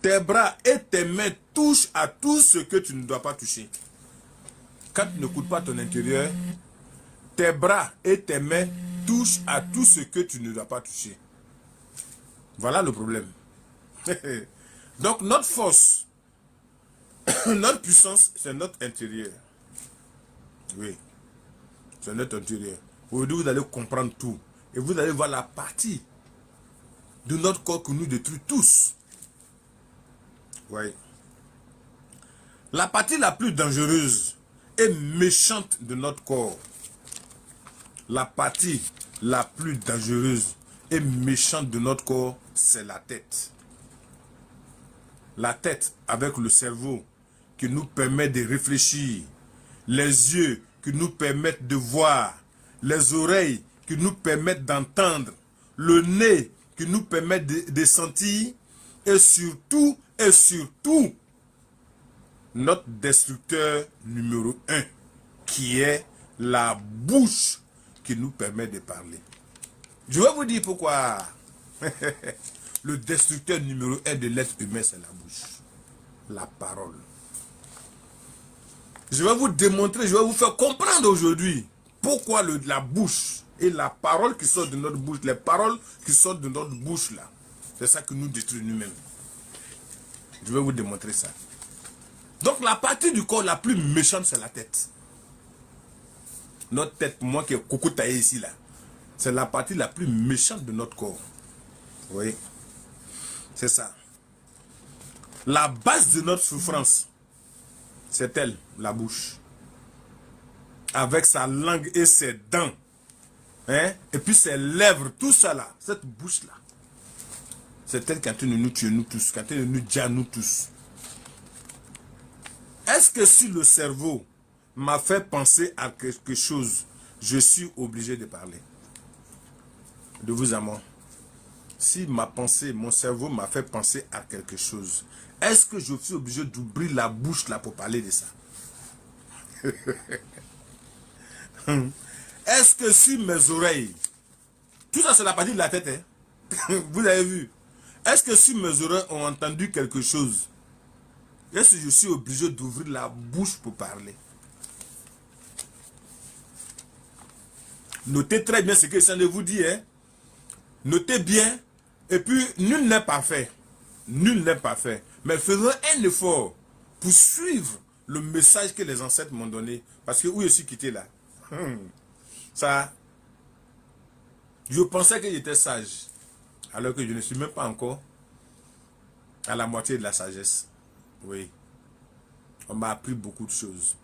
tes bras et tes mains touchent à tout ce que tu ne dois pas toucher. Quand tu n'écoutes pas ton intérieur, tes bras et tes mains touchent à tout ce que tu ne dois pas toucher. Voilà le problème. Donc notre force, notre puissance, c'est notre intérieur. Oui, c'est notre intérieur. Aujourd'hui, vous allez comprendre tout. Et vous allez voir la partie de notre corps qui nous détruit tous. Oui. La partie la plus dangereuse et méchante de notre corps. La partie la plus dangereuse et méchante de notre corps, c'est la tête. La tête avec le cerveau qui nous permet de réfléchir, les yeux qui nous permettent de voir, les oreilles qui nous permettent d'entendre, le nez qui nous permet de sentir, et surtout, notre destructeur numéro 1, qui est la bouche qui nous permet de parler. Je vais vous dire pourquoi. Le destructeur numéro 1 de l'être humain, c'est la bouche. La parole. Je vais vous démontrer, je vais vous faire comprendre aujourd'hui pourquoi la bouche et la parole qui sort de notre bouche, les paroles qui sortent de notre bouche là, c'est ça qui nous détruit nous-mêmes. Je vais vous démontrer ça. Donc la partie du corps la plus méchante, c'est la tête. Notre tête, moi qui ai coucou taillé ici là, c'est la partie la plus méchante de notre corps. Oui. C'est ça. La base de notre souffrance, c'est elle, la bouche. Avec sa langue et ses dents. Hein? Et puis ses lèvres, tout ça là, cette bouche-là. C'est elle qui est en train de nous tuer, nous tous, qui est en train de nous dire, nous tous. Est-ce que si le cerveau m'a fait penser à quelque chose, je suis obligé de parler? De vous à moi. Si ma pensée, mon cerveau m'a fait penser à quelque chose, est-ce que je suis obligé d'ouvrir la bouche là pour parler de ça? Est-ce que si mes oreilles, tout ça c'est la partie de la tête, hein? Vous avez vu? Est-ce que si mes oreilles ont entendu quelque chose, est-ce que je suis obligé d'ouvrir la bouche pour parler? Notez très bien ce que je viens de vous dire, hein? Notez bien. Et puis, nul n'est parfait. Nul n'est parfait. Mais faisons un effort pour suivre le message que les ancêtres m'ont donné. Parce que où je suis quitté là, ça, je pensais que j'étais sage. Alors que je ne suis même pas encore à la moitié de la sagesse. Oui. On m'a appris beaucoup de choses.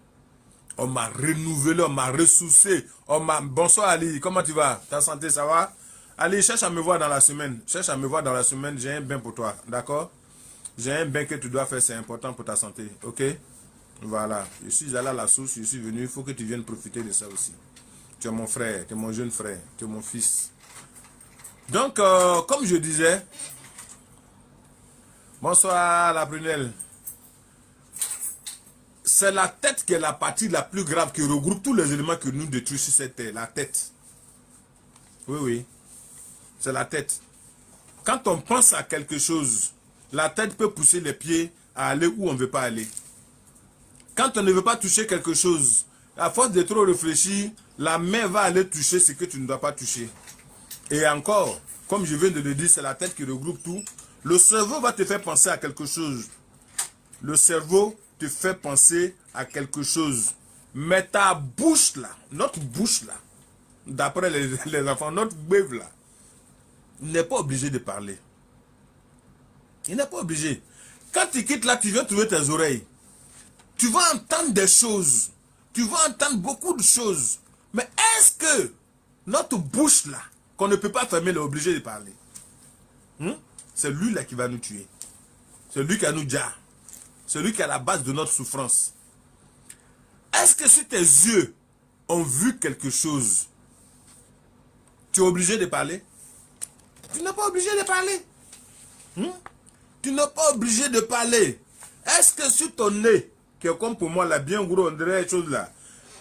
On m'a renouvelé, on m'a ressourcé. Bonsoir Ali, comment tu vas? Ta santé, ça va? Allez, cherche à me voir dans la semaine. Cherche à me voir dans la semaine. J'ai un bain pour toi. D'accord? J'ai un bain que tu dois faire. C'est important pour ta santé. Ok? Voilà. Je suis allé à la source. Je suis venu. Il faut que tu viennes profiter de ça aussi. Tu es mon frère. Tu es mon jeune frère. Tu es mon fils. Donc, comme je disais. Bonsoir la prunelle. C'est la tête qui est la partie la plus grave qui regroupe tous les éléments que nous détruisent sur cette terre. La tête. Oui, oui. C'est la tête. Quand on pense à quelque chose, la tête peut pousser les pieds à aller où on ne veut pas aller. Quand on ne veut pas toucher quelque chose, à force de trop réfléchir, la main va aller toucher ce que tu ne dois pas toucher. Et encore, comme je viens de le dire, c'est la tête qui regroupe tout. Le cerveau va te faire penser à quelque chose. Le cerveau te fait penser à quelque chose. Mais ta bouche là, notre bouche là, d'après les enfants, notre beuve là, il n'est pas obligé de parler. Il n'est pas obligé. Quand tu quittes là, tu viens trouver tes oreilles. Tu vas entendre des choses. Tu vas entendre beaucoup de choses. Mais est-ce que notre bouche là, qu'on ne peut pas fermer, est obligé de parler? C'est lui là qui va nous tuer. C'est lui qui a nous déjà. C'est lui qui est à la base de notre souffrance. Est-ce que si tes yeux ont vu quelque chose, tu es obligé de parler? Tu n'es pas obligé de parler. Tu n'es pas obligé de parler. Est-ce que sur ton nez, qui est comme pour moi là, bien gros, on dirait ces choses là,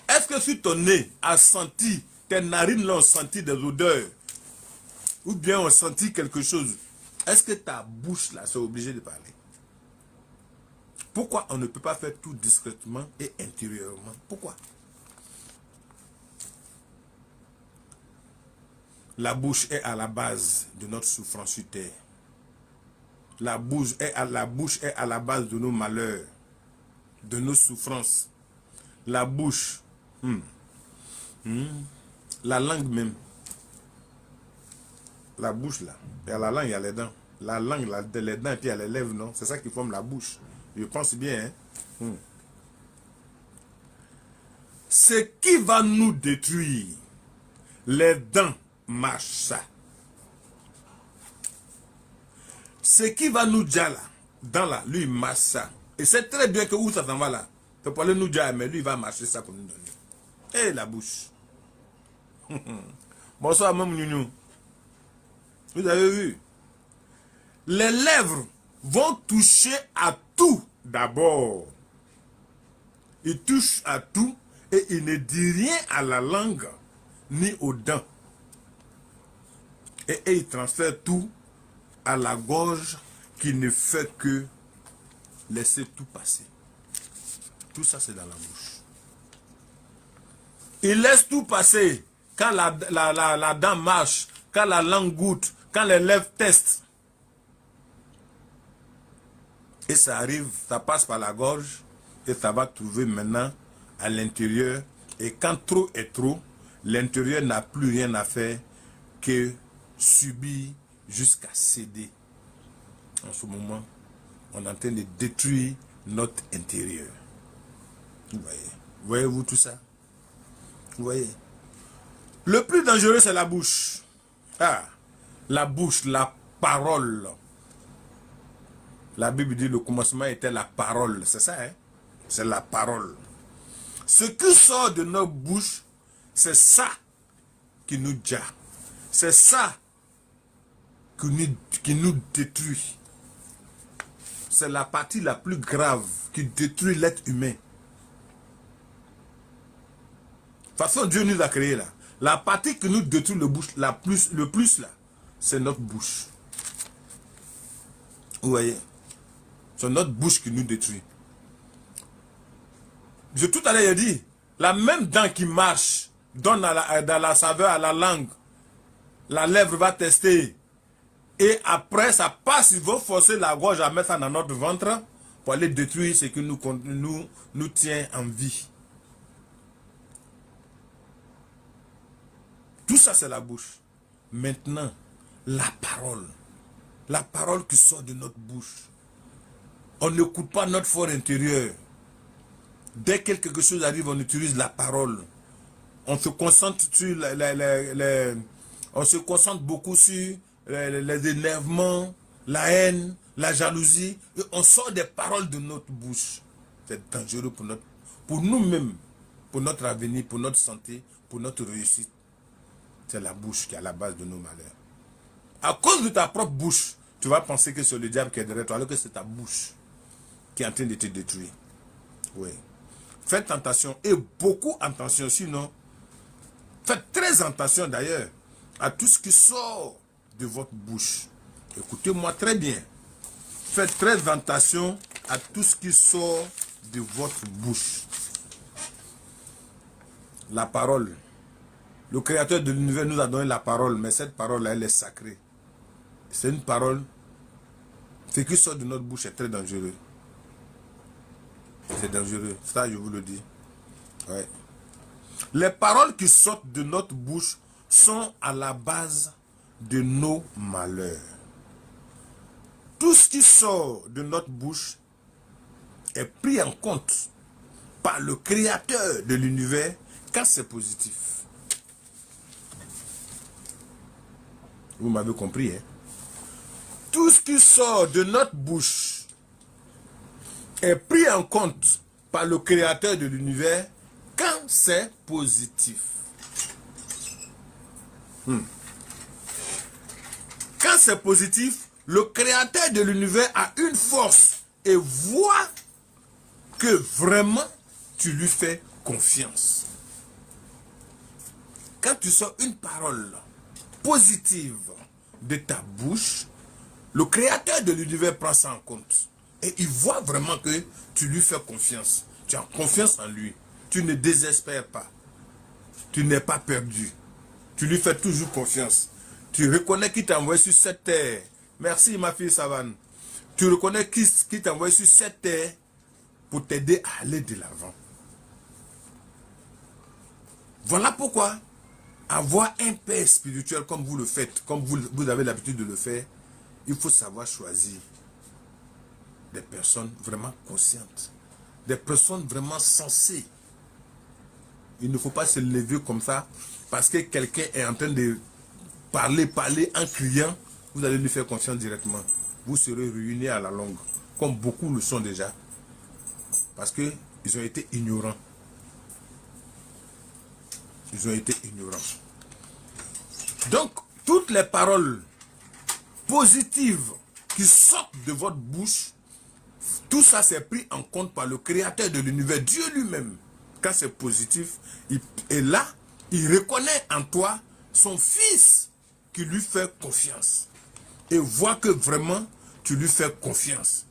est-ce que sur ton nez a senti, tes narines là ont senti des odeurs, ou bien ont senti quelque chose, est-ce que ta bouche là, c'est obligé de parler? Pourquoi on ne peut pas faire tout discrètement et intérieurement? Pourquoi? La bouche est à la base de notre souffrance sur terre. La bouche est à la base de nos malheurs, de nos souffrances. La bouche, la langue même. La bouche là, il y a la langue, il y a les dents. La langue, les dents et puis il y a les lèvres, non? C'est ça qui forme la bouche. Je pense bien, hein? Ce qui va nous détruire, les dents marchent ça. Ce qui va nous dire là, dans là, lui il marche ça. Et c'est très bien que où ça s'en va là. C'est pour aller nous dire, mais lui il va marcher ça pour nous donner. Et la bouche. Bonsoir, même Nounou. Vous avez vu? Les lèvres vont toucher à tout d'abord. Ils touchent à tout et ils ne disent rien à la langue ni aux dents. Et ils transfèrent tout à la gorge qui ne fait que laisser tout passer. Tout ça c'est dans la bouche. Ils laissent tout passer quand la dent marche, quand la langue goûte, quand les lèvres testent. Et ça arrive, ça passe par la gorge et ça va trouver maintenant à l'intérieur. Et quand trop est trop, l'intérieur n'a plus rien à faire que subir jusqu'à céder. En ce moment, on est en train de détruire notre intérieur. Vous voyez? Voyez-vous tout ça? Vous voyez? Le plus dangereux, c'est la bouche. Ah, la bouche, la parole. La Bible dit le commencement était la parole. C'est ça, hein? C'est la parole. Ce qui sort de notre bouche, c'est ça qui nous dit. C'est ça qui nous détruit. C'est la partie la plus grave qui détruit l'être humain. De toute façon, Dieu nous a créé là. La partie qui nous détruit le plus là, c'est notre bouche. Vous voyez? C'est notre bouche qui nous détruit. Tout à l'heure, j'ai dit, la même dent qui marche, donne dans la saveur à la langue, la lèvre va tester. Et après, ça passe, il va forcer la gorge à mettre ça dans notre ventre pour aller détruire ce qui nous tient en vie. Tout ça, c'est la bouche. Maintenant, la parole qui sort de notre bouche. On n'écoute pas notre fort intérieur. Dès que quelque chose arrive, on utilise la parole. On se concentre sur on se concentre beaucoup sur les énervements, la haine, la jalousie. Et on sort des paroles de notre bouche. C'est dangereux pour nous-mêmes, pour notre avenir, pour notre santé, pour notre réussite. C'est la bouche qui est à la base de nos malheurs. À cause de ta propre bouche, tu vas penser que c'est le diable qui est derrière toi, alors que c'est ta bouche qui est en train de te détruire. Oui. Faites attention, et beaucoup attention, sinon, faites très attention d'ailleurs à tout ce qui sort de votre bouche. Écoutez-moi très bien. Faites très attention à tout ce qui sort de votre bouche. La parole. Le créateur de l'univers nous a donné la parole, mais cette parole-là, elle est sacrée. C'est une parole. Ce qui sort de notre bouche est très dangereux. C'est dangereux, ça je vous le dis. Ouais. Les paroles qui sortent de notre bouche sont à la base de nos malheurs. Tout ce qui sort de notre bouche est pris en compte par le créateur de l'univers quand c'est positif. Vous m'avez compris, hein? Tout ce qui sort de notre bouche est pris en compte par le créateur de l'univers quand c'est positif. Quand c'est positif, le créateur de l'univers a une force et voit que vraiment tu lui fais confiance. Quand tu sors une parole positive de ta bouche, le créateur de l'univers prend ça en compte. Et il voit vraiment que tu lui fais confiance. Tu as confiance en lui. Tu ne désespères pas. Tu n'es pas perdu. Tu lui fais toujours confiance. Tu reconnais qu'il t'a envoyé sur cette terre. Merci ma fille Savane. Tu reconnais qu'il t'a envoyé sur cette terre pour t'aider à aller de l'avant. Voilà pourquoi avoir un père spirituel comme vous le faites, comme vous avez l'habitude de le faire, il faut savoir choisir des personnes vraiment conscientes, des personnes vraiment sensées. Il ne faut pas se lever comme ça parce que quelqu'un est en train de parler en criant, vous allez lui faire confiance directement. Vous serez ruinés à la longue, comme beaucoup le sont déjà, parce qu'ils ont été ignorants. Ils ont été ignorants. Donc, toutes les paroles positives qui sortent de votre bouche, tout ça c'est pris en compte par le créateur de l'univers, Dieu lui-même. Quand c'est positif, et là, il reconnaît en toi son fils qui lui fait confiance. Et voit que vraiment, tu lui fais confiance.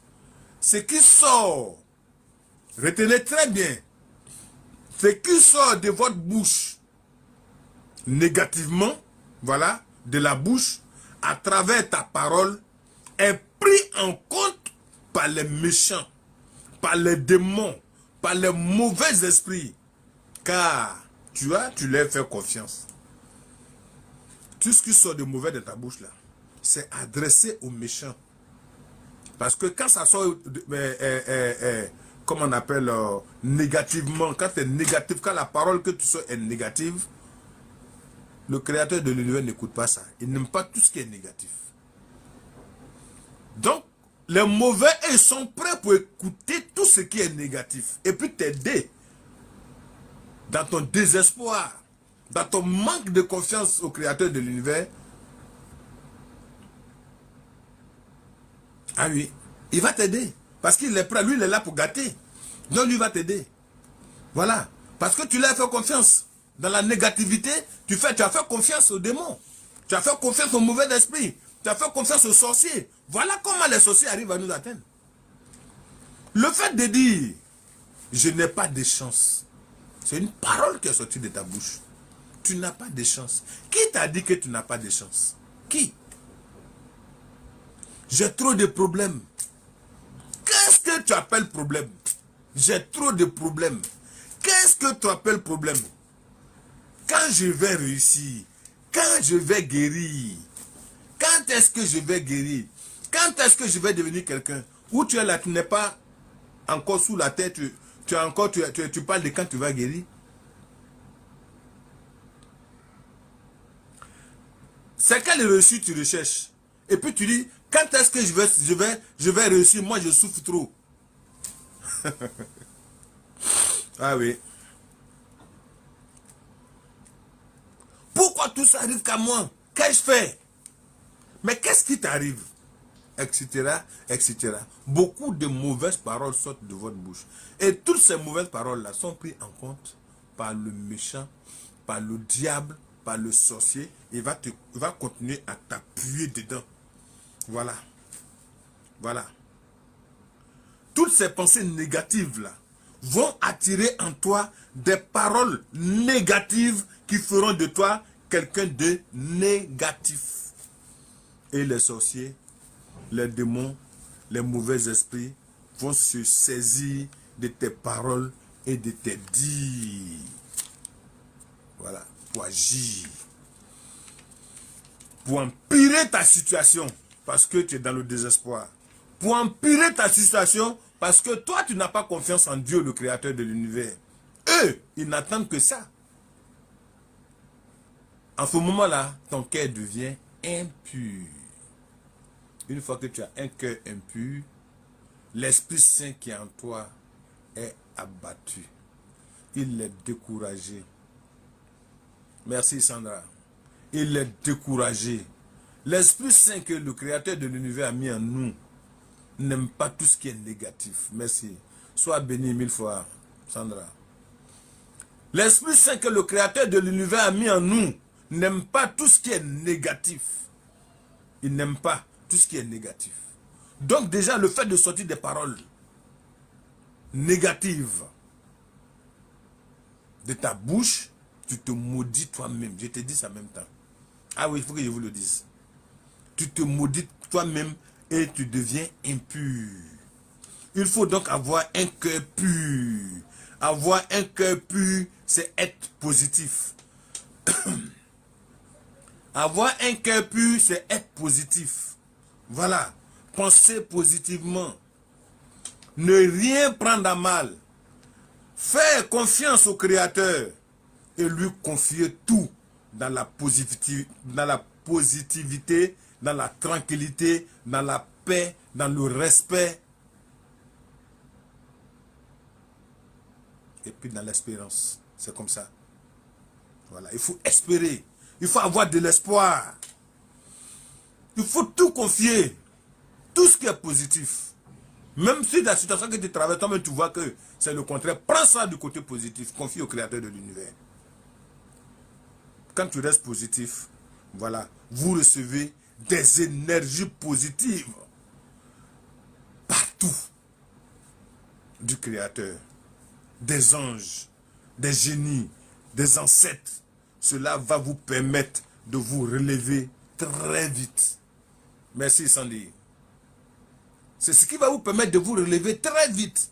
Ce qui sort, retenez très bien, ce qui sort de votre bouche, négativement, voilà, de la bouche, à travers ta parole, est pris en compte par les méchants, par les démons, par les mauvais esprits. Car tu leur fais confiance. Tout ce qui sort de mauvais de ta bouche là, c'est adressé aux méchants. Parce que quand ça sort, comme on appelle, négativement, quand tu es négatif, quand la parole que tu sors est négative, le créateur de l'univers n'écoute pas ça. Il n'aime pas tout ce qui est négatif. Donc, les mauvais, ils sont prêts pour écouter tout ce qui est négatif. Et puis t'aider dans ton désespoir, dans ton manque de confiance au créateur de l'univers. Ah oui, il va t'aider. Parce qu'il est prêt, lui il est là pour gâter. Donc lui va t'aider. Voilà. Parce que tu lui as fait confiance. Dans la négativité, tu as fait confiance aux démons. Tu as fait confiance aux mauvais esprits. Tu as fait confiance aux sorciers. Voilà comment les sorciers arrivent à nous atteindre. Le fait de dire, je n'ai pas de chance, c'est une parole qui est sortie de ta bouche. Tu n'as pas de chance. Qui t'a dit que tu n'as pas de chance? Qui? J'ai trop de problèmes. Qu'est-ce que tu appelles problème? J'ai trop de problèmes. Qu'est-ce que tu appelles problème? Quand je vais réussir, quand je vais guérir, quand est-ce que je vais guérir? Quand est-ce que je vais devenir quelqu'un? Où tu es là, tu n'es pas encore sous la tête, tu parles de quand tu vas guérir. C'est quelle réussite tu recherches? Et puis tu dis, quand est-ce que je vais réussir? Moi je souffre trop. Ah oui. Pourquoi tout ça arrive qu'à moi? Qu'ai-je fait? Mais qu'est-ce qui t'arrive? Etc. etc. Beaucoup de mauvaises paroles sortent de votre bouche. Et toutes ces mauvaises paroles-là sont prises en compte par le méchant, par le diable, par le sorcier. Il va continuer à t'appuyer dedans. Voilà. Voilà. Toutes ces pensées négatives-là vont attirer en toi des paroles négatives qui feront de toi quelqu'un de négatif. Et les sorciers, les démons, les mauvais esprits vont se saisir de tes paroles et de tes dires. Voilà, pour agir. Pour empirer ta situation, parce que tu es dans le désespoir. Pour empirer ta situation, parce que toi, tu n'as pas confiance en Dieu, le créateur de l'univers. Eux, ils n'attendent que ça. En ce moment-là, ton cœur devient impur. Une fois que tu as un cœur impur, l'Esprit Saint qui est en toi est abattu. Il est découragé. Merci Sandra. Il est découragé. L'Esprit Saint que le Créateur de l'univers a mis en nous n'aime pas tout ce qui est négatif. Merci. Sois béni 1000 fois, Sandra. L'Esprit Saint que le Créateur de l'univers a mis en nous n'aime pas tout ce qui est négatif. Il n'aime pas tout ce qui est négatif. Donc déjà, le fait de sortir des paroles négatives de ta bouche, tu te maudis toi-même. Je te dis ça en même temps. Ah oui, il faut que je vous le dise. Tu te maudis toi-même et tu deviens impur. Il faut donc avoir un cœur pur. Avoir un cœur pur, c'est être positif. Avoir un cœur pur, c'est être positif. Voilà. Penser positivement. Ne rien prendre à mal. Faire confiance au Créateur et lui confier tout dans la positivité, dans la tranquillité, dans la paix, dans le respect et puis dans l'espérance. C'est comme ça. Voilà, il faut espérer. Il faut avoir de l'espoir. Il faut tout confier. Tout ce qui est positif. Même si dans la situation que tu traverses, toi-même tu vois que c'est le contraire. Prends ça du côté positif. Confie au Créateur de l'univers. Quand tu restes positif, voilà, vous recevez des énergies positives partout du Créateur, des anges, des génies, des ancêtres. Cela va vous permettre de vous relever très vite. Merci Sandy. C'est ce qui va vous permettre de vous relever très vite.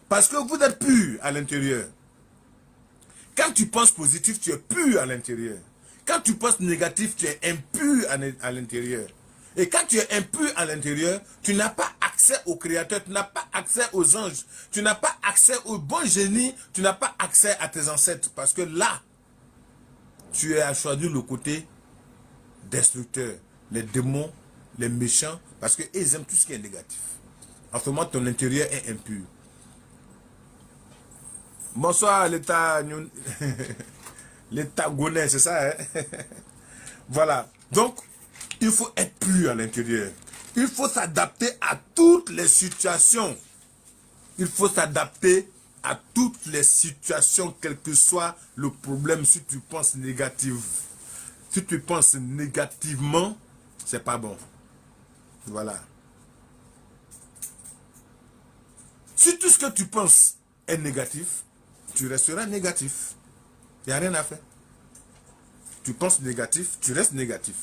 Parce que vous êtes pur à l'intérieur. Quand tu penses positif, tu es pur à l'intérieur. Quand tu penses négatif, tu es impur à l'intérieur. Et quand tu es impur à l'intérieur, tu n'as pas accès au Créateur, tu n'as pas accès aux anges, tu n'as pas accès aux bons génies, tu n'as pas accès à tes ancêtres. Parce que là, tu as choisi le côté destructeur, les démons, les méchants, parce qu'ils aiment tout ce qui est négatif. En ce moment, ton intérieur est impur. Bonsoir, l'état l'état gonais, c'est ça, hein? Voilà. Donc, il faut être pur à l'intérieur. Il faut s'adapter à toutes les situations. Il faut s'adapter à toutes les situations, quel que soit le problème. Si tu penses négatif, si tu penses négativement, c'est pas bon. Voilà. Si tout ce que tu penses est négatif, tu resteras négatif. Il n'y a rien à faire. Tu penses négatif, tu restes négatif.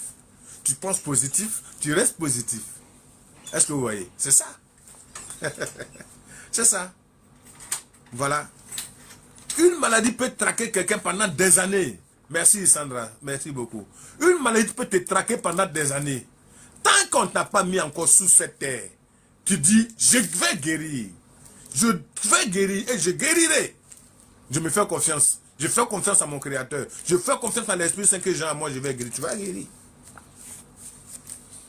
Tu penses positif, tu restes positif. Est-ce que vous voyez? C'est ça. C'est ça. Voilà. Une maladie peut traquer quelqu'un pendant des années. Merci Sandra, merci beaucoup. Une maladie peut te traquer pendant des années. Tant qu'on ne t'a pas mis encore sous cette terre, tu dis, je vais guérir. Je vais guérir et je guérirai. Je me fais confiance. Je fais confiance à mon Créateur. Je fais confiance à l'Esprit Saint que j'ai à moi, je vais guérir. Tu vas guérir.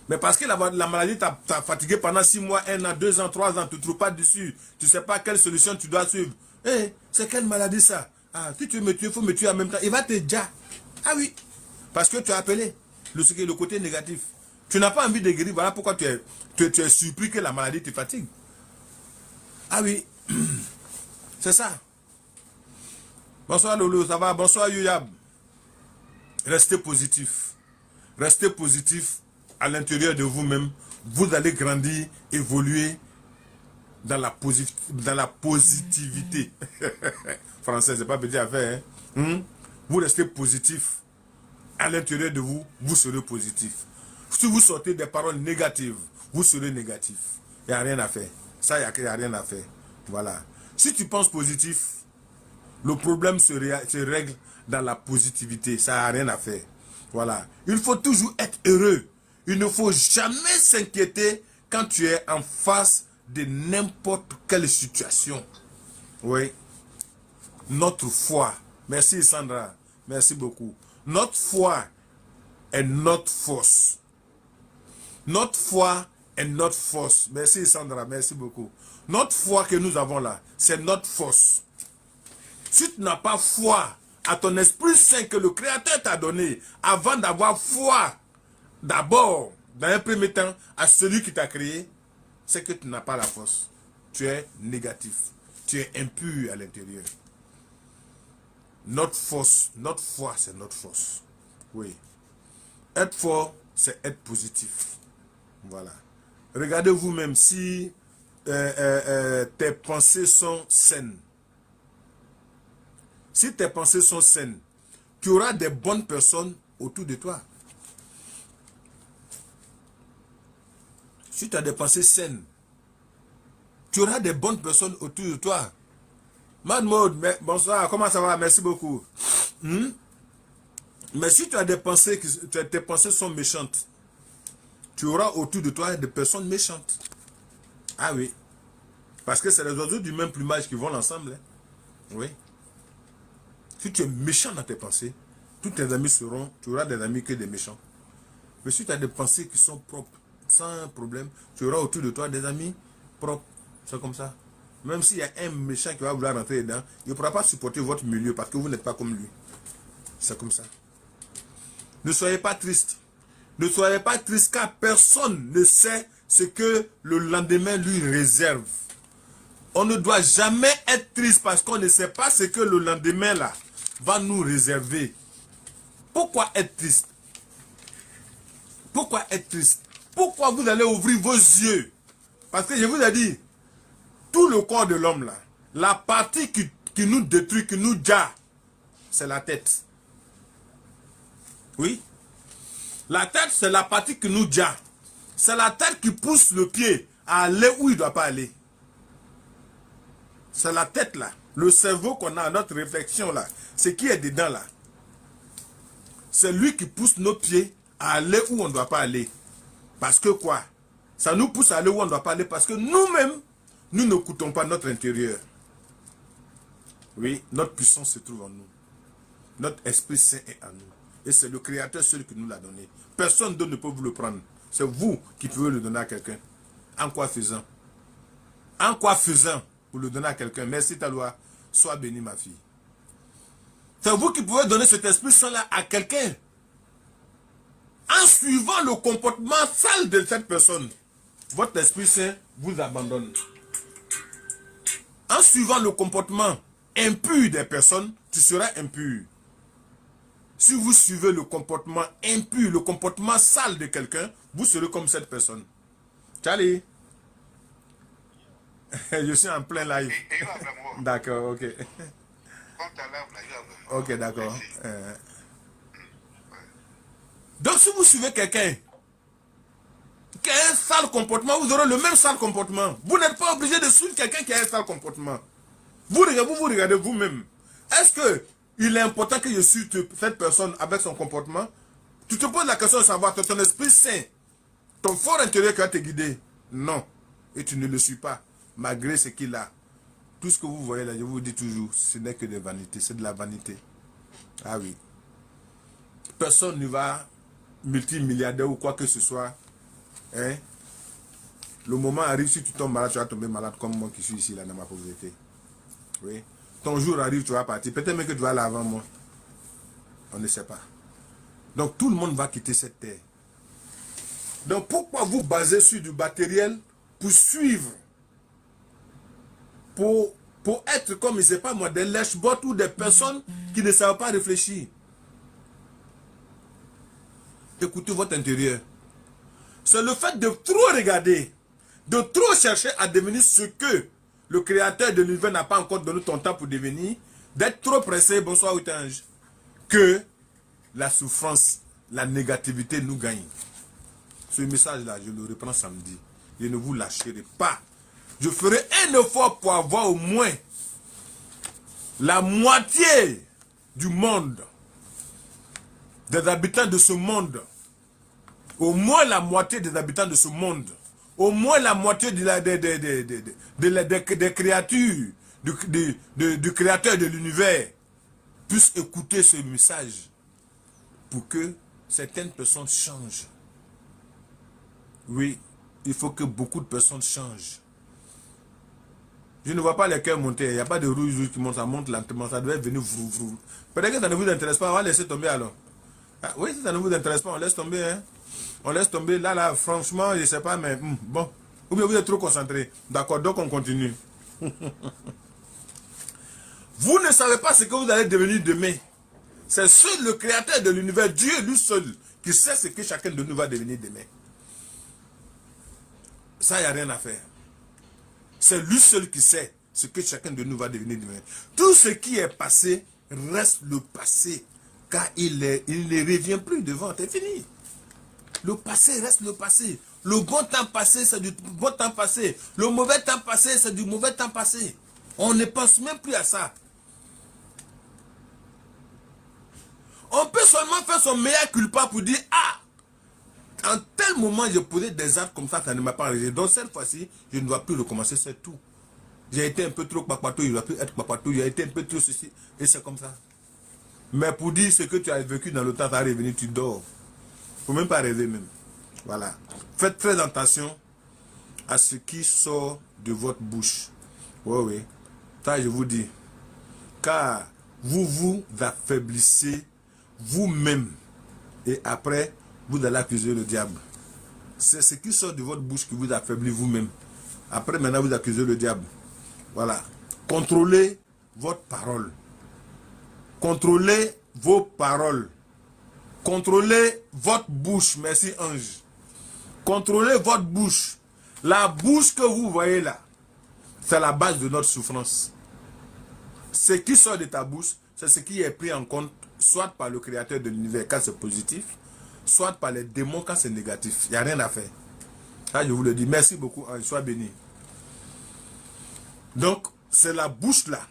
Mais parce que la maladie t'a fatigué pendant 6 mois, 1 an, 2 ans, 3 ans, tu ne trouves pas dessus. Tu ne sais pas quelle solution tu dois suivre. Eh, c'est quelle maladie ça? Ah, si tu veux me tuer, il faut me tuer en même temps. Il va te dire. Ah oui. Parce que tu as appelé le côté négatif. Tu n'as pas envie de guérir. Voilà pourquoi tu es surpris que la maladie te fatigue. Ah oui. C'est ça. Bonsoir Lolo, ça va? Bonsoir Youyab. Restez positif. Restez positif à l'intérieur de vous-même. Vous allez grandir, évoluer dans la positivité. Français, c'est pas petit à faire. Hein? Vous restez positif à l'intérieur de vous, vous serez positif. Si vous sortez des paroles négatives, vous serez négatif. Il n'y a rien à faire. Ça, il n'y a rien à faire. Voilà. Si tu penses positif, le problème se règle dans la positivité. Ça n'a rien à faire. Voilà. Il faut toujours être heureux. Il ne faut jamais s'inquiéter quand tu es en face de n'importe quelle situation. Oui. Notre foi. Merci Sandra. Merci beaucoup. Notre foi est notre force. Notre foi est notre force. Merci Sandra. Merci beaucoup. Notre foi que nous avons là, c'est notre force. Si tu n'as pas foi à ton Esprit Saint que le Créateur t'a donné, avant d'avoir foi, d'abord, dans un premier temps, à celui qui t'a créé, c'est que tu n'as pas la force. Tu es négatif. Tu es impur à l'intérieur. Notre force, notre foi, c'est notre force. Oui. Être fort, c'est être positif. Voilà. regardez vous-même si tes pensées sont saines. Si tes pensées sont saines, tu auras des bonnes personnes autour de toi. Si tu as des pensées saines, tu auras des bonnes personnes autour de toi. Maud, bonsoir, comment ça va? Merci beaucoup. Mais si tu as des pensées, tes pensées sont méchantes, tu auras autour de toi des personnes méchantes. Ah oui. Parce que c'est les oiseaux du même plumage qui volent ensemble. Hein. Oui. Si tu es méchant dans tes pensées, tous tes amis seront, tu auras des amis que des méchants. Mais si tu as des pensées qui sont propres, sans problème, tu auras autour de toi des amis propres. C'est comme ça. Même s'il y a un méchant qui va vouloir rentrer dedans, il ne pourra pas supporter votre milieu parce que vous n'êtes pas comme lui. C'est comme ça. Ne soyez pas triste. Ne soyez pas triste car personne ne sait ce que le lendemain lui réserve. On ne doit jamais être triste parce qu'on ne sait pas ce que le lendemain là va nous réserver. Pourquoi être triste? Pourquoi être triste? Pourquoi vous allez ouvrir vos yeux? Parce que je vous ai dit, tout le corps de l'homme là, la partie qui nous détruit, qui nous gâte, c'est la tête. Oui. La tête, c'est la partie qui nous gâte. C'est la tête qui pousse le pied à aller où il ne doit pas aller. C'est la tête là. Le cerveau qu'on a, notre réflexion là. Ce qui est dedans là. C'est lui qui pousse nos pieds à aller où on ne doit pas aller. Parce que quoi? Ça nous pousse à aller où on ne doit pas aller parce que nous-mêmes, nous n'écoutons pas notre intérieur. Oui, notre puissance se trouve en nous. Notre Esprit Saint est en nous. Et c'est le Créateur seul qui nous l'a donné. Personne d'autre ne peut vous le prendre. C'est vous qui pouvez le donner à quelqu'un. En quoi faisant? En quoi faisant pour le donner à quelqu'un? Merci ta loi. Sois bénie ma fille. C'est vous qui pouvez donner cet Esprit Saint-là à quelqu'un. En suivant le comportement sale de cette personne, votre Esprit Saint vous abandonne. En suivant le comportement impur des personnes, tu seras impur. Si vous suivez le comportement impur, le comportement sale de quelqu'un, vous serez comme cette personne. Charlie, je suis en plein live. D'accord, ok. Ok, d'accord. Donc si vous suivez quelqu'un qui a un sale comportement, vous aurez le même sale comportement. Vous n'êtes pas obligé de suivre quelqu'un qui a un sale comportement. Vous regardez vous-même. Est-ce que il est important que je suive cette personne avec son comportement? Tu te poses la question de savoir, ton Esprit Saint, ton fort intérieur qui va te guider. Non. Et tu ne le suis pas. Malgré ce qu'il a. Tout ce que vous voyez là, je vous dis toujours, ce n'est que des vanités. C'est de la vanité. Ah oui. Personne ne va multimilliardaire ou quoi que ce soit. Hein? Le moment arrive, si tu tombes malade, tu vas tomber malade comme moi qui suis ici là dans ma pauvreté. Oui. Ton jour arrive, tu vas partir. Peut-être même que tu vas aller avant moi. On ne sait pas. Donc tout le monde va quitter cette terre. Donc pourquoi vous basez sur du matériel pour suivre, pour être comme, je ne sais pas moi, des lèche-bottes ou des personnes qui ne savent pas réfléchir? Écoutez votre intérieur. C'est le fait de trop regarder, de trop chercher à devenir ce que le Créateur de l'univers n'a pas encore donné ton temps pour devenir, d'être trop pressé, bonsoir Outange, que la souffrance, la négativité nous gagne. Ce message-là, je le reprends samedi. Je ne vous lâcherai pas. Je ferai un effort pour avoir au moins la moitié du monde, des habitants de ce monde, au moins la moitié des habitants de ce monde, au moins la moitié des créatures, du Créateur de l'univers, puissent écouter ce message pour que certaines personnes changent. Oui, il faut que beaucoup de personnes changent. Je ne vois pas les cœurs monter. Il n'y a pas de rouge qui monte. Ça monte lentement. Ça devait venir vrou vrou. Peut-être que ça ne vous intéresse pas. On va laisser tomber alors. Ah, oui, si ça ne vous intéresse pas, on laisse tomber. Hein. On laisse tomber. Là, franchement, je ne sais pas, mais bon. Ou bien vous êtes trop concentré. D'accord, donc on continue. Vous ne savez pas ce que vous allez devenir demain. C'est seul le Créateur de l'univers, Dieu lui seul, qui sait ce que chacun de nous va devenir demain. Ça, il n'y a rien à faire. C'est lui seul qui sait ce que chacun de nous va devenir demain. Tout ce qui est passé reste le passé, car il ne revient plus devant. C'est fini. Le passé reste le passé. Le bon temps passé, c'est du bon temps passé. Le mauvais temps passé, c'est du mauvais temps passé. On ne pense même plus à ça. On peut seulement faire son meilleur culpa pour dire, ah, en tel moment, je posais des actes comme ça ne m'a pas arrivé. Donc cette fois-ci, je ne dois plus recommencer, c'est tout. J'ai été un peu trop papatou, je ne dois plus être papatou, j'ai été un peu trop ceci, et c'est comme ça. Mais pour dire ce que tu as vécu dans le temps, tu es revenu, tu dors. Il ne faut même pas rêver même. Voilà. Faites très attention à ce qui sort de votre bouche. Oui, oui. Ça, je vous dis. Car vous vous affaiblissez vous-même. Et après, vous allez accuser le diable. C'est ce qui sort de votre bouche qui vous affaiblit vous-même. Après, maintenant, vous accusez le diable. Voilà. Contrôlez votre parole. Contrôlez vos paroles. Contrôlez votre bouche. Merci, ange. Contrôlez votre bouche. La bouche que vous voyez là, c'est la base de notre souffrance. Ce qui sort de ta bouche, c'est ce qui est pris en compte, soit par le créateur de l'univers quand c'est positif, soit par les démons quand c'est négatif. Il n'y a rien à faire. Ça, je vous le dis. Merci beaucoup, ange. Sois béni. Donc, c'est la bouche là,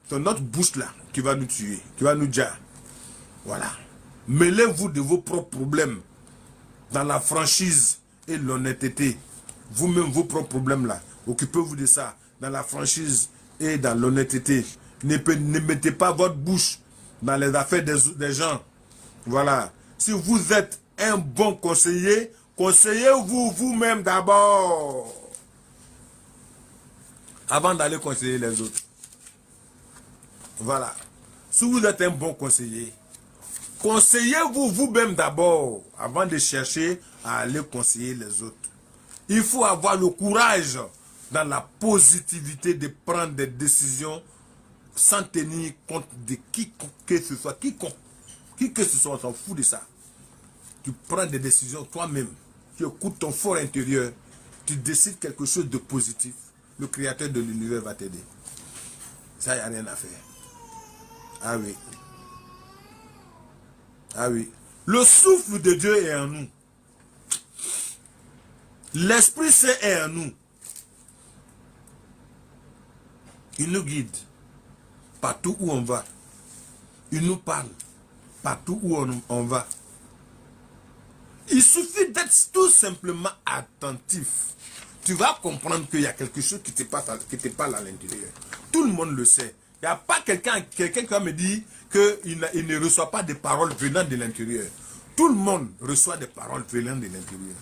c'est notre bouche là qui va nous tuer, qui va nous dire. Voilà. Mêlez-vous de vos propres problèmes dans la franchise et l'honnêteté. Vous-même, vos propres problèmes là, occupez-vous de ça dans la franchise et dans l'honnêteté. Ne mettez pas votre bouche dans les affaires des gens. Voilà. Si vous êtes un bon conseiller, conseillez-vous vous-même d'abord, avant d'aller conseiller les autres. Voilà. Si vous êtes un bon conseiller, conseillez-vous vous-même d'abord, avant de chercher à aller conseiller les autres. Il faut avoir le courage, dans la positivité, de prendre des décisions sans tenir compte de qui que ce soit. Qui que ce soit, on s'en fout de ça. Tu prends des décisions toi-même. Tu écoutes ton fort intérieur. Tu décides quelque chose de positif. Le créateur de l'univers va t'aider. Ça, il n'y a rien à faire. Ah oui. Ah oui. Le souffle de Dieu est en nous. L'Esprit Saint est en nous. Il nous guide partout où on va. Il nous parle partout où on va. Il suffit d'être tout simplement attentif. Tu vas comprendre qu'il y a quelque chose qui te parle à l'intérieur. Tout le monde le sait. Il n'y a pas quelqu'un qui va me dire qu'il ne reçoit pas des paroles venant de l'intérieur. Tout le monde reçoit des paroles venant de l'intérieur.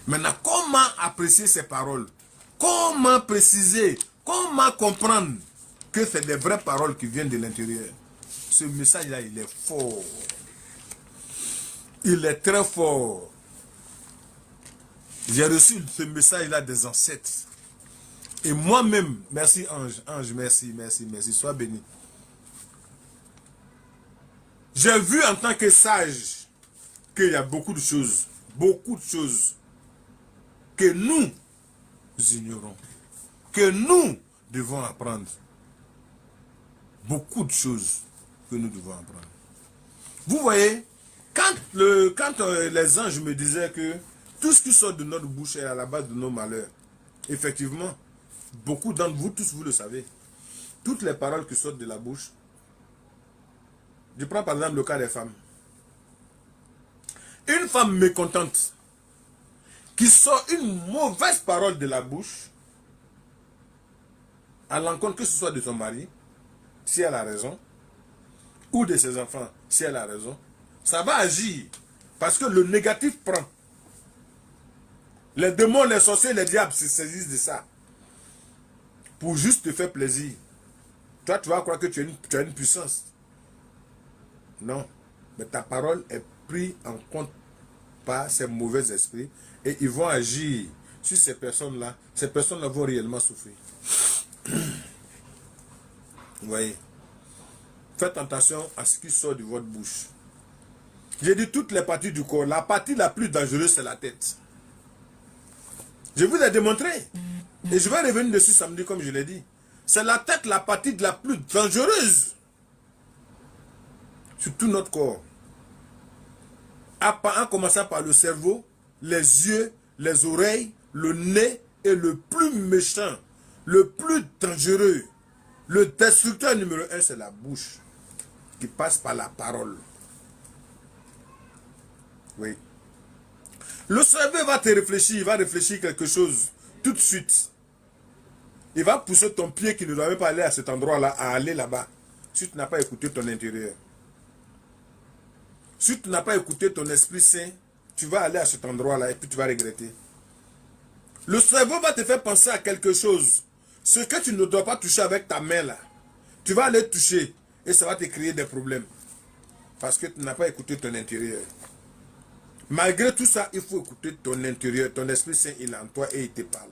Maintenant, comment apprécier ces paroles? Comment préciser? Comment comprendre que c'est des vraies paroles qui viennent de l'intérieur? Ce message-là, il est fort. Il est très fort. J'ai reçu ce message-là des ancêtres. Et moi-même, merci ange, merci, sois béni. J'ai vu en tant que sage qu'il y a beaucoup de choses que nous ignorons, que nous devons apprendre. Beaucoup de choses que nous devons apprendre. Vous voyez, quand les anges me disaient que tout ce qui sort de notre bouche est à la base de nos malheurs, effectivement, beaucoup d'entre vous, tous vous le savez, toutes les paroles qui sortent de la bouche, je prends par exemple le cas des femmes. Une femme mécontente qui sort une mauvaise parole de la bouche à l'encontre que ce soit de son mari, si elle a raison, ou de ses enfants, si elle a raison, ça va agir parce que le négatif prend. Les démons, les sorciers, les diables se saisissent de ça pour juste te faire plaisir. Toi, tu vas croire que tu as une puissance. Non. Mais ta parole est prise en compte par ces mauvais esprits et ils vont agir sur ces personnes-là. Ces personnes-là vont réellement souffrir. Vous voyez? Faites attention à ce qui sort de votre bouche. J'ai dit toutes les parties du corps. La partie la plus dangereuse, c'est la tête. Je vous ai démontré. Et je vais revenir dessus samedi, comme je l'ai dit. C'est la tête, la partie la plus dangereuse sur tout notre corps. En commençant par le cerveau, les yeux, les oreilles, le nez et le plus méchant, le plus dangereux, le destructeur numéro 1, c'est la bouche qui passe par la parole. Oui. Le cerveau va te réfléchir, il va réfléchir quelque chose tout de suite. Il va pousser ton pied qui ne doit même pas aller à cet endroit-là, à aller là-bas. Si tu n'as pas écouté ton intérieur. Si tu n'as pas écouté ton Esprit Saint, tu vas aller à cet endroit-là et puis tu vas regretter. Le cerveau va te faire penser à quelque chose. Ce que tu ne dois pas toucher avec ta main là. Tu vas aller toucher et ça va te créer des problèmes. Parce que tu n'as pas écouté ton intérieur. Malgré tout ça, il faut écouter ton intérieur. Ton Esprit Saint, il est en toi et il te parle.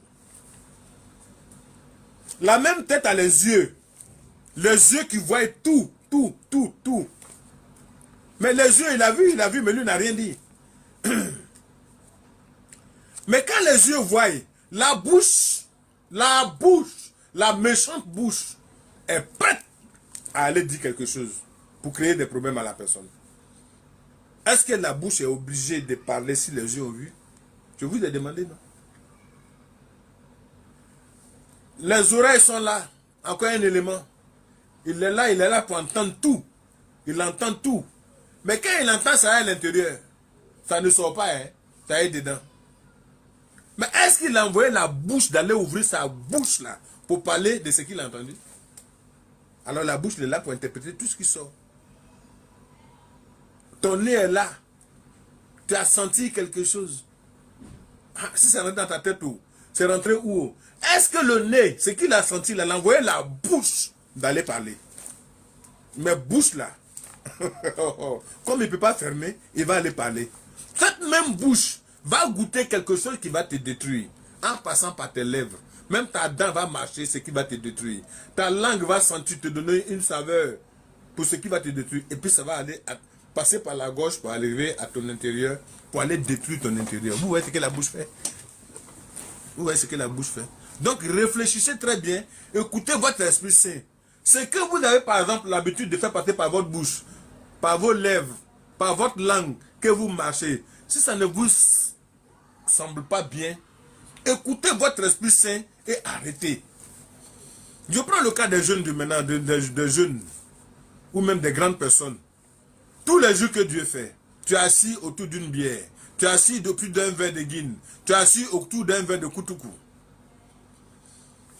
La même tête a les yeux. Les yeux qui voient tout. Mais les yeux, il a vu, mais lui n'a rien dit. Mais quand les yeux voient, la bouche, la méchante bouche est prête à aller dire quelque chose pour créer des problèmes à la personne. Est-ce que la bouche est obligée de parler si les yeux ont vu? Je vous ai demandé, non? Les oreilles sont là. Encore un élément. Il est là pour entendre tout. Il entend tout. Mais quand il entend ça à l'intérieur, ça ne sort pas, hein? Ça est dedans. Mais est-ce qu'il a envoyé la bouche d'aller ouvrir sa bouche là pour parler de ce qu'il a entendu? Alors la bouche est là pour interpréter tout ce qui sort. Ton nez est là. Tu as senti quelque chose. Ah, si c'est rentré dans ta tête où? C'est rentré où? Est-ce que le nez, ce qu'il a senti là, il a envoyé la bouche d'aller parler? Mais bouche là, comme il ne peut pas fermer, il va aller parler. Cette même bouche va goûter quelque chose qui va te détruire. En passant par tes lèvres. Même ta dent va marcher, ce qui va te détruire. Ta langue va sentir te donner une saveur pour ce qui va te détruire. Et puis ça va aller passer par la gauche pour arriver à ton intérieur, pour aller détruire ton intérieur. Vous voyez ce que la bouche fait? Vous voyez ce que la bouche fait? Donc réfléchissez très bien, écoutez votre Esprit Saint. Ce que vous avez par exemple l'habitude de faire passer par votre bouche, par vos lèvres, par votre langue, que vous marchez, si ça ne vous semble pas bien, écoutez votre Esprit Saint et arrêtez. Je prends le cas des jeunes de maintenant, des jeunes, ou même des grandes personnes. Tous les jours que Dieu fait, tu es assis autour d'une bière, tu es assis depuis d'un verre de guine, tu es assis autour d'un verre de koutoukou.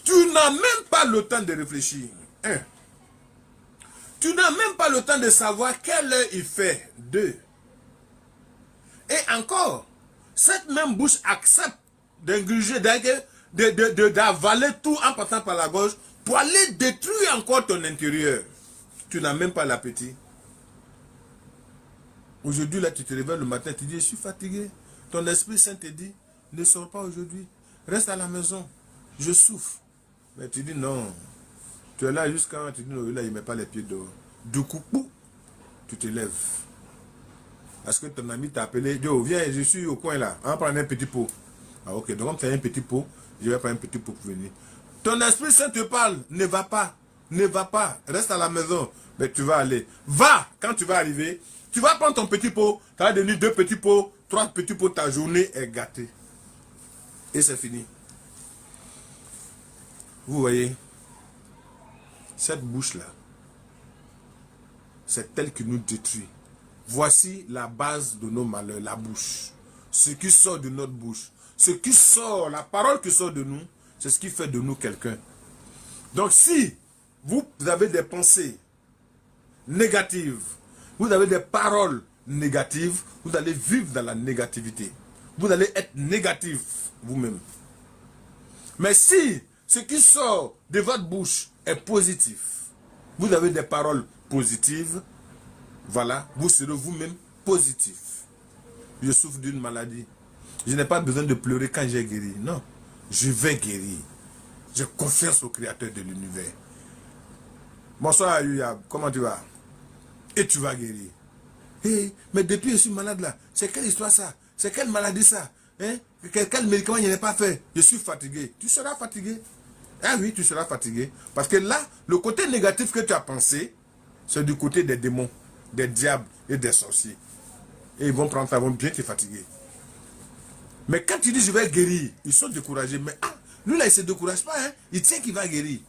Tu n'as même pas le temps de réfléchir. Un. Tu n'as même pas le temps de savoir quelle heure il fait. Deux. Et encore, cette même bouche accepte d'ingurger, d'avaler tout en passant par la gauche pour aller détruire encore ton intérieur. Tu n'as même pas l'appétit. Aujourd'hui, là, tu te réveilles le matin, tu dis, je suis fatigué. Ton Esprit Saint te dit, ne sors pas aujourd'hui. Reste à la maison. Je souffre. Mais tu dis, non. Tu es là jusqu'à quand tu dis, non, là, il ne met pas les pieds dehors. Du coup, tu te lèves. Parce que ton ami t'a appelé, Joe, viens, je suis au coin là. On va prendre un petit pot. Ah, ok. Donc, comme tu as un petit pot, je vais prendre un petit pot pour venir. Ton Esprit Saint te parle, ne va pas. Ne va pas. Reste à la maison. Mais tu vas aller. Va, quand tu vas arriver. Tu vas prendre ton petit pot, tu vas donner 2 petits pots, 3 petits pots, ta journée est gâtée. Et c'est fini. Vous voyez, cette bouche-là, c'est elle qui nous détruit. Voici la base de nos malheurs, la bouche. Ce qui sort de notre bouche. Ce qui sort, la parole qui sort de nous, c'est ce qui fait de nous quelqu'un. Donc si vous avez des pensées négatives, vous avez des paroles négatives, vous allez vivre dans la négativité. Vous allez être négatif vous-même. Mais si ce qui sort de votre bouche est positif, vous avez des paroles positives, voilà, vous serez vous-même positif. Je souffre d'une maladie. Je n'ai pas besoin de pleurer quand j'ai guéri. Non, je vais guérir. J'ai confiance au Créateur de l'univers. Bonsoir Ayuyab, comment tu vas? Et tu vas guérir. Hey, mais depuis que je suis malade là, c'est quelle histoire ça? C'est quelle maladie ça? Hein? Quel médicament je n'ai pas fait? Je suis fatigué. Tu seras fatigué. Ah oui, tu seras fatigué. Parce que là, le côté négatif que tu as pensé, c'est du côté des démons, des diables et des sorciers. Et ils vont prendre ça, ils vont bien te fatiguer. Mais quand tu dis je vais guérir, ils sont découragés. Mais lui là, il ne se décourage pas. Hein? Il tient qu'il va guérir.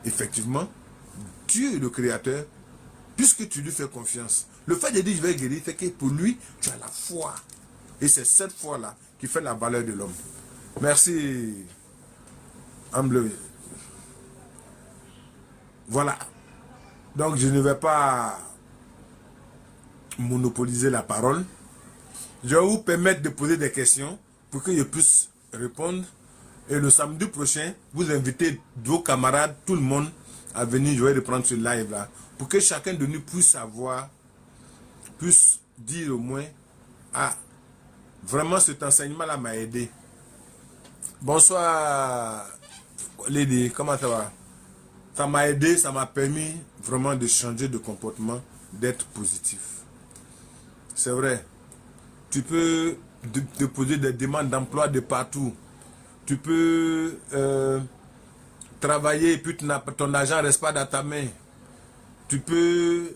Effectivement, Dieu, le Créateur, puisque tu lui fais confiance, le fait de dire je vais guérir, fait que pour lui, tu as la foi. Et c'est cette foi-là qui fait la valeur de l'homme. Merci, Amble. Voilà. Donc, je ne vais pas monopoliser la parole. Je vais vous permettre de poser des questions pour que je puisse répondre. Et le samedi prochain, vous invitez vos camarades, tout le monde, à venir. Je vais reprendre ce live-là pour que chacun de nous puisse savoir, puisse dire au moins, vraiment cet enseignement-là m'a aidé. Bonsoir, Lady, comment ça va? Ça m'a aidé, ça m'a permis vraiment de changer de comportement, d'être positif. C'est vrai. Tu peux déposer des demandes d'emploi de partout. Tu peux travailler et puis ton argent ne reste pas dans ta main. Tu peux...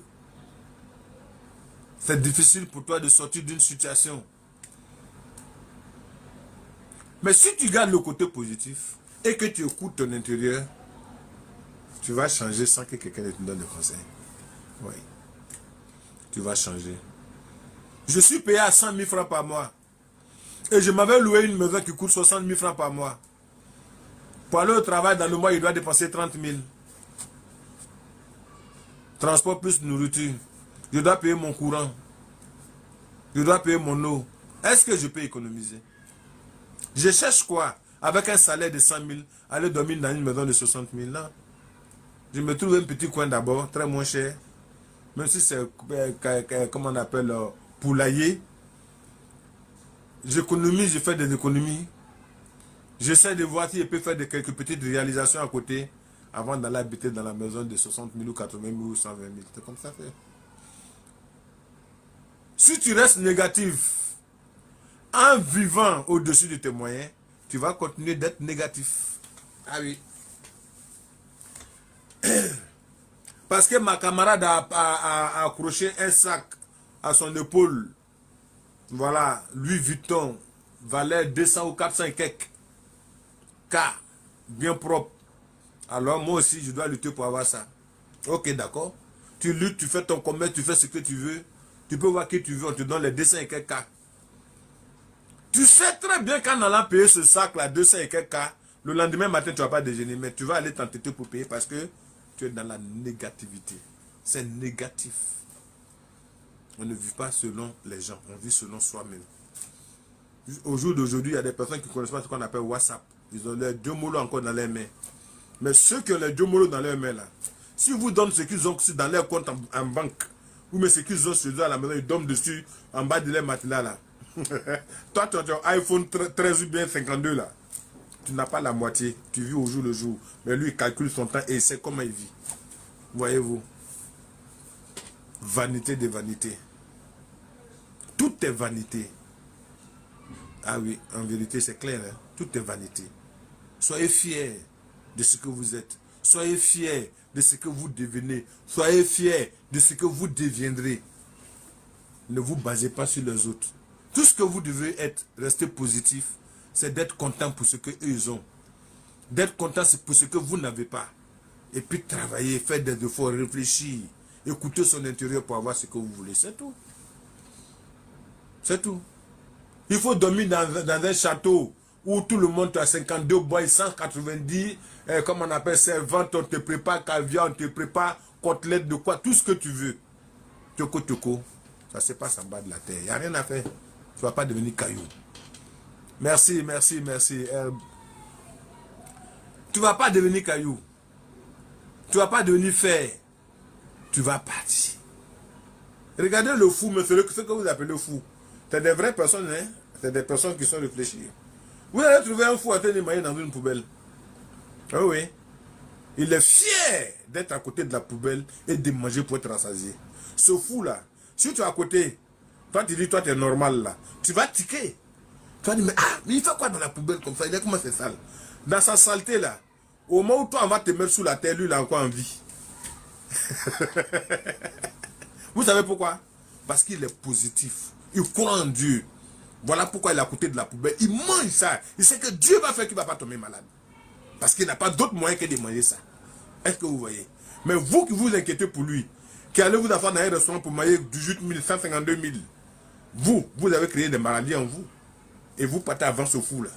C'est difficile pour toi de sortir d'une situation. Mais si tu gardes le côté positif et que tu écoutes ton intérieur, tu vas changer sans que quelqu'un ne te donne des conseils. Oui. Tu vas changer. Je suis payé à 100 000 francs par mois. Et je m'avais loué une maison qui coûte 60 000 francs par mois. Pour aller au travail, dans le mois, il doit dépenser 30 000. Transport plus nourriture. Je dois payer mon courant. Je dois payer mon eau. Est-ce que je peux économiser? Je cherche quoi? Avec un salaire de 100 000, aller dormir dans une maison de 60 000. Non. Je me trouve un petit coin d'abord, très moins cher. Même si c'est, comment on appelle, poulailler. J'économise, je fais des économies. J'essaie de voir si je peux faire quelques petites réalisations à côté avant d'aller habiter dans la maison de 60 000 ou 80 000 ou 120 000. C'est comme ça fait. Si tu restes négatif en vivant au-dessus de tes moyens, tu vas continuer d'être négatif. Ah oui. Parce que ma camarade a accroché un sac à son épaule. Voilà, Louis Vuitton, valait 200 ou 400 et quelques. K, bien propre. Alors moi aussi, je dois lutter pour avoir ça. Ok, d'accord. Tu luttes, tu fais ton commerce, tu fais ce que tu veux. Tu peux voir qui tu veux, on te donne les 200 et quelques K. Tu sais très bien qu'en allant payer ce sac-là, 200 et quelques K, le lendemain matin, tu ne vas pas déjeuner, mais tu vas aller t'entêter pour payer parce que tu es dans la négativité. C'est négatif. On ne vit pas selon les gens, on vit selon soi-même. Au jour d'aujourd'hui, il y a des personnes qui ne connaissent pas ce qu'on appelle WhatsApp. Ils ont les deux mots encore dans les mains. Mais ceux qui ont les deux mots dans leurs mains, là, si vous donnez ce qu'ils ont dans leur compte en banque, ou mais ce qu'ils ont chez eux à la maison, ils dorment dessus, en bas de leur matelas, là. Toi, tu as ton iPhone 13 ou bien 52, là. Tu n'as pas la moitié. Tu vis au jour le jour. Mais lui, il calcule son temps et il sait comment il vit. Voyez-vous. Vanité de vanité. Tout est vanité. Ah oui, en vérité, c'est clair. Hein? Tout est vanité. Soyez fiers de ce que vous êtes. Soyez fiers de ce que vous devenez. Soyez fiers de ce que vous deviendrez. Ne vous basez pas sur les autres. Tout ce que vous devez être, rester positif, c'est d'être content pour ce qu'eux ont. D'être content pour ce que vous n'avez pas. Et puis travailler, faire des efforts, réfléchir, écouter son intérieur pour avoir ce que vous voulez. C'est tout. C'est tout. Il faut dormir dans un château où tout le monde a 52 bois et 190, comme on appelle servantes, on te prépare caviar, on te prépare côtelette de quoi, tout ce que tu veux. Toko toko, ça se passe en bas de la terre. Il n'y a rien à faire. Tu ne vas pas devenir caillou. Merci, merci, merci. Tu ne vas pas devenir caillou. Tu ne vas pas devenir fer. Tu vas partir. Regardez le fou, monsieur, ce que vous appelez le fou. C'est des vraies personnes, hein. C'est des personnes qui sont réfléchies. Vous allez trouver un fou à train de manger dans une poubelle. Ah oui. Il est fier d'être à côté de la poubelle et de manger pour être rassasié. Ce fou-là, si tu es à côté, toi tu dis, toi tu es normal là, tu vas tiquer. Tu vas dire, mais il fait quoi dans la poubelle comme ça? Il est comment c'est sale? Dans sa saleté là, au moment où toi on va te mettre sous la terre, lui il a encore en vie. Vous savez pourquoi? Parce qu'il est positif. Il croit en Dieu. Voilà pourquoi il est à côté de la poubelle. Il mange ça. Il sait que Dieu va faire qu'il ne va pas tomber malade. Parce qu'il n'a pas d'autre moyen que de manger ça. Est-ce que vous voyez? Mais vous qui vous inquiétez pour lui, qui allez vous avoir dans un restaurant pour manger 18 000, 152 000, vous avez créé des maladies en vous. Et vous partez avant ce fou là.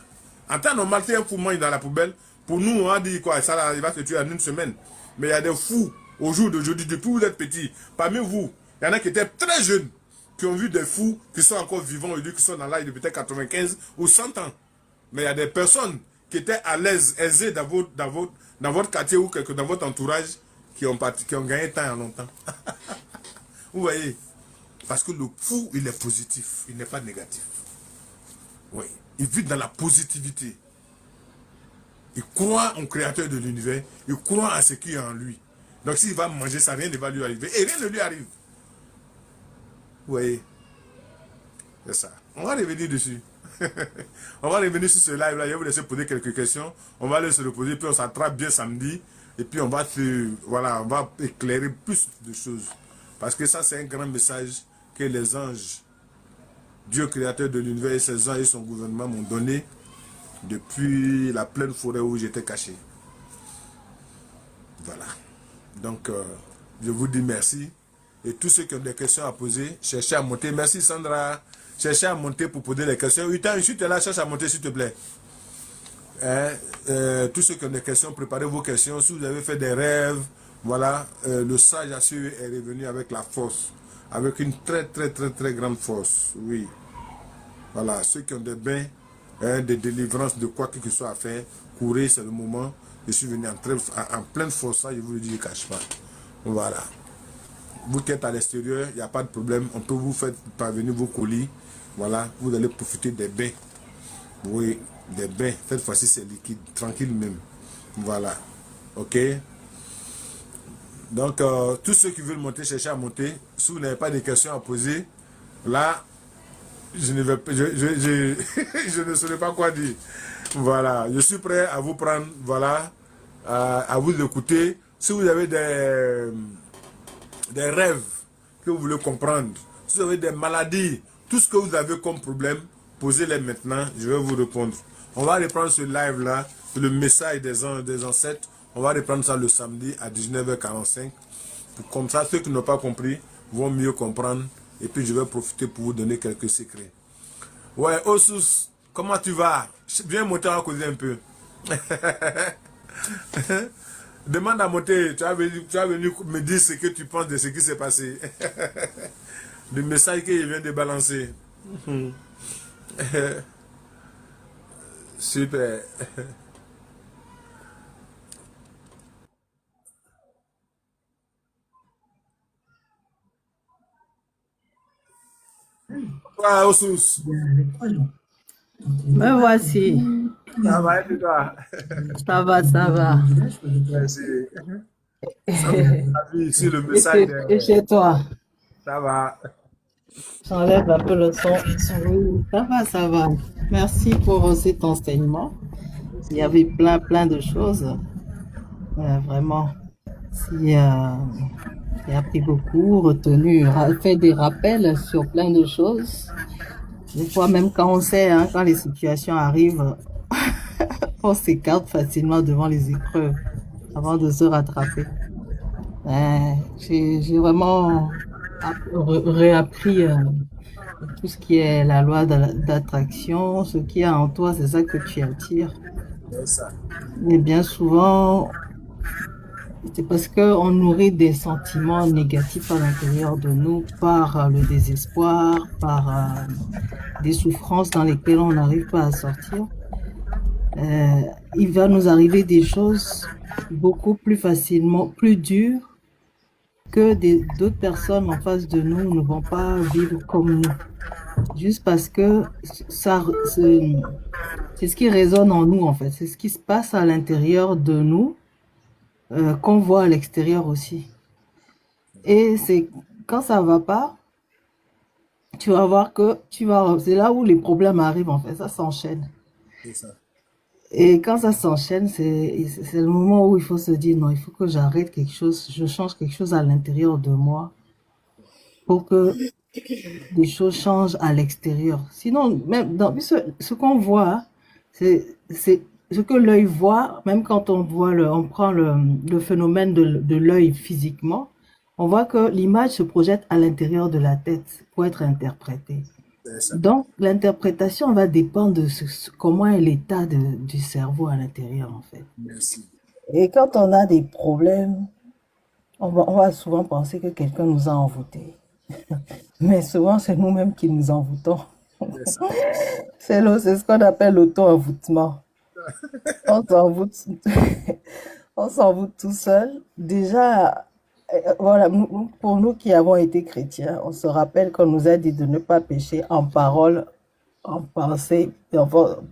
En temps normal, si un fou mange dans la poubelle, pour nous, on a dit quoi, ça là, il va se tuer en une semaine. Mais il y a des fous, au jour d'aujourd'hui, depuis que vous êtes petits, parmi vous, il y en a qui étaient très jeunes, qui ont vu des fous qui sont encore vivants aujourd'hui, qui sont dans l'âge de peut-être 95 ou 100 ans. Mais il y a des personnes qui étaient à l'aise, aisées dans votre quartier ou dans votre entourage, qui ont gagné tant en longtemps. Vous voyez? Parce que le fou, il est positif, il n'est pas négatif. Oui, il vit dans la positivité. Il croit au créateur de l'univers, il croit à ce qui est en lui. Donc s'il va manger ça, rien ne va lui arriver. Et rien ne lui arrive. Vous voyez? C'est ça. On va revenir dessus. On va revenir sur ce live-là. Je vais vous laisser poser quelques questions. On va laisser le poser, puis on s'attrape bien samedi. Et puis on va on va éclairer plus de choses. Parce que ça, c'est un grand message que les anges, Dieu créateur de l'univers et ses anges et son gouvernement m'ont donné depuis la pleine forêt où j'étais caché. Voilà. Donc, je vous dis merci. Et tous ceux qui ont des questions à poser, cherchez à monter. Merci Sandra. Cherchez à monter pour poser les questions. Utan, si tu es là, cherche à monter s'il te plaît. Tous ceux qui ont des questions, préparez vos questions. Si vous avez fait des rêves, voilà, le sage assuré est revenu avec la force. Avec une très grande force. Oui. Voilà, ceux qui ont des bains, des délivrances, de quoi que ce soit à faire, courez, c'est le moment. Je suis venu en pleine force, ça, je vous le dis, je ne cache pas. Voilà. Vous qui êtes à l'extérieur, il n'y a pas de problème. On peut vous faire parvenir vos colis. Voilà, vous allez profiter des bains. Oui, des bains. Cette fois-ci, c'est liquide, tranquille même. Voilà. Ok. Donc, tous ceux qui veulent monter, cherchez à monter. Si vous n'avez pas de questions à poser, là, je ne saurais pas quoi dire. Voilà, je suis prêt à vous prendre, voilà, à vous écouter. Si vous avez des rêves que vous voulez comprendre, si vous avez des maladies, tout ce que vous avez comme problème, posez-les maintenant, je vais vous répondre. On va reprendre ce live-là, le message des ancêtres. On va reprendre ça le samedi à 19h45. Comme ça, ceux qui n'ont pas compris vont mieux comprendre. Et puis, je vais profiter pour vous donner quelques secrets. Ouais, Osus, comment tu vas? Viens monter à causer un peu. Demande à monter. Tu as venu me dire ce que tu penses de ce qui s'est passé. Le message qu'il vient de balancer. Super. Toi, Osus. Me voici. Ça va et toi? Ça va, ça va. Merci. Ça va, ici le message. Et chez toi? Ça va. J'enlève un peu le son. Oui, ça va, ça va. Merci pour cet enseignement. Il y avait plein de choses. Vraiment. Si, j'ai appris beaucoup, retenu, fait des rappels sur plein de choses. Des fois, même quand on sait, hein, quand les situations arrivent, on s'écarte facilement devant les épreuves avant de se rattraper. J'ai vraiment réappris tout ce qui est la loi d'attraction, ce qu'il y a en toi, c'est ça que tu attires. C'est ça. Mais bien souvent, c'est parce qu'on nourrit des sentiments négatifs à l'intérieur de nous par le désespoir, par des souffrances dans lesquelles on n'arrive pas à sortir. Il va nous arriver des choses beaucoup plus facilement, plus dures que d'autres personnes en face de nous ne vont pas vivre comme nous. Juste parce que c'est ce qui résonne en nous, en fait. C'est ce qui se passe à l'intérieur de nous qu'on voit à l'extérieur aussi. Et c'est quand ça va pas, tu vas voir que c'est là où les problèmes arrivent en fait, ça s'enchaîne. C'est ça. Et quand ça s'enchaîne, c'est le moment où il faut se dire non, il faut que j'arrête quelque chose, je change quelque chose à l'intérieur de moi pour que des choses changent à l'extérieur. Sinon, même dans ce qu'on voit, c'est ce que l'œil voit, même quand on prend le phénomène de l'œil physiquement, on voit que l'image se projette à l'intérieur de la tête pour être interprétée. C'est ça. Donc, l'interprétation va dépendre de comment est l'état du cerveau à l'intérieur, en fait. Merci. Et quand on a des problèmes, on va souvent penser que quelqu'un nous a envoûtés. Mais souvent, c'est nous-mêmes qui nous envoûtons. C'est ça. C'est ce qu'on appelle l'auto-envoûtement. On s'envoûte, on s'envoûte tout seul. Déjà, voilà, pour nous qui avons été chrétiens, on se rappelle qu'on nous a dit de ne pas pécher en parole, en pensée,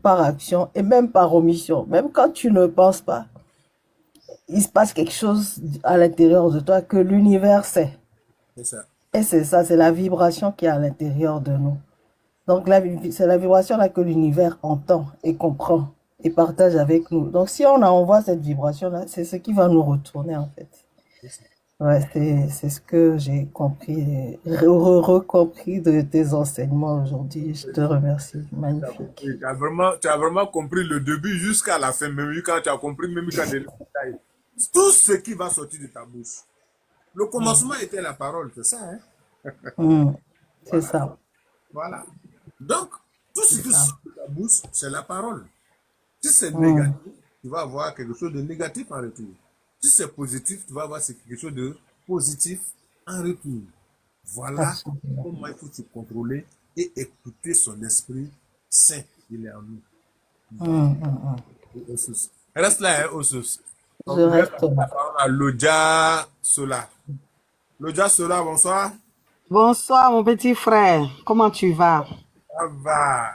par action et même par omission. Même quand tu ne penses pas, il se passe quelque chose à l'intérieur de toi que l'univers sait. C'est ça. Et c'est ça, c'est la vibration qui est à l'intérieur de nous. Donc, c'est la vibration là que l'univers entend et comprend et partage avec nous. Donc, si on envoie cette vibration-là, c'est ce qui va nous retourner en fait. Ouais, c'est ce que j'ai compris, recompris de tes enseignements aujourd'hui. Je te remercie. Magnifique. Tu as vraiment compris le début jusqu'à la fin, même quand tu as compris, même quand les détails. Tout ce qui va sortir de ta bouche. Le commencement était la parole, c'est ça, hein? C'est Voilà. ça. Voilà. Donc, tout ce C'est qui ça. sort de ta bouche, c'est la parole. Si c'est négatif, tu vas avoir quelque chose de négatif en retour. Si c'est positif, tu vas avoir quelque chose de positif en retour. Voilà Absolument. comment il faut se contrôler et écouter son esprit saint. Il est en nous. Osus. Reste là, hein, Osus. Je Donc, je vais reste passer la là. parole à Lodja Sola. Lodja Sola, bonsoir. Bonsoir, mon petit frère. Comment tu vas? Ça va.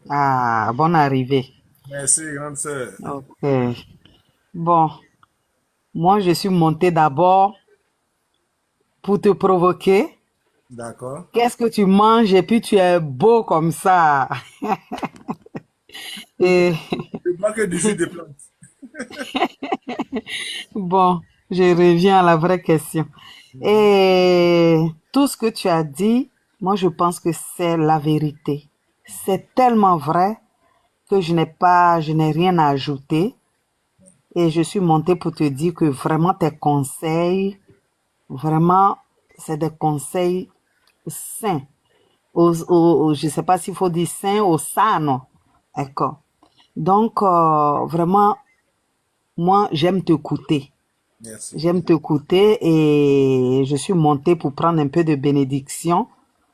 Ah, bonne arrivée. Merci, grande sœur. Ok. Bon, moi, je suis montée d'abord pour te provoquer. D'accord. Qu'est-ce que tu manges et puis tu es beau comme ça. Et Je bois que du jus de plante. bon, je reviens à la vraie question. Et tout ce que tu as dit, moi, je pense que c'est la vérité. C'est tellement vrai que je n'ai rien à ajouter. Et je suis montée pour te dire que vraiment tes conseils, vraiment, c'est des conseils sains. Je sais pas s'il faut dire sains ou sano. D'accord. Donc, vraiment, moi, j'aime t'écouter. Merci. J'aime t'écouter et je suis montée pour prendre un peu de bénédiction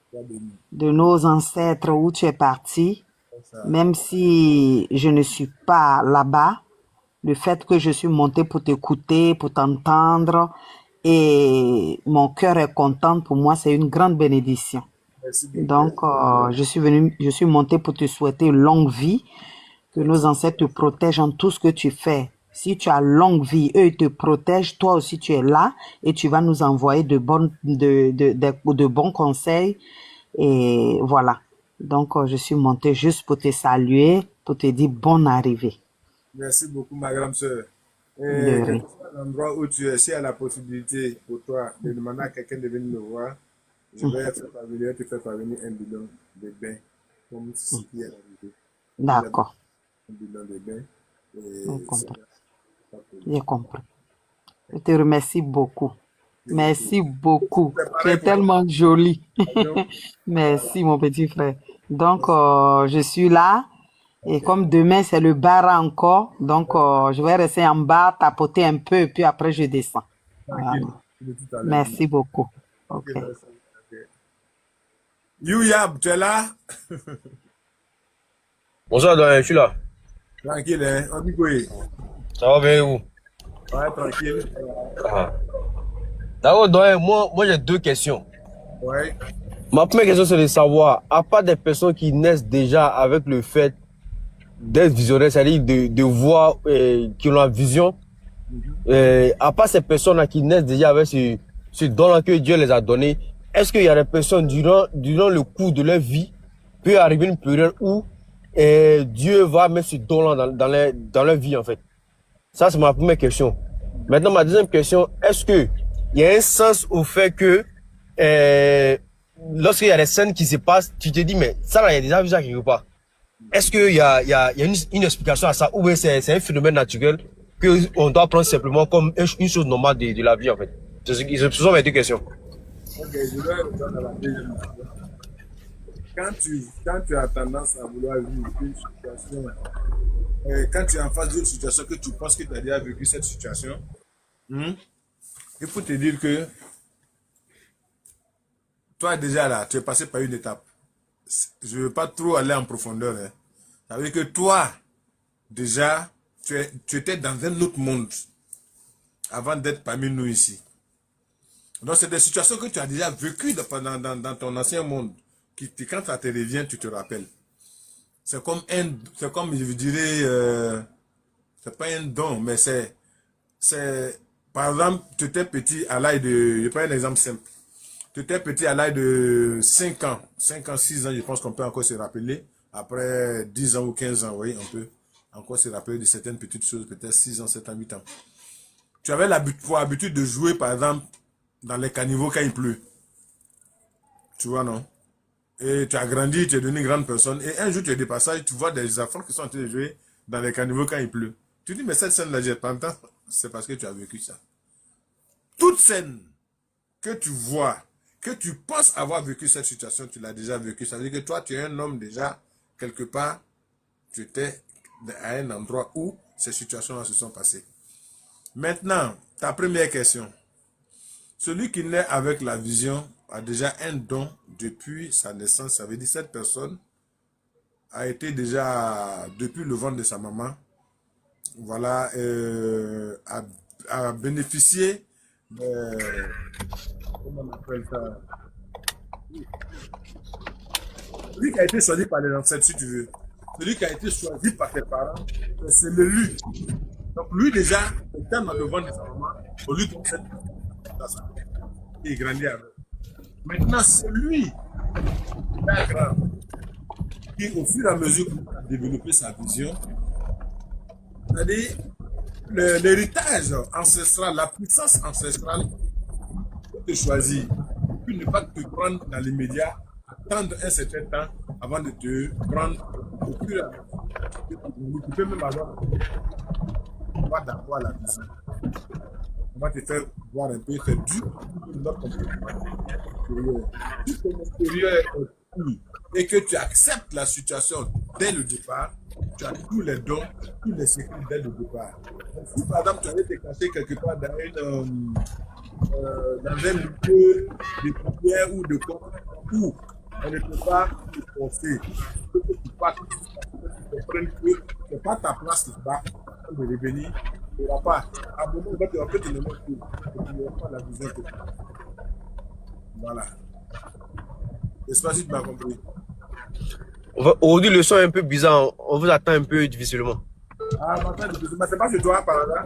Sois béni. de nos ancêtres où tu es parti. Comme ça. Même si je ne suis pas là-bas, le fait que je suis montée pour t'écouter, pour t'entendre, et mon cœur est content, pour moi, c'est une grande bénédiction. Merci beaucoup. Donc, je suis montée pour te souhaiter longue vie, que nos ancêtres te protègent en tout ce que tu fais. Si tu as longue vie, eux, ils te protègent, toi aussi, tu es là, et tu vas nous envoyer de bons conseils, et voilà. Donc, je suis montée juste pour te saluer, pour te dire bonne arrivée. Merci beaucoup, ma grande sœur. De Et quel rien. que soit l'endroit où tu es, s'il y a la possibilité pour toi de demander à quelqu'un de venir me voir, je vais te faire parvenir un bidon de bain, comme ce qui est arrivé. D'accord, Un bidon de bain. j'ai Et c'est compris. pas pour J'ai compris. Je te remercie beaucoup. Merci beaucoup. c'est Tu pareil es pour toi. tellement jolie. Donc, Merci, mon petit frère. Donc, je suis là. Et comme demain, c'est le bar encore. Donc, je vais rester en bas, tapoter un peu, et puis après, je descends. Voilà. tranquille. De tout à l'heure. Merci beaucoup. Ok, Ok. merci. Ok. Youyab, tu es là? Bonsoir, doyen, je suis là. Tranquille, hein? On dit quoi? Ça va bien, vous? Ouais, tranquille. Ah. D'abord, doyen, moi j'ai deux questions. Ouais. Ma première question, c'est de savoir, à part des personnes qui naissent déjà avec le fait d'être visionnaires, c'est-à-dire de voir, qui ont la vision, à part ces personnes-là qui naissent déjà avec ce don-là que Dieu les a donné, est-ce qu'il y a des personnes durant le cours de leur vie, peut arriver une période où Dieu va mettre ce don-là dans leur vie, en fait? Ça, c'est ma première question. Maintenant, ma deuxième question, est-ce que il y a un sens au fait que lorsqu'il y a des scènes qui se passent, tu te dis, mais ça, là, il y a déjà vu ça quelque part. Est-ce qu'il y a une explication à ça, ou bien c'est un phénomène naturel qu'on doit prendre simplement comme une chose normale de la vie, en fait? Ce sont mes deux questions. Ok, je vais répondre à la deuxième question. Quand tu as tendance à vouloir vivre une situation, quand tu es en face d'une situation que tu penses que tu as déjà vécu cette situation, il faut te dire que toi déjà là, tu es passé par une étape. Je ne veux pas trop aller en profondeur. Hein. Ça veut dire que toi, déjà, tu étais dans un autre monde avant d'être parmi nous ici. Donc, c'est des situations que tu as déjà vécues dans ton ancien monde. Quand ça te revient, tu te rappelles. C'est comme, je vous dirais, c'est pas un don, mais par exemple, tu étais petit à l'âge de, je prends un exemple simple. Tu étais petit à l'âge de 5 ans, 6 ans, je pense qu'on peut encore se rappeler. Après 10 ans ou 15 ans, oui, on peut encore se rappeler de certaines petites choses, peut-être 6 ans, 7 ans, 8 ans. Tu avais pour habitude de jouer, par exemple, dans les caniveaux quand il pleut. Tu vois, non? Et tu as grandi, tu es devenu une grande personne. Et un jour, tu es de passage, tu vois des enfants qui sont en train de jouer dans les caniveaux quand il pleut. Tu dis, mais cette scène-là, j'ai pas entendu. C'est parce que tu as vécu ça. Toute scène que tu vois, que tu penses avoir vécu cette situation, tu l'as déjà vécu. Ça veut dire que toi, tu es un homme déjà, quelque part, tu étais à un endroit où ces situations-là se sont passées. Maintenant, ta première question. Celui qui naît avec la vision a déjà un don depuis sa naissance. Ça veut dire que cette personne a été déjà, depuis le ventre de sa maman, voilà, a bénéficié comment on appelle ça? Celui qui a été choisi par les ancêtres, si tu veux. Celui qui a été choisi par tes parents, c'est l'élu. Donc lui déjà, étant dans le ventre de sa maman, on lui donne cette personne. Il grandit avec. Maintenant, celui qui grand, qui au fur et à mesure qu'il a développé sa vision, c'est-à-dire l'héritage ancestral, la puissance ancestrale, peut te choisir. Tu ne pas te prendre dans l'immédiat, attendre un certain temps avant de te prendre au fur et à mesure. Tu peux même avoir d'accord à la vision. On va te faire voir un peu, c'est dur. Si ton extérieur est cool et que tu acceptes la situation dès le départ, tu as tous les dons, tous les secrets dès le départ. Donc, si par exemple tu allais te cacher quelque part dans un milieu de prière ou de corps où on ne peut pas te forcer, que tu partes, que tu comprennes que ce n'est pas ta place là-bas, de revenir, tu n'auras pas. À un moment, tu vas te nommer pour tu n'auras pas la vision que tu as. Voilà. J'espère que tu m'as compris. Aujourd'hui, le son est un peu bizarre. On vous attend un peu difficilement. Ah, maintenant, c'est pas chez toi par là.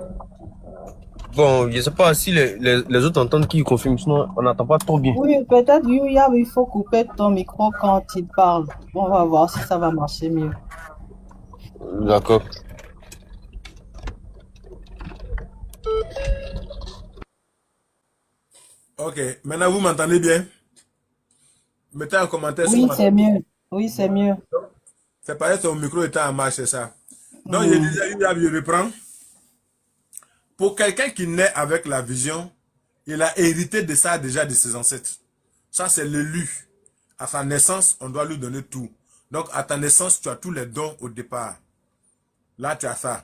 Bon, je ne sais pas si les autres entendent qui confirment, sinon on n'entend pas trop bien. Oui, peut-être, Yuya, il faut couper ton micro quand il parle. On va voir si ça va marcher mieux. D'accord. Ok, maintenant vous m'entendez bien? Mettez un commentaire Oui, c'est mieux. Oui, c'est mieux. C'est pareil, ton micro était en marche, c'est ça. Donc, je disais, je reprends. Pour quelqu'un qui naît avec la vision, il a hérité de ça déjà de ses ancêtres. Ça, c'est l'élu. À sa naissance, on doit lui donner tout. Donc, à ta naissance, tu as tous les dons au départ. Là, tu as ça.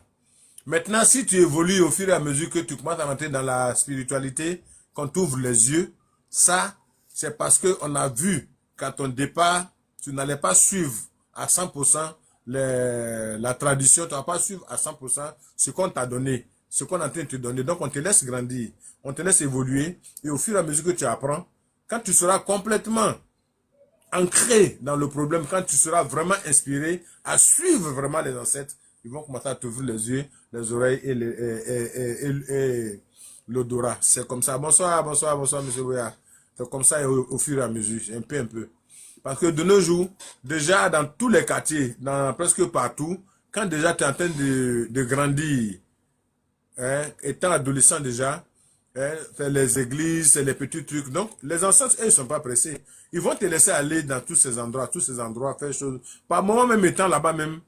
Maintenant, si tu évolues au fur et à mesure que tu commences à rentrer dans la spiritualité, qu'on t'ouvre les yeux, ça, c'est parce qu'on a vu qu'à ton départ, tu n'allais pas suivre à 100% la tradition, tu ne vas pas suivre à 100% ce qu'on t'a donné, ce qu'on est en train de te donner. Donc, on te laisse grandir, on te laisse évoluer, et au fur et à mesure que tu apprends, quand tu seras complètement ancré dans le problème, quand tu seras vraiment inspiré à suivre vraiment les ancêtres, ils vont commencer à t'ouvrir les yeux, les oreilles et l'odorat. C'est comme ça. Bonsoir, bonsoir, bonsoir, monsieur Boya. C'est comme ça au fur et à mesure, un peu, un peu. Parce que de nos jours, déjà dans tous les quartiers, dans presque partout, quand déjà tu es en train de grandir, hein, étant adolescent déjà, hein, c'est les églises, c'est les petits trucs. Donc, les ancêtres, eux, ils ne sont pas pressés. Ils vont te laisser aller dans tous ces endroits, faire choses. Par moment même étant là-bas même,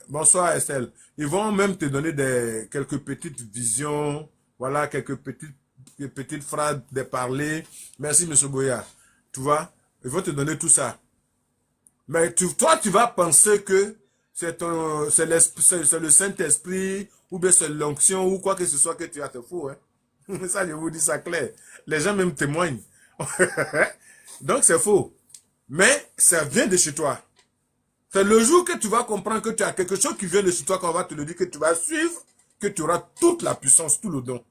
bonsoir Estelle, ils vont même te donner quelques petites visions, voilà, quelques petites phrases de parler. Merci, Monsieur Boya. Tu vois, ils vont te donner tout ça. Mais toi, tu vas penser que c'est le Saint-Esprit ou bien c'est l'onction ou quoi que ce soit que tu as, te fou. Hein? Ça, je vous dis ça clair. Les gens même témoignent. Donc, c'est faux. Mais ça vient de chez toi. C'est le jour que tu vas comprendre que tu as quelque chose qui vient de chez toi, qu'on va te le dire, que tu vas suivre, que tu auras toute la puissance, tout le don.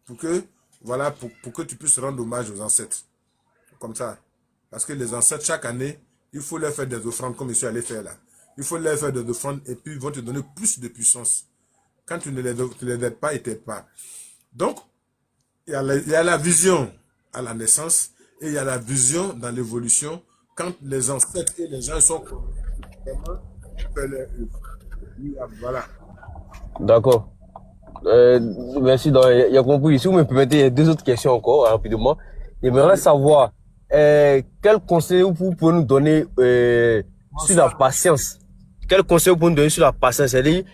Pour que, voilà, pour que tu puisses rendre hommage aux ancêtres. Comme ça. Parce que les ancêtres, chaque année, il faut leur faire des offrandes, comme je suis allé faire là. Il faut leur faire des offrandes et puis ils vont te donner plus de puissance. Quand tu ne les aides pas, ils ne t'aident pas. Donc, il y a la vision à la naissance et il y a la vision dans l'évolution quand les ancêtres et les gens sont vraiment voilà. D'accord. Merci. Donc, il y a compris. Si vous me permettez, il y a deux autres questions encore, rapidement. J'aimerais savoir, quel conseil vous pouvez nous donner sur la patience? Quel conseil vous pouvez nous donner sur la patience? C'est-à-dire,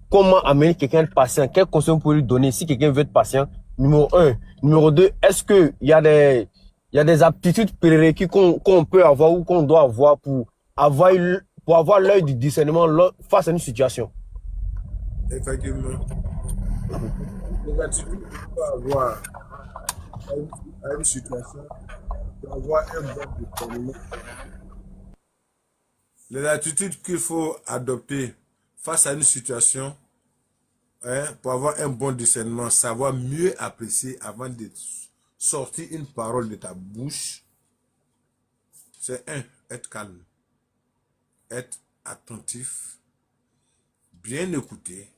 comment amener quelqu'un de patient? Quel conseil vous pouvez lui donner si quelqu'un veut être patient? Numéro un. Numéro deux, est-ce que il y a des aptitudes prérequis qu'on peut avoir ou qu'on doit avoir pour avoir l'œil du discernement face à une situation? Effectivement. Les attitudes qu'on peut avoir à une situation, pour avoir un bon discernement. Les attitudes qu'il faut adopter face à une situation, hein, pour avoir un bon discernement, savoir mieux apprécier avant de sortir une parole de ta bouche, c'est être calme, être attentif, bien écouter,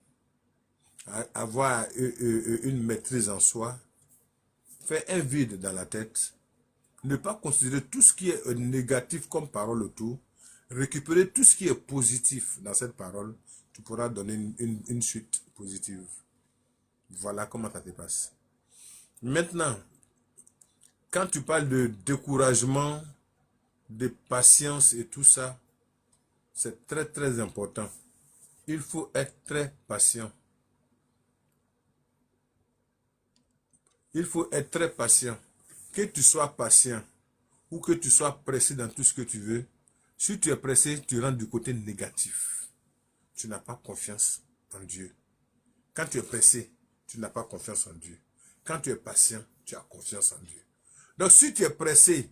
avoir une maîtrise en soi, faire un vide dans la tête, ne pas considérer tout ce qui est négatif comme parole autour, récupérer tout ce qui est positif dans cette parole, tu pourras donner une suite positive. Voilà comment ça se passe. Maintenant, quand tu parles de découragement, de patience et tout ça, c'est très très important. Il faut être très patient. Il faut être très patient. Que tu sois patient ou que tu sois pressé dans tout ce que tu veux, si tu es pressé, tu rentres du côté négatif. Tu n'as pas confiance en Dieu. Quand tu es pressé, tu n'as pas confiance en Dieu. Quand tu es patient, tu as confiance en Dieu. Donc si tu es pressé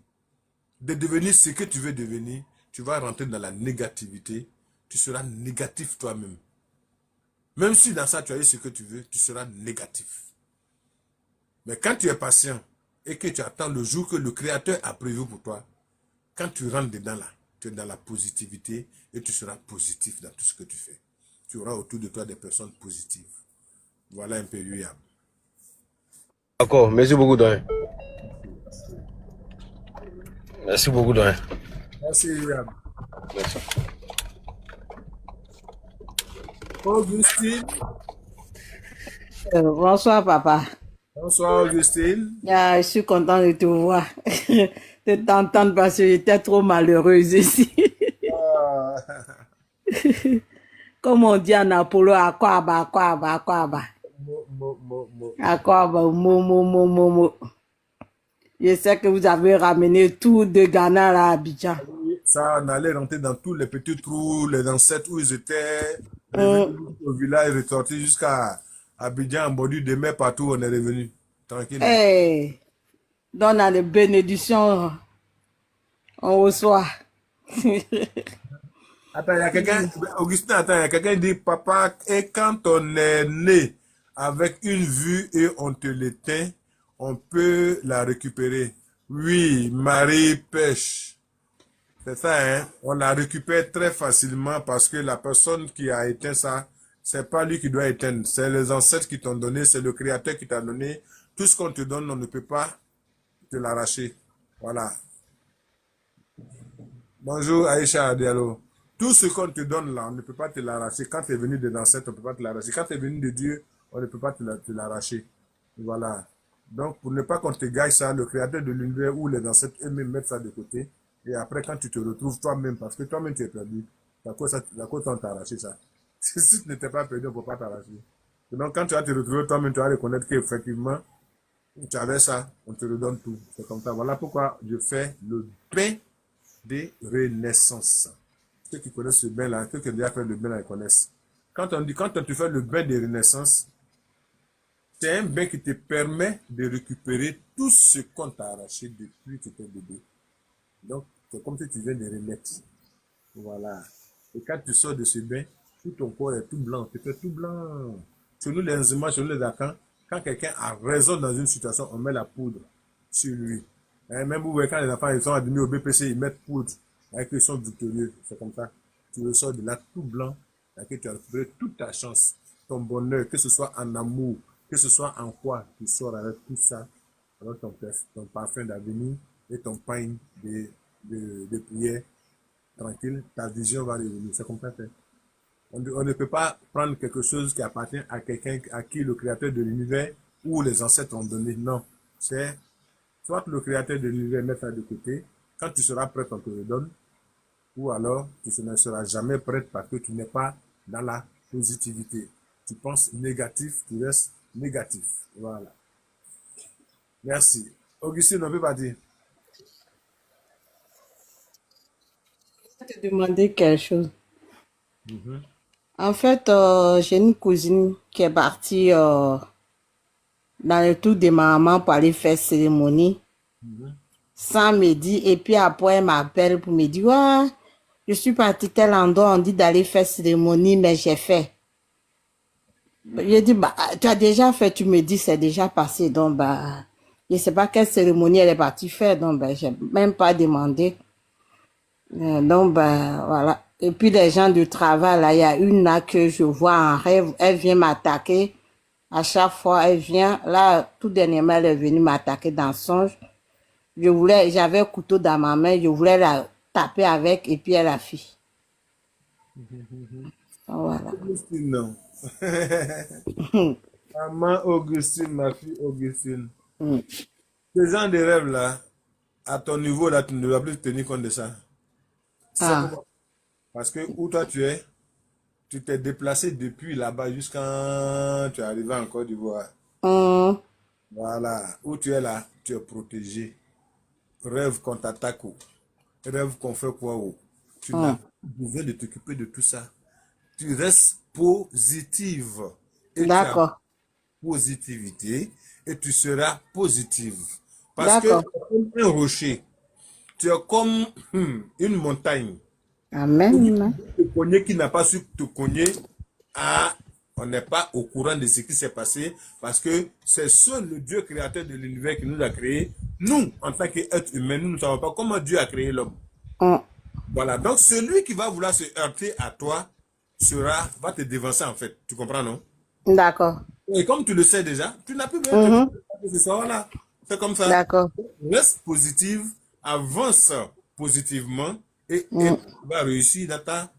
de devenir ce que tu veux devenir, tu vas rentrer dans la négativité. Tu seras négatif toi-même. Même si dans ça tu as eu ce que tu veux, tu seras négatif. Mais quand tu es patient et que tu attends le jour que le Créateur a prévu pour toi, quand tu rentres dedans là, tu es dans la positivité et tu seras positif dans tout ce que tu fais. Tu auras autour de toi des personnes positives. Voilà un peu Yuyam. D'accord, merci beaucoup, Doyen. Merci beaucoup, Doyen. Merci Yuyam. Merci. Augustine. Bonsoir, papa. Bonsoir Augustine. Ah, je suis contente de te voir, de t'entendre parce que j'étais trop malheureuse ici. Ah. Comme on dit en Apollo, Akwaba. Akwaba, mo. Je sais que vous avez ramené tout de Ghana à Abidjan. Ça, on allait rentrer dans tous les petits trous, les ancêtres où ils étaient, au village, ressortis jusqu'à Abidjan, en bordure de mer, partout, on est revenu. Tranquille. Hey, donc on a les bénédictions, on reçoit. Attends, il y a quelqu'un, Augustin, attends, il y a quelqu'un qui dit, papa, et quand on est né avec une vue et on te l'éteint, on peut la récupérer. Oui, Marie pêche. C'est ça, hein. On la récupère très facilement parce que la personne qui a éteint ça, c'est pas lui qui doit éteindre. C'est les ancêtres qui t'ont donné, c'est le Créateur qui t'a donné. Tout ce qu'on te donne, on ne peut pas te l'arracher. Voilà. Bonjour Aïcha Diallo. Tout ce qu'on te donne là, on ne peut pas te l'arracher. Quand tu es venu des ancêtres, on ne peut pas te l'arracher. Quand tu es venu de Dieu, on ne peut pas te l'arracher. Voilà. Donc, pour ne pas qu'on te gagne ça, le créateur de l'univers ou les ancêtres eux-mêmes mettent ça de côté. Et après, quand tu te retrouves toi-même, parce que toi-même tu es perdu, à cause on t'a arraché ça. Si tu n'étais pas perdu, on ne peut pas t'arracher. Donc, quand tu vas te retrouver toi-même, tu vas reconnaître qu'effectivement, tu avais ça, on te redonne tout. C'est comme ça. Voilà pourquoi je fais le bain des renaissances. Ceux qui connaissent ce bain-là, ceux qui ont déjà fait le bain-là, ils connaissent. Quand on te fait le bain des renaissances, c'est un bain qui te permet de récupérer tout ce qu'on t'a arraché depuis que tu étais bébé. Donc, c'est comme si tu viens de remettre. Voilà. Et quand tu sors de ce bain, tout ton corps est tout blanc. Tu fais tout blanc. Chez nous, les Nzima, chez nous, les Akans, quand quelqu'un a raison dans une situation, on met la poudre sur lui. Et même quand les enfants ils sont admis au BPC, ils mettent poudre. Avec ils sont victorieux. C'est comme ça. Tu ressors de là tout blanc. Et tu as récupéré toute ta chance. Ton bonheur, que ce soit en amour, que ce soit en quoi, tu sors avec tout ça. Alors ton parfum d'avenir et ton pain de prière tranquille, ta vision va revenir. C'est comme ça que on ne peut pas prendre quelque chose qui appartient à quelqu'un à qui le créateur de l'univers ou les ancêtres ont donné. Non. C'est soit le créateur de l'univers met ça de côté. Quand tu seras prêt, on te le donne. Ou alors, tu ne seras jamais prêt parce que tu n'es pas dans la positivité. Tu penses négatif, tu restes négatif. Voilà. Merci. Augustine, on peut pas dire. Je vais te demander quelque chose. En fait, j'ai une cousine qui est partie dans le tour de ma maman pour aller faire cérémonie sans me dire. Et puis après, elle m'appelle pour me dire, ouais, je suis partie tel endroit, on dit d'aller faire cérémonie, mais j'ai fait. J'ai dit, bah, tu as déjà fait, tu me dis, c'est déjà passé. Donc, bah, je ne sais pas quelle cérémonie elle est partie faire. Donc, bah, je n'ai même pas demandé. Donc, bah, voilà. Et puis, les gens du travail, là, il y a une là que je vois en rêve. Elle vient m'attaquer. À chaque fois, elle vient. Là, tout dernièrement, elle est venue m'attaquer dans le songe. J'avais un couteau dans ma main. Je voulais la taper avec et puis elle a fui. Voilà. Augustine, non. Maman Augustine, ma fille Augustine. Ce genre de rêve là, à ton niveau là, tu ne dois plus tenir compte de ça. Ah. Parce que où toi tu es, tu t'es déplacé depuis là-bas jusqu'à tu es arrivé en Côte d'Ivoire. Voilà. Où tu es là, tu es protégé. Rêve qu'on t'attaque ou rêve qu'on fait quoi ou. Tu n'as pas besoin de t'occuper de tout ça. Tu restes positive. Et tu as D'accord. positivité et tu seras positive. Parce que D'accord. tu es comme un rocher. Tu es comme une montagne. Amen. Te cogner qui n'a pas su te cogner, on n'est pas au courant de ce qui s'est passé parce que c'est seul le Dieu créateur de l'univers qui nous a créés. Nous, en tant qu'êtres humains, nous ne savons pas comment Dieu a créé l'homme. Voilà, donc celui qui va vouloir se heurter à toi va te dévancer en fait. Tu comprends, non? D'accord. Et comme tu le sais déjà, tu n'as plus besoin de ça. Voilà, c'est comme ça. D'accord. Reste positive, avance positivement et tu vas réussir dans ta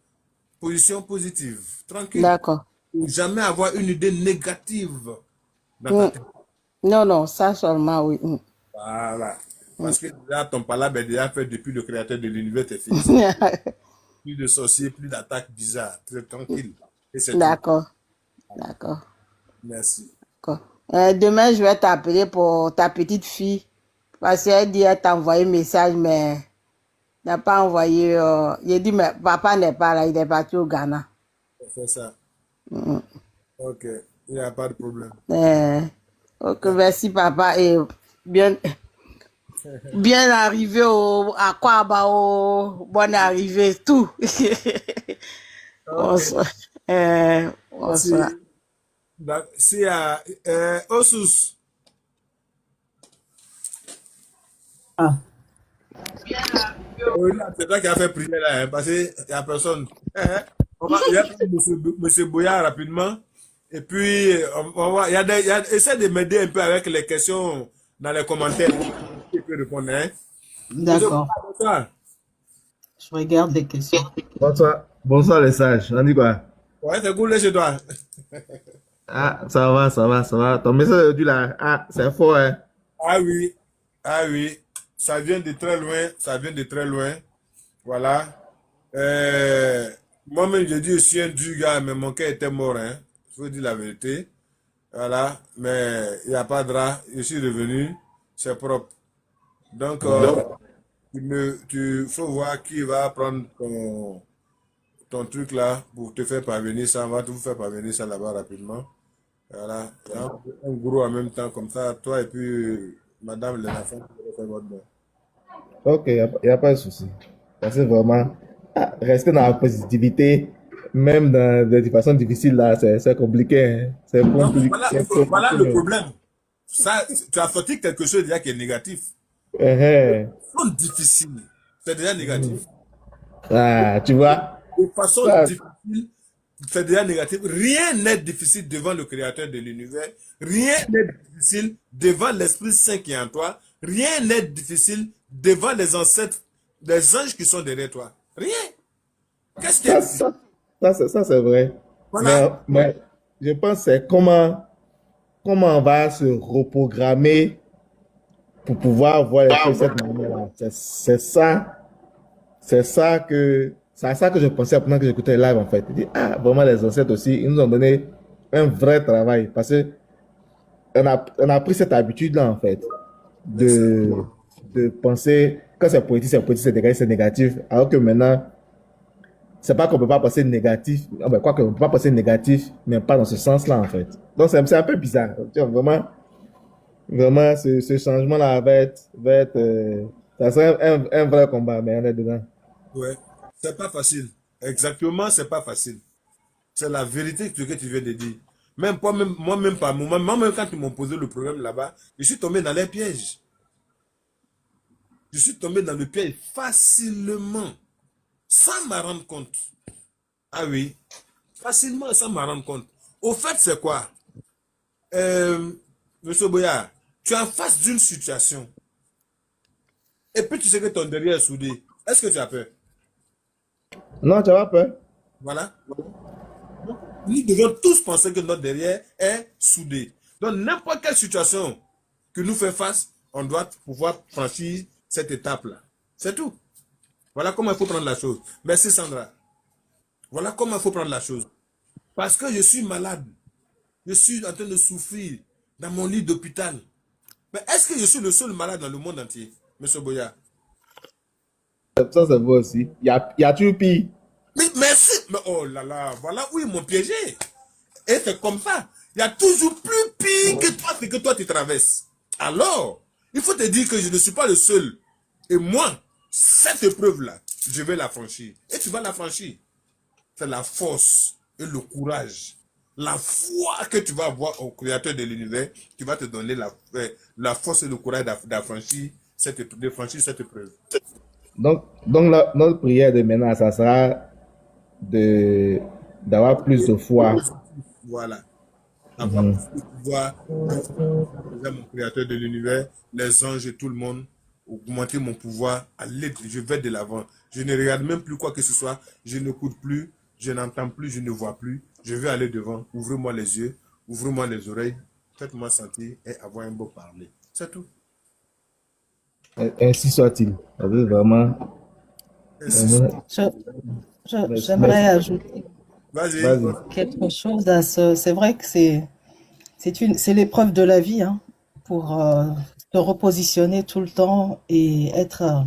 position positive. Tranquille. D'accord. Ou jamais avoir une idée négative dans ta tête. Non, non, ça seulement, oui. Voilà. Parce que là, ton palabre est déjà fait depuis le créateur de l'univers, t'es fini. Plus de sorciers, plus d'attaques bizarres. Très tranquille. Et c'est tout. D'accord. D'accord. Merci. D'accord. Demain, je vais t'appeler pour ta petite fille. Parce qu'elle dit qu'elle t'a envoyé un message, mais n'a pas envoyé. J'ai dit, mais papa n'est pas là, il est parti au Ghana. C'est ça. Ok. Il n'y a pas de problème. Ok, merci papa. Et bien arrivé à Kwaba, bonne arrivée, tout. Bonsoir. Bonsoir. Si Osus. Ah, Oui, c'est toi qui as fait prier là, hein, parce qu'il n'y a personne. Il y a monsieur Boya rapidement. Et puis, essaie de m'aider un peu avec les questions dans les commentaires. Et puis, peux répondre, hein. Monsieur, D'accord. bonsoir. Je regarde les questions. Bonsoir. Bonsoir les sages. On dit quoi? Ouais, c'est cool là chez toi. Ah, ça va, ça va, ça va. Ton message aujourd'hui là, ah, c'est fort, hein. Ah oui, ah oui, ça vient de très loin, ça vient de très loin. Voilà. Euh, Moi-même, je dis, je suis un dur gars, mais mon cœur était mort, hein. Il faut dire la vérité. Voilà. Mais il n'y a pas de drap. Je suis revenu. C'est propre. Donc, tu faut voir qui va prendre ton truc là pour te faire parvenir ça. On va tout faire parvenir ça là-bas rapidement. Voilà. Et un gros en même temps, comme ça, toi et puis madame les enfants, vous allez faire votre bien. Ok, y a pas de souci. Parce que vraiment, ah, rester dans la positivité, même dans des situations difficiles là, c'est compliqué, hein. C'est Donc, compliqué. voilà, C'est voilà compliqué, le même. problème. Ça, tu as sorti quelque chose déjà qui est négatif. Eh, Façon difficile, c'est déjà négatif. ah, tu vois, De façon ça, difficile, c'est déjà négatif. Rien n'est difficile devant le créateur de l'univers. Rien n'est difficile devant l'Esprit Saint qui est en toi. Rien n'est difficile devant les ancêtres, les anges qui sont derrière toi. Rien. Qu'est-ce qui est ça, difficile? ça, ça c'est vrai. Voilà. Mais je pense que c'est comment on va se reprogrammer pour pouvoir voir les choses de cette manière-là. C'est à ça que je pensais pendant que j'écoutais le live, en fait. Je dis, ah, vraiment, les ancêtres aussi, ils nous ont donné un vrai travail. Parce que on a pris cette habitude-là, en fait, de, de penser, quand c'est positif, c'est négatif. Alors que maintenant, c'est pas qu'on peut pas penser négatif. Ah ben, quoi qu'on peut pas penser négatif, mais pas dans ce sens-là, en fait. Donc, c'est un peu bizarre. Tu vois, vraiment, vraiment, ce changement-là ça serait un vrai combat, mais on est dedans. Ouais. C'est pas facile. Exactement, c'est pas facile. C'est la vérité que tu viens de dire. Même moi-même, par moi-même, quand ils m'ont posé le problème là-bas, je suis tombé dans les pièges. Je suis tombé dans le piège facilement, sans m'en rendre compte. Ah oui, facilement, sans m'en rendre compte. Au fait, c'est quoi? Monsieur Boyard, tu es en face d'une situation, et puis tu sais que ton derrière est soudé. Est-ce que tu as peur? Non, tu vas peur? Voilà. Nous devons tous penser que notre derrière est soudé. Donc, n'importe quelle situation que nous fait face, on doit pouvoir franchir cette étape-là. C'est tout. Voilà comment il faut prendre la chose. Merci Sandra. Voilà comment il faut prendre la chose. Parce que je suis malade. Je suis en train de souffrir dans mon lit d'hôpital. Mais est-ce que je suis le seul malade dans le monde entier, Monsieur Boya? Ça, c'est vrai aussi. Il y a toujours pire. Mais merci. Mais oh là là, voilà où ils m'ont piégé. Et c'est comme ça. Il y a toujours plus pire que toi, ce que toi tu traverses. Alors, il faut te dire que je ne suis pas le seul. Et moi, cette épreuve-là, je vais la franchir. Et tu vas la franchir. C'est la force et le courage. La foi que tu vas avoir au créateur de l'univers qui va te donner la force et le courage d'affranchir de franchir cette épreuve. Donc notre prière de maintenant, ça sera de d'avoir plus de foi. Voilà. Avoir Mhm. plus de pouvoir, mon créateur de l'univers, les anges et tout le monde, augmenter mon pouvoir, aller, je vais de l'avant. Je ne regarde même plus quoi que ce soit, je n'écoute plus, je n'entends plus, je ne vois plus. Je vais aller devant, ouvrez-moi les yeux, ouvrez-moi les oreilles, faites-moi sentir et avoir un beau parler. C'est tout. Ainsi soit-il. Ça veut vraiment. Ainsi Vraiment. Je- Merci, J'aimerais merci. ajouter Vas-y. Vas-y. quelque chose à ce. C'est vrai que c'est l'épreuve de la vie, hein, pour se repositionner tout le temps et être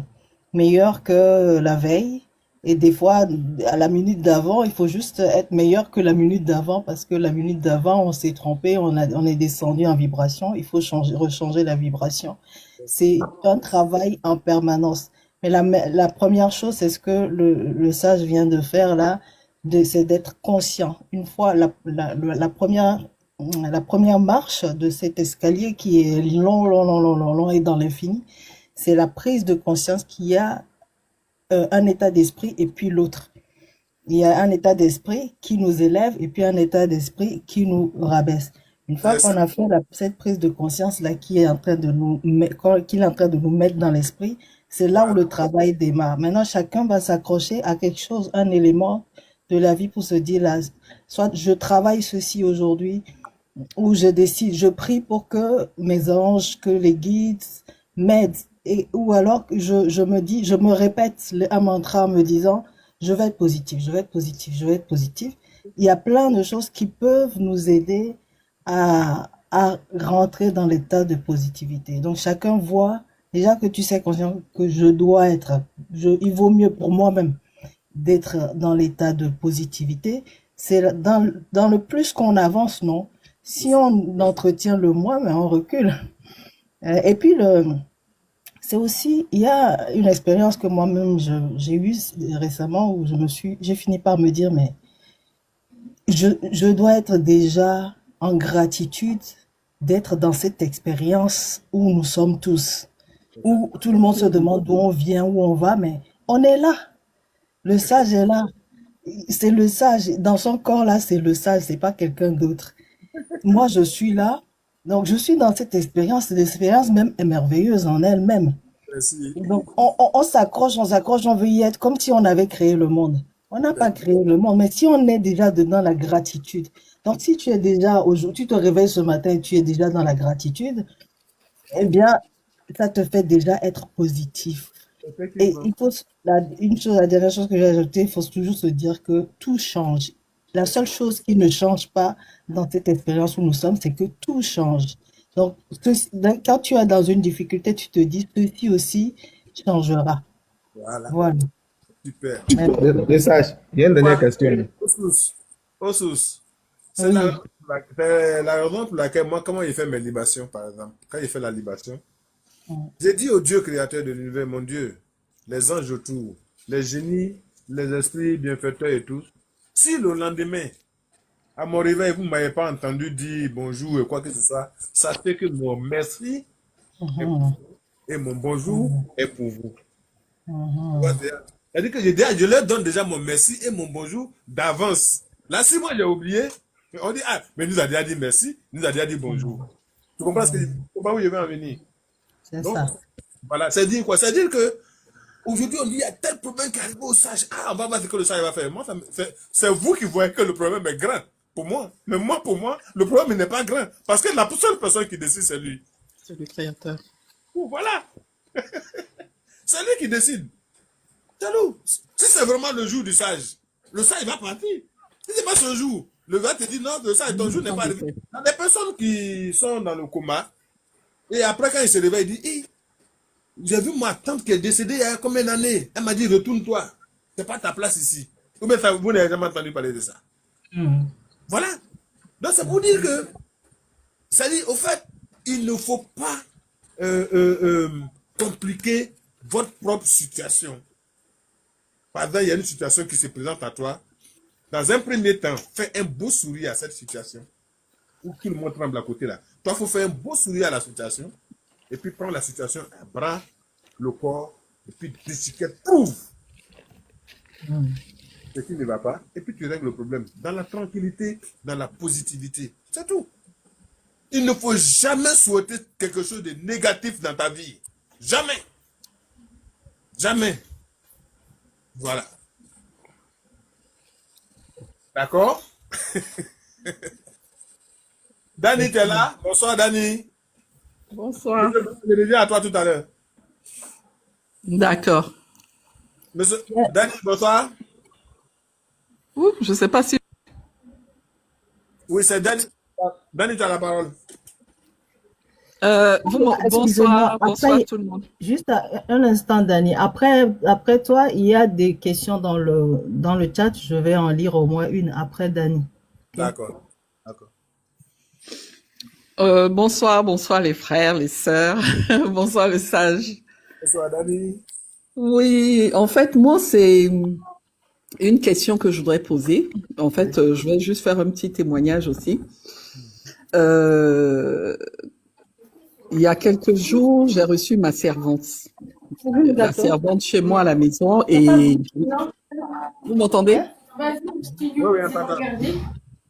meilleur que la veille. Et des fois, à la minute d'avant, il faut juste être meilleur que la minute d'avant parce que la minute d'avant, on s'est trompé, on est descendu en vibration. Il faut rechanger la vibration. C'est un travail en permanence. Mais la première chose, c'est ce que le sage vient de faire là, c'est d'être conscient. Une fois la première marche de cet escalier qui est long, long, long, long, long, long et dans l'infini, c'est la prise de conscience qu'il y a un état d'esprit et puis l'autre. Il y a un état d'esprit qui nous élève et puis un état d'esprit qui nous rabaisse. Une fois qu'on a fait cette prise de conscience-là qui est en train de qu'il est en train de nous mettre dans l'esprit, c'est là où le travail démarre. Maintenant, chacun va s'accrocher à quelque chose, un élément de la vie pour se dire là, soit je travaille ceci aujourd'hui, ou je décide, je prie pour que mes anges, que les guides m'aident, ou alors je me dis, je me répète un mantra en me disant, je vais être positif, je vais être positif, je vais être positif. Il y a plein de choses qui peuvent nous aider à rentrer dans l'état de positivité. Donc chacun voit, déjà que tu sais conscient que je dois être, il vaut mieux pour moi-même d'être dans l'état de positivité. C'est dans le plus qu'on avance, non? Si on entretient le moi, mais on recule. Et puis c'est aussi, il y a une expérience que moi-même j'ai eue récemment où j'ai fini par me dire, mais je dois être déjà en gratitude d'être dans cette expérience où nous sommes tous, où tout le monde se demande d'où on vient, où on va, mais on est là. Le sage est là. C'est le sage. Dans son corps là, c'est le sage, c'est pas quelqu'un d'autre. Moi, je suis là. Donc, je suis dans cette expérience. L'expérience même est merveilleuse en elle-même. Merci. Donc, on s'accroche, on veut y être comme si on avait créé le monde. On n'a pas créé le monde, mais si on est déjà dedans la gratitude. Donc, si tu es déjà aujourd'hui, tu te réveilles ce matin et tu es déjà dans la gratitude, eh bien, ça te fait déjà être positif. Et il faut, la dernière chose que j'ai ajoutée, il faut toujours se dire que tout change. La seule chose qui ne change pas dans cette expérience où nous sommes, c'est que tout change. Donc, quand tu es dans une difficulté, tu te dis, ceci aussi changera. Voilà. Voilà. Super. Le sage, il y a une dernière question. Osus. C'est Oui. la raison pour laquelle moi, comment il fait mes libations, par exemple, quand il fait la libation, j'ai dit au Dieu créateur de l'univers, mon Dieu, les anges autour, les génies, les esprits bienfaiteurs et tout, si le lendemain, à mon réveil, vous ne m'avez pas entendu dire bonjour et quoi que ce soit, sachez que mon merci est pour vous et mon bonjour est pour vous. C'est-à-dire que je leur donne déjà mon merci et mon bonjour d'avance. Là, si moi j'ai oublié, on dit, ah, mais nous a déjà dit merci, nous a déjà dit bonjour. Tu comprends ce que je comprends où je vais en venir? C'est Donc, ça. voilà, c'est dire quoi? C'est dire que aujourd'hui, on dit, il y a tel problème qui arrive au sage. Ah, on va voir ce que le sage va faire. Moi, c'est vous qui voyez que le problème est grand pour moi. Mais moi, pour moi, le problème n'est pas grand. Parce que la seule personne qui décide, c'est lui. C'est le créateur. Voilà. C'est lui qui décide. C'est nous. Si c'est vraiment le jour du sage, le sage va partir. Si c'est pas ce jour, le gars te dit non, le sage, ton jour n'est pas arrivé. Il y a des personnes qui sont dans le coma, et après, quand il se réveille, il dit, hey, j'ai vu ma tante qui est décédée il y a combien d'années? Elle m'a dit, retourne-toi. C'est pas ta place ici. Ou bien vous n'avez jamais entendu parler de ça. Voilà. Donc, c'est pour dire que, c'est-à-dire, au fait, il ne faut pas compliquer votre propre situation. Par exemple, il y a une situation qui se présente à toi. Dans un premier temps, fais un beau sourire à cette situation. Ou tout le monde tremble à côté là. Toi, il faut faire un beau sourire à la situation. Et puis prends la situation à bras, le corps, et puis déchiquette, pouf! Ce qui ne va pas. Et puis tu règles le problème. Dans la tranquillité, dans la positivité. C'est tout. Il ne faut jamais souhaiter quelque chose de négatif dans ta vie. Jamais. Jamais. Voilà. D'accord? Dani, tu es là? Bonsoir, Dani. Bonsoir. Je reviens à toi tout à l'heure. D'accord. Monsieur Dani, bonsoir. Ouh, je ne sais pas si... Oui, c'est Dani. Dani, tu as la parole. bonsoir, Excusez-moi. bonsoir Après, tout le monde. juste un instant, Dani. Après toi, il y a des questions dans le chat. Je vais en lire au moins une après Dani. Ok? D'accord. D'accord. Bonsoir les frères, les sœurs. Bonsoir le sage. Bonsoir, Dani. Oui, en fait, moi, c'est une question que je voudrais poser. En fait, je vais juste faire un petit témoignage aussi. Il y a quelques jours, j'ai reçu ma servante. La servante chez moi à la maison et... Vous m'entendez? Oui, oui, attends.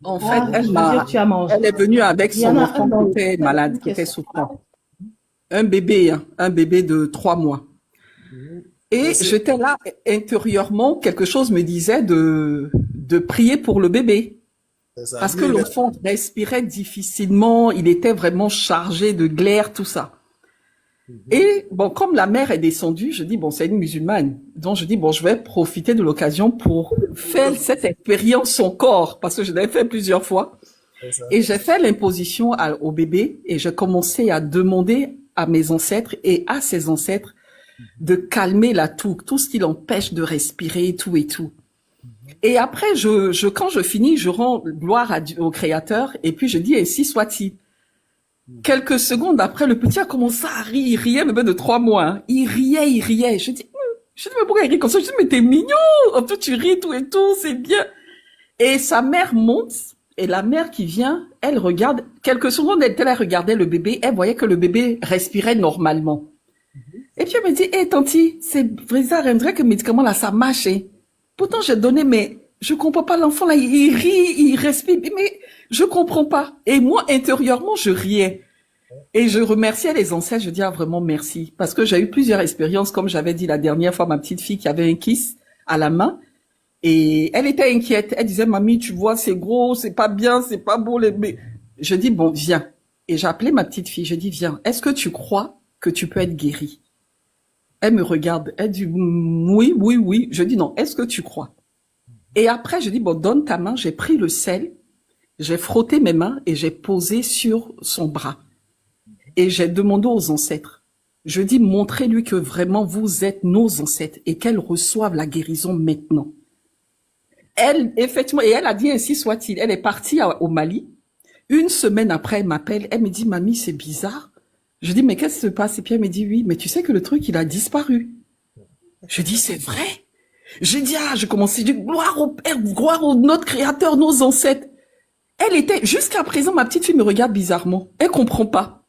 En fait, Ah, je veux dire, tu as mangé. elle est venue avec Il y son en a enfant un qui dans était malade, une qui était question. souffrant. Un bébé, hein, un bébé de 3 mois. Et Merci. j'étais là, intérieurement, quelque chose me disait de prier pour le bébé. C'est ça. Parce que Lui, il est- l'enfant respirait difficilement, il était vraiment chargé de glaire, tout ça. Et bon, comme la mère est descendue, je dis, bon, c'est une musulmane. Donc, je dis, bon, je vais profiter de l'occasion pour faire cette expérience son corps, parce que je l'ai fait plusieurs fois. c'est ça. Et j'ai fait l'imposition au bébé et j'ai commencé à demander à mes ancêtres et à ses ancêtres de calmer la toux, tout ce qui l'empêche de respirer, tout et tout. Et après, quand je finis, je rends gloire au Créateur et puis je dis, ainsi soit-il. Quelques secondes après, le petit a commencé à rire. Il riait, bébé de 3 mois. Hein. Il riait. Je dis, mais pourquoi il rit comme ça? Je dis, mais t'es mignon. En tout, tu ris, tout et tout, c'est bien. Et sa mère monte, et la mère qui vient, elle regarde. Quelques secondes, elle regardait le bébé, elle voyait que le bébé respirait normalement. Et puis elle me dit, hé, tanti, c'est bizarre, on dirait que le médicament là, ça marche. Hein. Pourtant, j'ai donné, mais je comprends pas l'enfant là, il rit, il respire, mais je comprends pas. Et moi, intérieurement, je riais. Et je remerciais les ancêtres, je dis vraiment merci. Parce que j'ai eu plusieurs expériences, comme j'avais dit la dernière fois, ma petite fille qui avait un kiss à la main. Et elle était inquiète. Elle disait, mamie, tu vois, c'est gros, c'est pas bien, c'est pas beau. Mais je dis, bon, viens. Et j'ai appelé ma petite fille, je dis, viens, est-ce que tu crois que tu peux être guérie? Elle me regarde, elle dit, oui. Je dis, non, est-ce que tu crois? Et après, je dis, bon, donne ta main. J'ai pris le sel, j'ai frotté mes mains et j'ai posé sur son bras. Et j'ai demandé aux ancêtres, je dis, montrez-lui que vraiment vous êtes nos ancêtres et qu'elle reçoive la guérison maintenant. Elle, effectivement, et elle a dit ainsi soit-il. Elle est partie au Mali. Une semaine après, elle m'appelle, elle me dit, mamie, c'est bizarre. Je dis, mais qu'est-ce qui se passe? Et puis elle me dit, oui, mais tu sais que le truc, il a disparu. Je dis, c'est vrai? Je dis, je commençais, je dis, gloire au Père, gloire au notre Créateur, nos ancêtres. Elle était, jusqu'à présent, ma petite fille me regarde bizarrement. Elle comprend pas.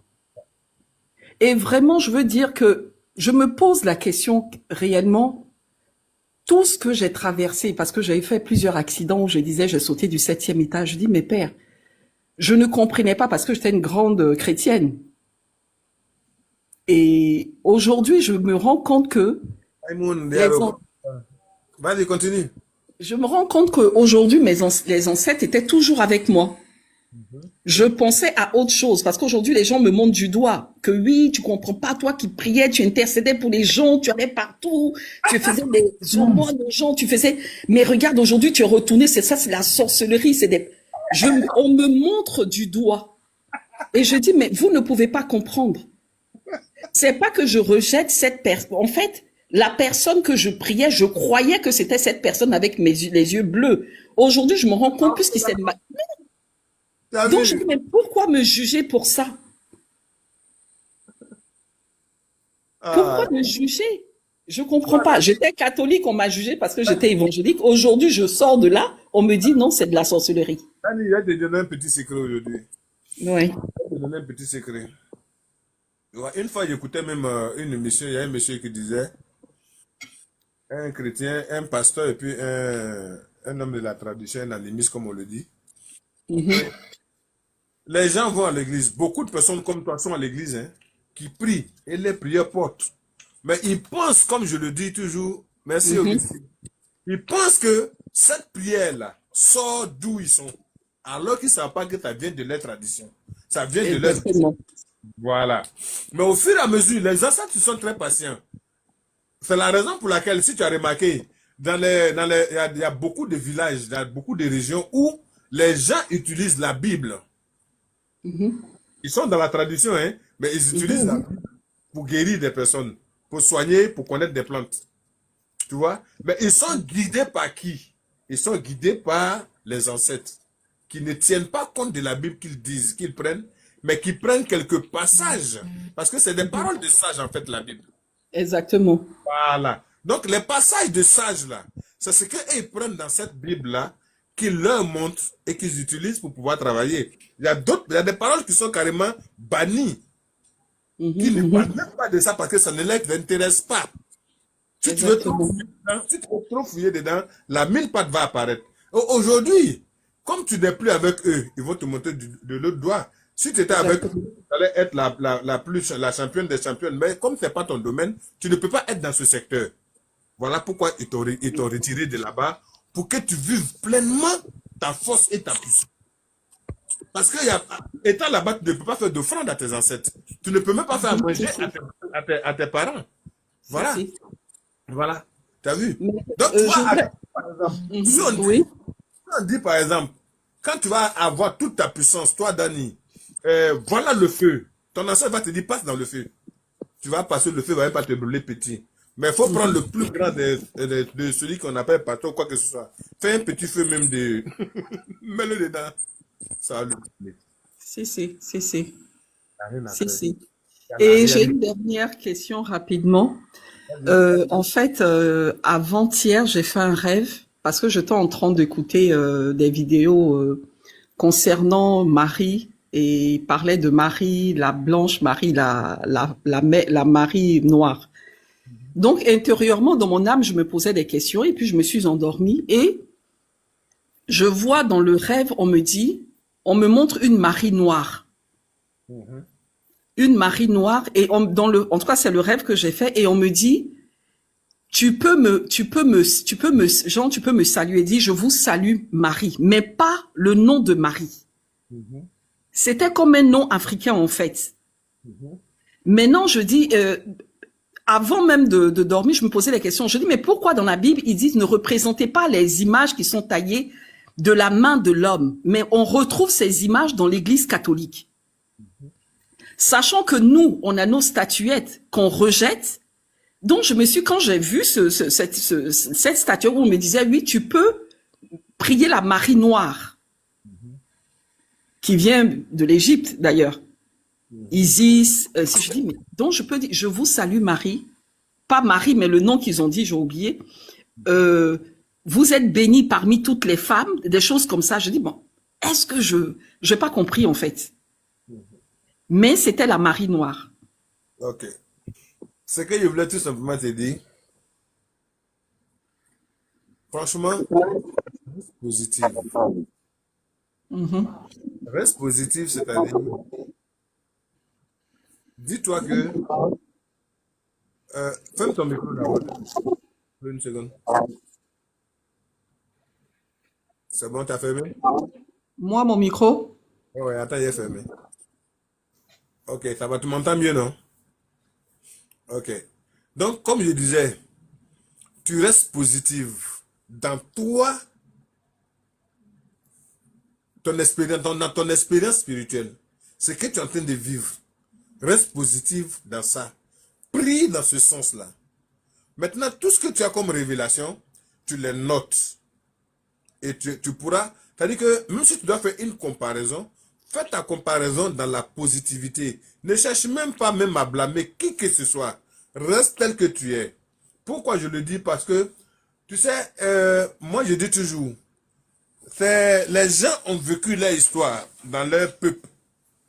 Et vraiment, je veux dire que je me pose la question réellement, tout ce que j'ai traversé, parce que j'avais fait plusieurs accidents où je disais, j'ai sauté du 7e étage. Je dis, mais père, je ne comprenais pas parce que j'étais une grande chrétienne. Et aujourd'hui, je me rends compte que Maïmoun, les dialogue. an- Vas-y, continue. je me rends compte qu'aujourd'hui, les ancêtres étaient toujours avec moi. Je pensais à autre chose parce qu'aujourd'hui, les gens me montrent du doigt que oui, tu comprends pas, toi qui priais, tu intercédais pour les gens, tu allais partout, tu faisais des aumônes aux gens, tu faisais. Mais regarde, aujourd'hui, tu es retourné, c'est ça, c'est la sorcellerie, on me montre du doigt. Et je dis, mais vous ne pouvez pas comprendre. C'est pas que je rejette cette personne. En fait, la personne que je priais, je croyais que c'était cette personne avec les yeux bleus. Aujourd'hui, je me rends compte puisqu'il s'est T'as Donc, je vu? dis, mais pourquoi me juger pour ça? Ah, Pourquoi me juger? Je comprends pas. J'étais catholique, on m'a jugé parce que j'étais évangélique. Aujourd'hui, je sors de là, on me dit non, c'est de la sorcellerie. Dani, il va te donner un petit secret aujourd'hui. Oui. Je vais te donner un petit secret. Ouais, une fois, j'écoutais même une émission, il y a un monsieur qui disait, un chrétien, un pasteur et puis un homme de la tradition, un animiste, comme on le dit. Les gens vont à l'église. Beaucoup de personnes comme toi sont à l'église, hein, qui prient et les prières portent. Mais ils pensent, comme je le dis toujours, merci Augustine, ils pensent que cette prière-là sort d'où ils sont. Alors qu'ils ne savent pas que ça vient de leur tradition. Ça vient de leur... Exactement. Voilà. Mais au fur et à mesure, les ancêtres sont très patients. C'est la raison pour laquelle, si tu as remarqué, il y a beaucoup de villages, il y a beaucoup de régions où les gens utilisent la Bible. Ils sont dans la tradition, hein, mais ils utilisent la Bible pour guérir des personnes, pour soigner, pour connaître des plantes. Tu vois? Mais ils sont guidés par qui? Ils sont guidés par les ancêtres, qui ne tiennent pas compte de la Bible qu'ils disent, qu'ils prennent, mais qui prennent quelques passages. Parce que c'est des paroles de sages, en fait, la Bible. Exactement. Voilà. Donc, les passages de sages, là, c'est ce qu'ils prennent dans cette Bible-là, qu'ils leur montrent et qu'ils utilisent pour pouvoir travailler. Il y a des paroles qui sont carrément bannies, qui ne parlent même pas de ça parce que ça ne les intéresse pas. Si tu veux trop Exactement. fouiller dedans, si tu veux trop fouiller dedans, la mille pattes va apparaître. Aujourd'hui, Comme tu n'es plus avec eux, ils vont te montrer de l'autre doigt. Si tu étais avec eux, Exactement. tu allais être la championne des championnes. Mais comme ce n'est pas ton domaine, tu ne peux pas être dans ce secteur. Voilà pourquoi ils t'ont retiré de là-bas pour que tu vives pleinement ta force et ta puissance. Parce que étant là-bas, tu ne peux pas faire d'offrande à tes ancêtres. Tu ne peux même pas faire à manger Si, si, à tes parents. si, Voilà. si. Voilà. Tu as vu? Mais Donc, tu je vois, voudrais... par exemple, si Mhm. Oui, on dit par exemple, quand tu vas avoir toute ta puissance, toi, Dani, voilà le feu. Ton ancêtre va te dire, passe dans le feu. Tu vas passer le feu, il va même pas te brûler petit. Mais il faut prendre le plus grand de celui qu'on appelle patron, quoi que ce soit. Fais un petit feu même de... Mets-le dedans. Ça va le brûler. si, si, si, si, Il n'y a rien à si, faire. si. Il n'y en a Et j'ai rien. une dernière question rapidement. En fait, avant-hier, j'ai fait un rêve parce que j'étais en train d'écouter des vidéos concernant Marie et il parlait de Marie, la blanche, Marie, la Marie noire. Donc, intérieurement, dans mon âme, je me posais des questions et puis je me suis endormie et je vois dans le rêve, on me montre une Marie noire. Une Marie noire et en tout cas, c'est le rêve que j'ai fait et on me dit, tu peux me saluer, dit, je vous salue Marie, mais pas le nom de Marie. C'était comme un nom africain, en fait. Maintenant, je dis, avant même de dormir, je me posais la question. Je dis, mais pourquoi dans la Bible, ils disent ne représentez pas les images qui sont taillées de la main de l'homme, mais on retrouve ces images dans l'Église catholique. Sachant que nous, on a nos statuettes qu'on rejette. Donc, quand j'ai vu cette statue où on me disait, oui, tu peux prier la Marie noire, qui vient de l'Égypte d'ailleurs. Isis, si je dis, mais donc je peux dire, je vous salue Marie, pas Marie, mais le nom qu'ils ont dit, j'ai oublié. Vous êtes bénie parmi toutes les femmes, des choses comme ça. Je dis, bon, est-ce que j'ai pas compris en fait. Mais c'était la Marie noire. Ok. Ce que je voulais tout simplement te dire, franchement, positif. Mhm. Reste positif, c'est-à-dire, dis-toi que, ferme ton micro d'abord. Une seconde. C'est bon, t'as fermé? Moi, mon micro, Ouais, attends, il est fermé. Ok, ça va, tu m'entends mieux, non? Ok. Donc, comme je disais, tu restes positive dans toi, dans ton expérience spirituelle. Ce que tu es en train de vivre. Reste positive dans ça. Prie dans ce sens-là. Maintenant, tout ce que tu as comme révélation, tu les notes. Et tu pourras, c'est-à-dire que même si tu dois faire une comparaison, fais ta comparaison dans la positivité. Ne cherche même pas même à blâmer qui que ce soit. Reste tel que tu es. Pourquoi je le dis? Parce que, tu sais, moi je dis toujours, les gens ont vécu leur histoire dans leur peuple,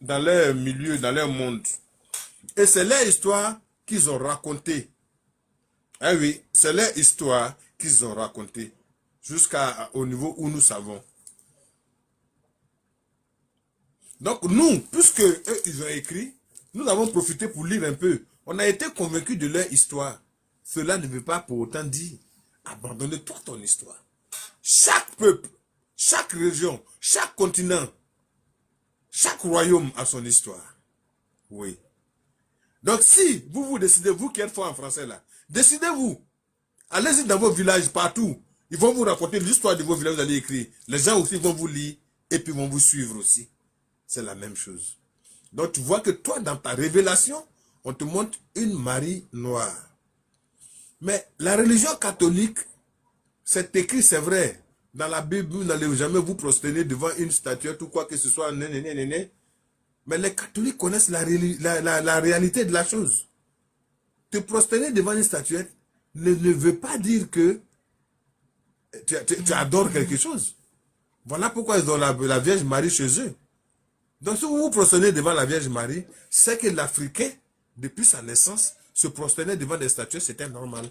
dans leur milieu, dans leur monde. Et c'est leur histoire qu'ils ont racontée. Ah oui, c'est leur histoire qu'ils ont racontée jusqu'au niveau où nous savons. Donc nous, puisque eux, ils ont écrit, nous avons profité pour lire un peu. On a été convaincus de leur histoire. Cela ne veut pas pour autant dire abandonner toute ton histoire. Chaque peuple, chaque région, chaque continent, chaque royaume a son histoire. Oui. Donc si vous décidez, vous qui êtes fort en français là, décidez-vous. Allez-y dans vos villages, partout. Ils vont vous raconter l'histoire de vos villages, vous allez écrire. Les gens aussi vont vous lire et puis vont vous suivre aussi. C'est la même chose. Donc tu vois que toi, dans ta révélation, on te montre une Marie noire. Mais la religion catholique, c'est écrit, c'est vrai. Dans la Bible, vous n'allez jamais vous prosterner devant une statuette ou quoi que ce soit. Mais les catholiques connaissent la réalité de la chose. Te prosterner devant une statuette ne veut pas dire que tu adores quelque chose. Voilà pourquoi ils ont la Vierge Marie chez eux. Donc si vous vous prosternez devant la Vierge Marie, c'est que l'Africain, depuis sa naissance, se prosternait devant des statues, c'était normal.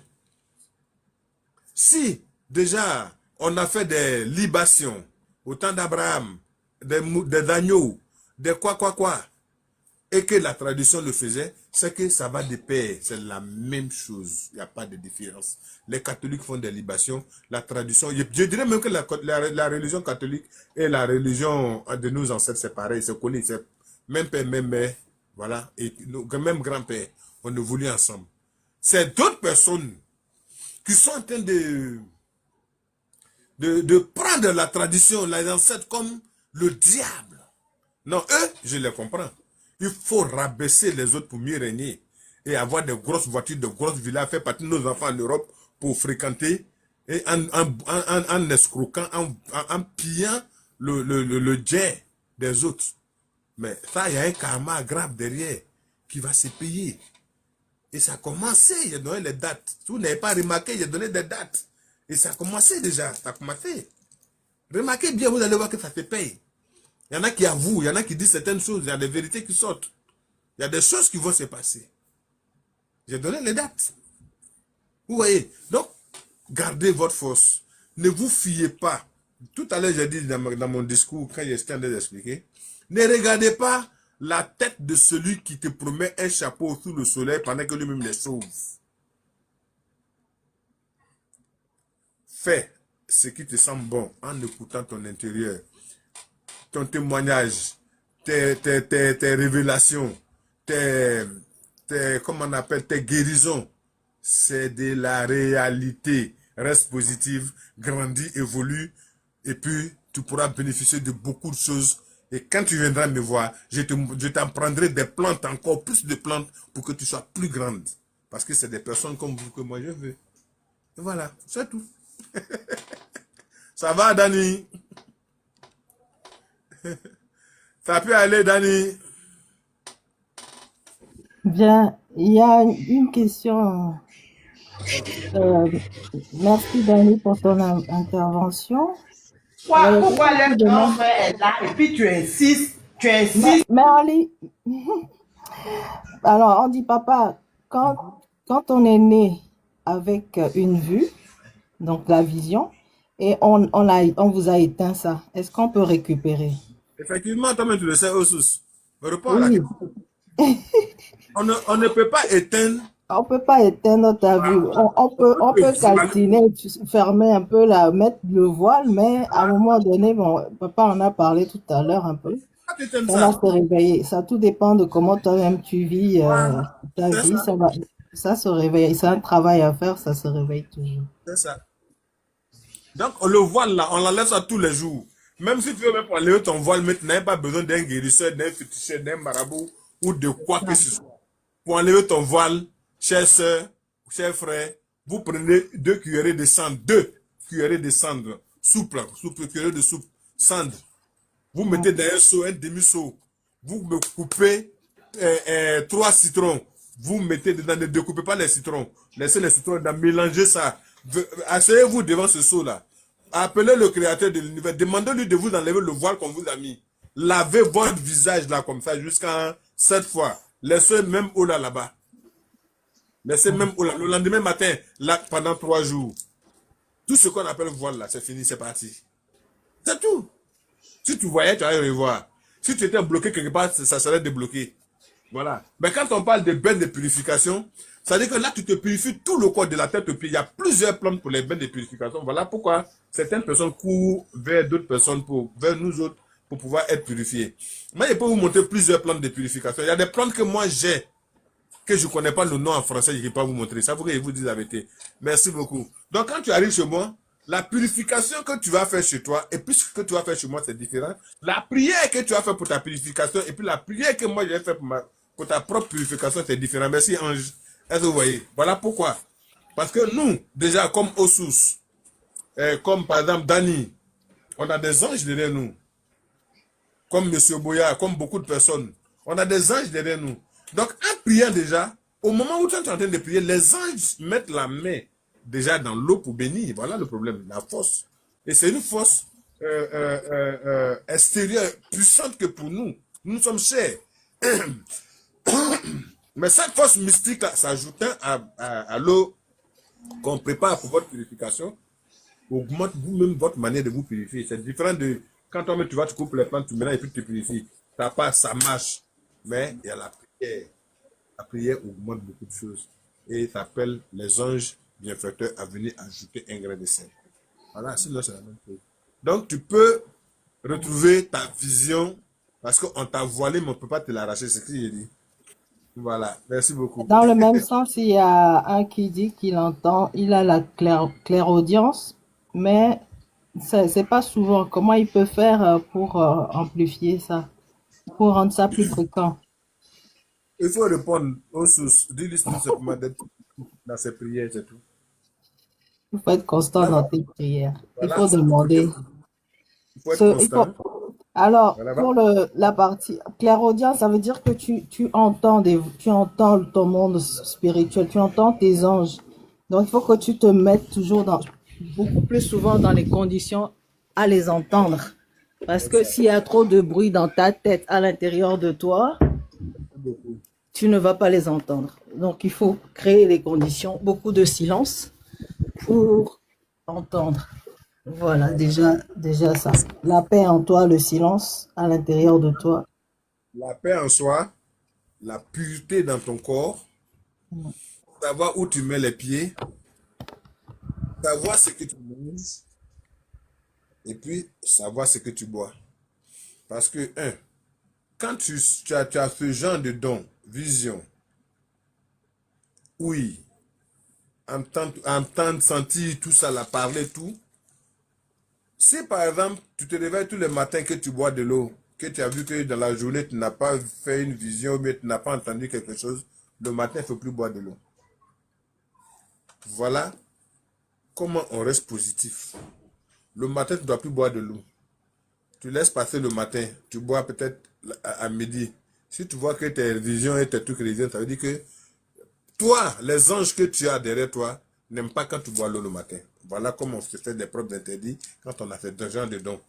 Si déjà on a fait des libations, au temps d'Abraham, des agneaux, des quoi, et que la tradition le faisait, c'est que ça va de pair. C'est la même chose. Il n'y a pas de différence. Les catholiques font des libations. La tradition, je dirais même que la religion catholique et la religion de nos ancêtres, c'est pareil, c'est collé. C'est même père, même mère, voilà, et même grand-père. On évolue ensemble. C'est d'autres personnes qui sont en train de prendre la tradition, les ancêtres comme le diable. Non, eux, je les comprends. Il faut rabaisser les autres pour mieux régner. Et avoir des grosses voitures, de grosses villas, faire partie de nos enfants en Europe pour fréquenter, et en escroquant, en pillant le jet des autres. Mais ça, il y a un karma grave derrière qui va se payer. Et ça a commencé, j'ai donné les dates. Si vous n'avez pas remarqué, j'ai donné des dates. Et ça a commencé déjà, ça a commencé. Remarquez bien, vous allez voir que ça se paye. Il y en a qui avouent, il y en a qui disent certaines choses, il y a des vérités qui sortent. Il y a des choses qui vont se passer. J'ai donné les dates. Vous voyez? Donc, gardez votre force. Ne vous fiez pas. Tout à l'heure, j'ai dit dans mon discours, quand j'étais en train d'expliquer, ne regardez pas la tête de celui qui te promet un chapeau sous le soleil pendant que lui-même les sauve. Fais ce qui te semble bon en écoutant ton intérieur, ton témoignage, tes révélations, comment on appelle, tes guérisons. C'est de la réalité. Reste positive, grandis, évolue, et puis tu pourras bénéficier de beaucoup de choses. Et quand tu viendras me voir, je t'en prendrai des plantes, encore plus de plantes, pour que tu sois plus grande. Parce que c'est des personnes comme vous que moi je veux. Et voilà, c'est tout. Ça va, Dani? Ça peut aller, Dani? Bien, il y a une question. Merci, Dani, pour ton intervention. Pourquoi le grand frère est là et puis tu insistes, Mais Ali, alors on dit, papa, quand on est né avec une vue, donc la vision, et on vous a éteint ça, est-ce qu'on peut récupérer? Effectivement, toi-même tu le sais, Osus. Réponds à la Oui, question. On ne peut pas éteindre. on peut pas éteindre ta vue. On peut calciner, fermer un peu, mettre le voile, mais à un moment donné, bon, papa en a parlé tout à l'heure un peu. Ça va se réveiller. Ça tout dépend de comment toi-même tu vis ta vie. Ça se réveille. C'est un travail à faire, ça se réveille toujours. C'est ça. Donc, le voile là, on l'enlève ça tous les jours. Même si tu veux même enlever ton voile, maintenant, il n'y a pas besoin d'un guérisseur, d'un féticheur, d'un marabout ou de quoi que ce soit. Pour enlever ton voile, chère soeur, chers frères, vous prenez 2 cuillerées de cendre, 2 cuillerées de cendre, souple, cuillerée de soupe, cendre. Vous mettez dans un seau, un demi-seau. Vous me coupez 3 citrons. Vous mettez dedans, ne découpez pas les citrons. Laissez les citrons dedans, mélangez ça. Asseyez-vous devant ce seau-là. Appelez le créateur de l'univers. Demandez-lui de vous enlever le voile qu'on vous a mis. Lavez votre visage là comme ça jusqu'à 7 fois. Laissez même eau là-bas. Laissez même eau là. Le lendemain matin, là, pendant 3 jours. Tout ce qu'on appelle voile là, c'est fini, c'est parti. C'est tout. Si tu voyais, tu allais revoir. Si tu étais bloqué quelque part, ça serait débloqué. Voilà. Mais quand on parle de bains de purification, ça veut dire que là, tu te purifies tout le corps de la tête au pied. Il y a plusieurs plantes pour les bains de purification. Voilà pourquoi certaines personnes courent vers d'autres personnes, vers nous autres, pour pouvoir être purifiées. Moi, je peux vous montrer plusieurs plantes de purification. Il y a des plantes que moi j'ai, que je ne connais pas le nom en français, je ne vais pas vous montrer. Ça, faut que je vous dise la vérité. Merci beaucoup. Donc, quand tu arrives chez moi, la purification que tu vas faire chez toi, et puis ce que tu vas faire chez moi, c'est différent. La prière que tu vas faire pour ta purification, et puis la prière que moi, je vais faire pour ta propre purification, c'est différent. Merci, Ange. Est-ce que vous voyez? Voilà pourquoi. Parce que nous, déjà, comme Osus, comme par exemple Dani, on a des anges derrière nous. Comme M. Boya, comme beaucoup de personnes. On a des anges derrière nous. Donc, en priant déjà, au moment où tu es en train de prier, les anges mettent la main déjà dans l'eau pour bénir. Voilà le problème, la force. Et c'est une force extérieure, puissante que pour nous. Nous sommes chers. Mais cette force mystique, s'ajoutant à l'eau qu'on prépare pour votre purification, augmente vous-même votre manière de vous purifier. C'est différent de Quand toi-même, tu vas, tu coupes les plantes, tu mélanges et puis tu purifies. Ça passe, ça marche. Mais il y a la prière. La prière augmente beaucoup de choses. Et ça appelle les anges bienfaiteurs à venir ajouter un grain de sel. Voilà, sinon c'est la même chose. Donc tu peux retrouver ta vision parce qu'on t'a voilé, mais on ne peut pas te l'arracher. C'est ce que j'ai dit. Voilà, merci beaucoup. Dans le même sens, il y a un qui dit qu'il entend, il a la clairaudience, mais c'est pas souvent. Comment il peut faire pour amplifier ça, pour rendre ça plus fréquent? Il faut répondre aux sources. Dis-lui tout simplement d'être dans ses prières, c'est tout. Il faut être constant dans tes prières. Il Voilà, faut demander. il faut être constant. Alors, Voilà, pour la partie clairaudience, ça veut dire que tu entends ton monde spirituel, tu entends tes anges. Donc, il faut que tu te mettes toujours beaucoup plus souvent dans les conditions à les entendre. Parce que s'il y a trop de bruit dans ta tête, à l'intérieur de toi, tu ne vas pas les entendre. Donc, il faut créer les conditions, beaucoup de silence pour entendre. Voilà, déjà ça. La paix en toi, le silence à l'intérieur de toi. La paix en soi, la pureté dans ton corps, savoir où tu mets les pieds, savoir ce que tu manges, et puis savoir ce que tu bois. Parce que, quand tu as ce genre de don, vision, oui, entendre, sentir tout ça, la parler, tout. Si par exemple, tu te réveilles tous les matins que tu bois de l'eau, que tu as vu que dans la journée, tu n'as pas fait une vision, mais tu n'as pas entendu quelque chose, le matin, il ne faut plus boire de l'eau. Voilà comment on reste positif. Le matin, tu ne dois plus boire de l'eau. Tu laisses passer le matin, tu bois peut-être à midi. Si tu vois que tes visions et tes trucs reviennent, ça veut dire que toi, les anges que tu as derrière toi, n'aiment pas quand tu bois l'eau le matin. Voilà comment on se fait des preuves d'interdit quand on a fait ce genre de dons.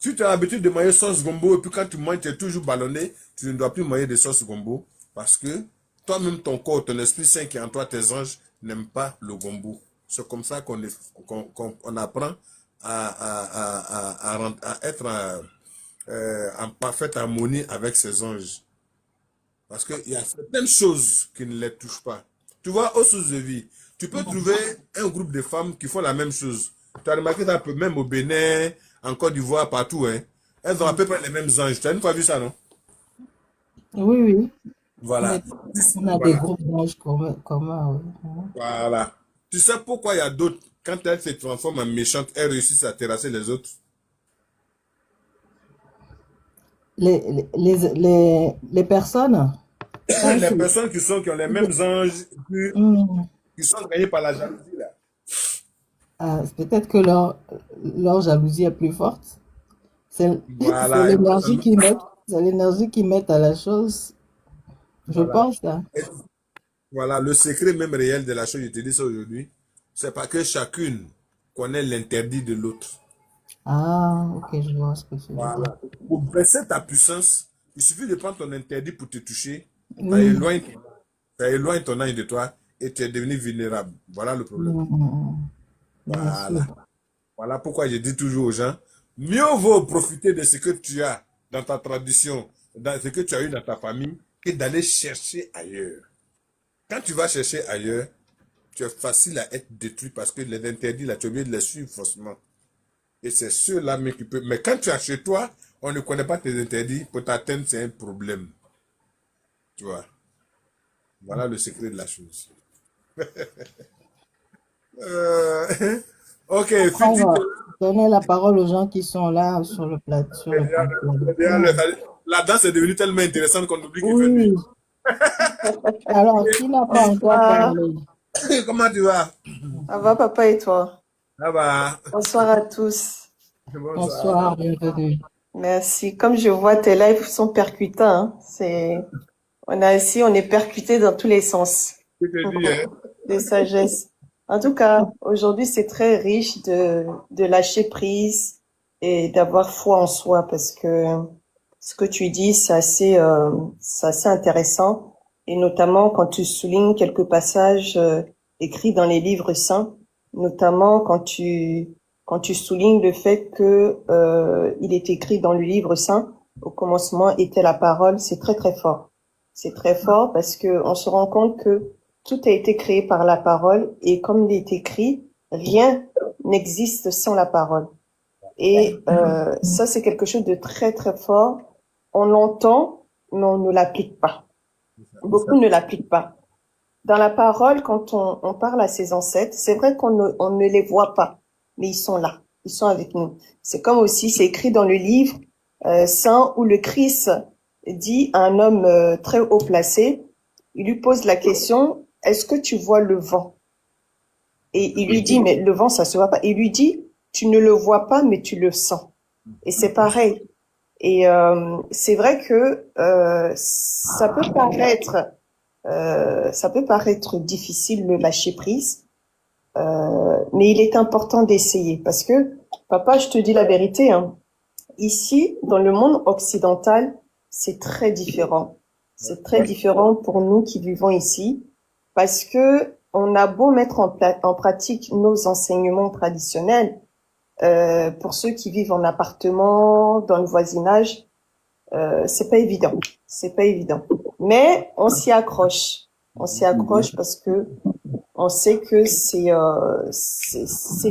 Si tu as l'habitude de manger sauce gombo et puis quand tu manges, tu es toujours ballonné, tu ne dois plus manger de sauce gombo parce que toi-même, ton corps, ton esprit saint qui est en toi, tes anges, n'aiment pas le gombo. C'est comme ça qu'on apprend à être en parfaite harmonie avec ses anges. Parce qu'il y a certaines choses qui ne les touchent pas. Tu vois, aux sources de vie, tu peux trouver un groupe de femmes qui font la même chose. Tu as remarqué ça même au Bénin, en Côte d'Ivoire, partout. Hein. Elles ont à peu près les mêmes anges. Tu as une fois vu ça, non? Oui, oui. Voilà. On a des groupes d'anges communs. Oui. Voilà. Tu sais pourquoi il y a d'autres, quand elles se transforment en méchantes, elles réussissent à terrasser les autres? Les personnes, Les personnes qui ont les mêmes anges, qui sont gagnées par la jalousie, là. peut-être que leur jalousie est plus forte. C'est Voilà. l'énergie qu'ils mettent, c'est l'énergie qu'ils mettent à la chose. Je Voilà. pense, hein. Voilà, le secret même réel de la chose, je te dis ça aujourd'hui, c'est pas que chacune connaît l'interdit de l'autre. Ah, ok, je vois ce que tu veux dire. Voilà. Pour baisser ta puissance, il suffit de prendre ton interdit pour te toucher, ça Oui. éloigne ton âge de toi et tu es devenu vulnérable. Voilà le problème. Bien Voilà. sûr. Voilà pourquoi je dis toujours aux gens, mieux vaut profiter de ce que tu as dans ta tradition, dans ce que tu as eu dans ta famille, que d'aller chercher ailleurs. Quand tu vas chercher ailleurs, tu es facile à être détruit parce que les interdits, là, tu es obligé de les suivre forcément. Et c'est ceux-là mais qui peuvent. Mais quand tu as chez toi, on ne connaît pas tes interdits, pour t'atteindre, c'est un problème. Tu vois. Voilà le secret de la chose. Ok, Fiti, Donner la parole aux gens qui sont là sur le plateau, sur le plateau. la danse est devenue tellement intéressante qu'on oublie qu'il fait Oui. nuit. Alors, qui n'a pas encore Bonsoir. parlé? Comment tu vas? Ça va, papa et toi? Ça va. Bonsoir à tous. Bonsoir. Bonsoir, bienvenue. Merci. Comme je vois, tes lives sont percutants. Hein. On est percuté dans tous les sens. Je te dis, hein. De sagesse. En tout cas, aujourd'hui, c'est très riche de lâcher prise et d'avoir foi en soi parce que ce que tu dis, c'est assez intéressant. Et notamment quand tu soulignes quelques passages écrits dans les livres saints, notamment quand tu quand tu soulignes le fait que il est écrit dans le livre saint, au commencement était la parole, c'est très très fort. C'est très fort parce que on se rend compte que tout a été créé par la parole et comme il est écrit, rien n'existe sans la parole. Et ça, c'est quelque chose de très très fort. On l'entend, mais on ne l'applique pas. Beaucoup ne l'appliquent pas. Dans la parole, quand on parle à ses ancêtres, c'est vrai on ne les voit pas, mais ils sont là, ils sont avec nous. C'est comme aussi, c'est écrit dans le livre saint où le Christ dit à un homme très haut placé, il lui pose la question, est-ce que tu vois le vent? Et il lui dit, mais le vent, ça se voit pas. Il lui dit, tu ne le vois pas, mais tu le sens. Et c'est pareil. Et c'est vrai que ça peut paraître difficile le lâcher prise, mais il est important d'essayer parce que, papa, je te dis la vérité, hein, ici, dans le monde occidental, c'est très différent. C'est très différent pour nous qui vivons ici parce que on a beau mettre en pratique nos enseignements traditionnels, pour ceux qui vivent en appartement, dans le voisinage, c'est pas évident. C'est pas évident. Mais on s'y accroche. On s'y accroche parce que on sait que c'est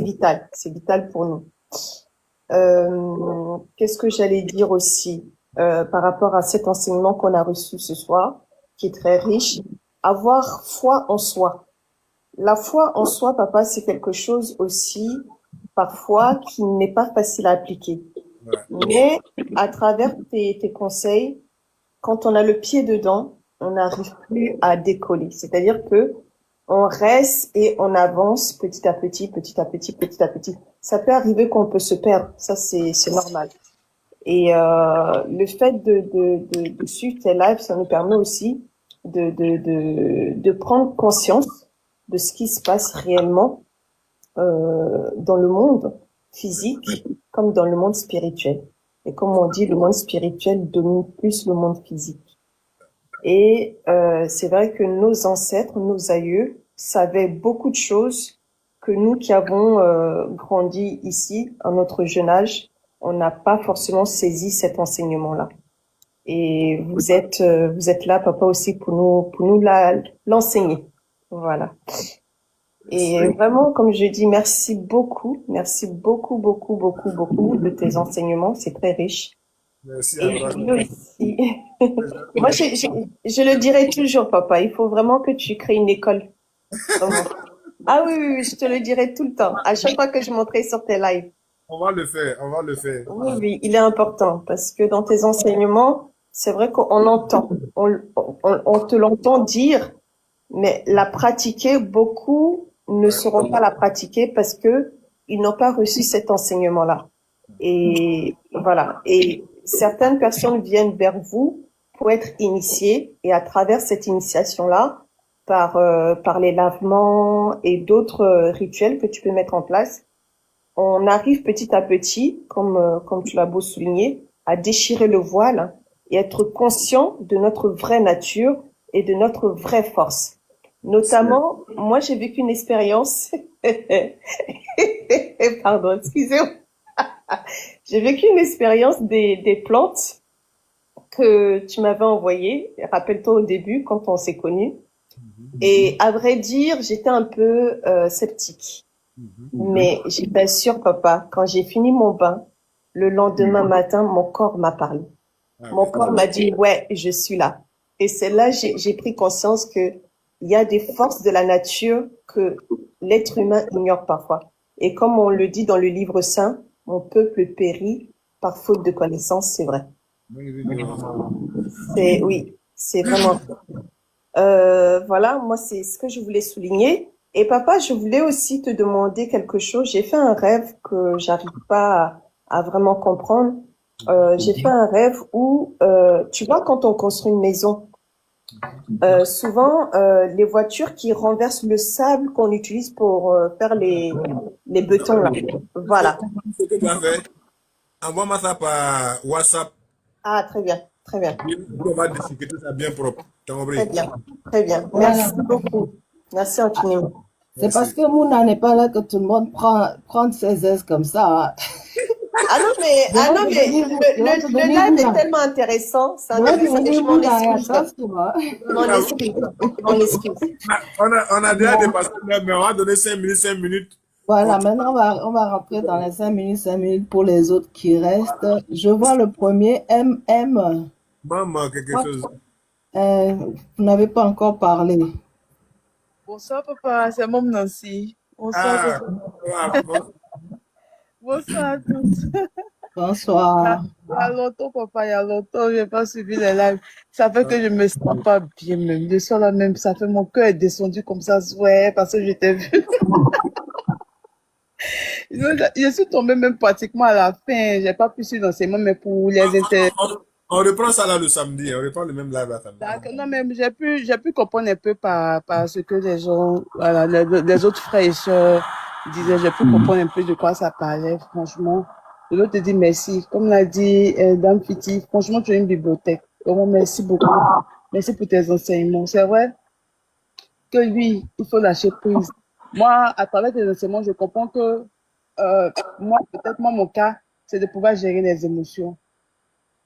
vital. C'est vital pour nous. Qu'est-ce que j'allais dire aussi par rapport à cet enseignement qu'on a reçu ce soir, qui est très riche? Avoir foi en soi. La foi en soi, papa, c'est quelque chose aussi parfois qui n'est pas facile à appliquer. Mais à travers tes conseils, quand on a le pied dedans, on n'arrive plus à décoller. C'est-à-dire que on reste et on avance petit à petit, petit à petit, petit à petit. Ça peut arriver qu'on peut se perdre, ça c'est normal. Et le fait de suivre tes lives, ça nous permet aussi de prendre conscience de ce qui se passe réellement dans le monde physique comme dans le monde spirituel. Et comme on dit, le monde spirituel domine plus le monde physique. Et c'est vrai que nos ancêtres, nos aïeux, savaient beaucoup de choses que nous qui avons grandi ici, à notre jeune âge, on n'a pas forcément saisi cet enseignement-là. Et vous êtes là, papa, aussi pour nous l'enseigner. Voilà. Et vraiment, comme je dis, merci beaucoup beaucoup de tes enseignements, c'est très riche. Merci Et à je toi. veux aussi, moi je le dirai toujours, papa, il faut vraiment que tu crées une école. Vraiment. Ah oui, oui, oui, je te le dirai tout le temps, à chaque fois que je monterai sur tes lives. On va le faire, on va le faire. Oui, oui, il est important parce que dans tes enseignements, c'est vrai qu'on l'entend, on te l'entend dire, mais la pratiquer, beaucoup ne sauront pas la pratiquer parce que ils n'ont pas reçu cet enseignement-là. Et voilà. Et certaines personnes viennent vers vous pour être initiées et à travers cette initiation-là, par les lavements et d'autres rituels que tu peux mettre en place, on arrive petit à petit, comme tu l'as beau souligner, à déchirer le voile et être conscient de notre vraie nature et de notre vraie force. Notamment, moi, j'ai vécu une expérience. Pardon, excusez-moi. J'ai vécu une expérience des plantes que tu m'avais envoyées. Rappelle-toi au début, quand on s'est connus. Et à vrai dire, j'étais un peu sceptique. Mais je t'assure, papa, quand j'ai fini mon bain, le lendemain matin, mon corps m'a parlé. Mon corps m'a dit, ouais, je suis là. Et c'est là j'ai pris conscience que il y a des forces de la nature que l'être humain ignore parfois. Et comme on le dit dans le livre saint, mon peuple périt par faute de connaissance, c'est vrai. Oui, c'est vraiment. Voilà, moi c'est ce que je voulais souligner. Et papa, je voulais aussi te demander quelque chose. J'ai fait un rêve que j'arrive pas à vraiment comprendre. J'ai fait un rêve où, tu vois, quand on construit une maison, souvent les voitures qui renversent le sable qu'on utilise pour faire les bétons là. Voilà. Ce que tu as fait, envoie-moi ça par WhatsApp. Ah, très bien, très bien, On va déchiqueter ça bien propre. T'as compris? très bien, très bien. Merci beaucoup. Merci infiniment. C'est parce Merci. que Mouna n'est pas là que tout le monde prend ses aises comme ça, hein. Ah non, mais Je vais te le donner live est Mouna. tellement intéressant. C'est Je un vais te début, donner je m'en Mouna et excuse. attention, hein. Je m'en excuse. Je m'en excuse. On a déjà dépassé l'heure, mais on va donner 5 minutes, 5 minutes. Voilà, maintenant on va rentrer dans les 5 minutes pour les autres qui restent. Je vois le premier, MM. Maman, quelque chose. Vous n'avez pas encore parlé. Bonsoir, papa. C'est Mom Nancy. Bonsoir, Ah, papa. bon. Bonsoir à tous. Bonsoir. Il y a longtemps, papa. Il y a longtemps, je n'ai pas suivi les lives. Ça fait que je me sens pas bien même. Le soir là même, ça fait mon cœur est descendu comme ça, ouais, parce que je t'ai vu. Je suis tombée même pratiquement à la fin. J'ai pas pu suivre l'enseignement, mais pour les inter... On reprend ça là le samedi. On reprend le même live là samedi. D'accord. Non, mais j'ai pu comprendre un peu par ce que les gens, voilà, les autres frères et sœurs disaient. J'ai pu comprendre un peu de quoi ça parlait, franchement. Je veux te dire merci. Comme l'a dit Dame Fiti, franchement, tu es une bibliothèque. Vraiment, merci beaucoup. Merci pour tes enseignements. C'est vrai que lui, il faut lâcher prise. Moi, à travers tes enseignements, je comprends que moi, peut-être moi, mon cas, c'est de pouvoir gérer les émotions.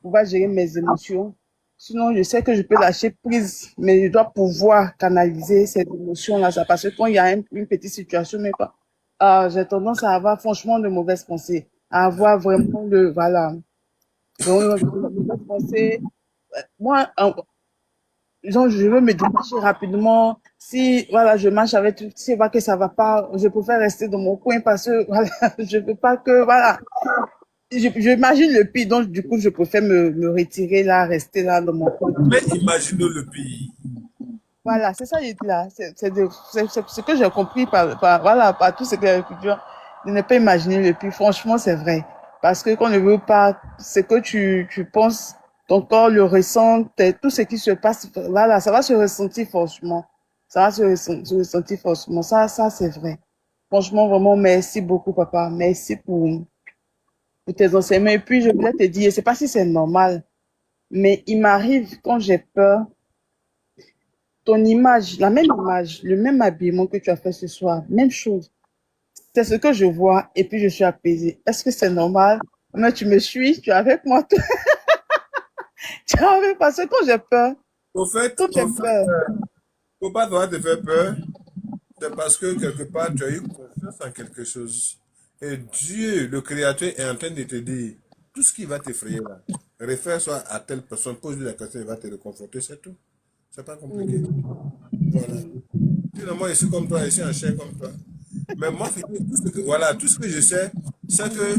Pouvoir gérer mes émotions. Sinon, je sais que je peux lâcher prise, mais je dois pouvoir canaliser ces émotions-là. Ça, parce que quand il y a une petite situation, mais pas, j'ai tendance à avoir franchement de mauvaises pensées, à avoir vraiment voilà, de mauvaises pensées. Moi, genre, je veux me détacher rapidement. Si, voilà, je marche avec tout, si je vois que ça va pas, je préfère rester dans mon coin parce que, voilà, je veux pas que, voilà. J'imagine le pire, donc du coup, je préfère me retirer là, rester là dans mon coin. Mais imaginons le pays. Voilà, c'est ça, il dit là. C'est ce que j'ai compris voilà, par tout ce que l'écriture, de ne pas imaginer le pire. Franchement, c'est vrai. Parce que quand on ne veut pas, ce que tu penses, ton corps le ressent, tout ce qui se passe, voilà, ça va se ressentir forcément. Ça va se ressentir forcément. Ça, c'est vrai. Franchement, vraiment, merci beaucoup, papa. Merci pour tes enseignements. Et puis, je voulais te dire, je sais pas si c'est normal, mais il m'arrive quand j'ai peur, ton image, la même image, le même habillement que tu as fait ce soir, même chose. C'est ce que je vois et puis je suis apaisée. Est-ce que c'est normal? Mais tu me suis, tu es avec moi. Tu es avec parce que quand j'ai peur, Au fait, quand j'ai peur, faut pas devoir te faire peur. C'est parce que quelque part, tu as eu confiance en quelque chose. Et Dieu, le Créateur, est en train de te dire, tout ce qui va t'effrayer là, réfère-toi à telle personne, pose-lui la question, il va te réconforter, c'est tout. C'est pas compliqué. Voilà. Sinon, moi, je suis comme toi, je suis en chair comme toi. Mais moi, voilà, tout ce que je sais, c'est que,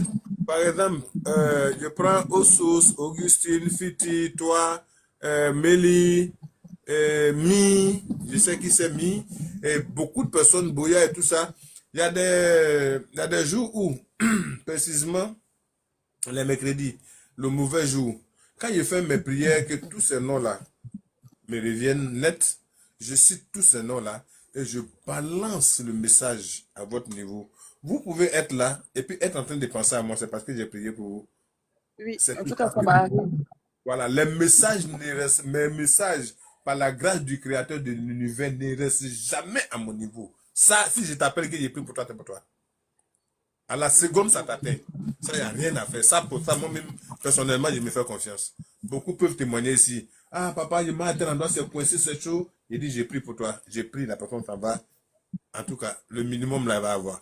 par exemple, je prends Ossos, Augustine, Fiti, toi, Mélie, Mi, je sais qui c'est Mi, et beaucoup de personnes, Boya et tout ça. Il y a des jours où, précisément, les mercredis, le mauvais jour, quand je fais mes prières, que tous ces noms-là me reviennent net, je cite tous ces noms-là et je balance le message à votre niveau. Vous pouvez être là et puis être en train de penser à moi, c'est parce que j'ai prié pour vous. oui, C'est en tout tout cas, à ça fait. m'arrive. Voilà, les messages mes messages, par la grâce du Créateur de l'univers, ne restent jamais à mon niveau. Ça, si je t'appelle que j'ai pris pour toi, c'est pour toi. À la seconde, ça t'atteint. Ça, il n'y a rien à faire. Ça, pour ça, moi-même, personnellement, je me fais confiance. Beaucoup peuvent témoigner ici. Ah, papa, je m'ai atteint un endroit, c'est coincé, c'est chaud. Il dit, j'ai pris pour toi. J'ai pris, la personne s'en va. En tout cas, le minimum, là, va avoir.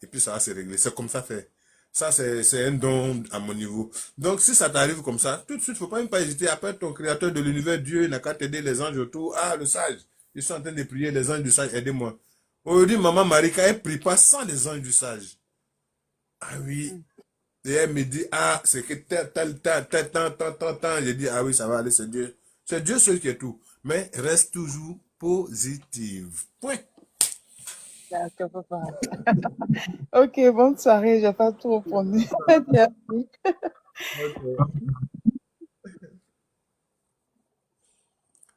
Et puis, ça va se régler. C'est comme ça fait. Ça, c'est un don à mon niveau. Donc, si ça t'arrive comme ça, tout de suite, faut pas même pas hésiter. Appelle ton créateur de l'univers, Dieu, il n'a qu'à t'aider les anges autour. Ah, le sage. Ils sont en train de prier, les anges du sage, aidez-moi. Aujourd'hui, maman Marika, elle prie pas sans les anges du sage. Ah oui. Et elle me dit, ah, c'est que tant. J'ai dit, ah oui, ça va aller, c'est Dieu. C'est Dieu seul qui est tout. Mais reste toujours positive. Point. D'accord, papa. Ok, bonne soirée, j'ai pas tout répondu. Merci.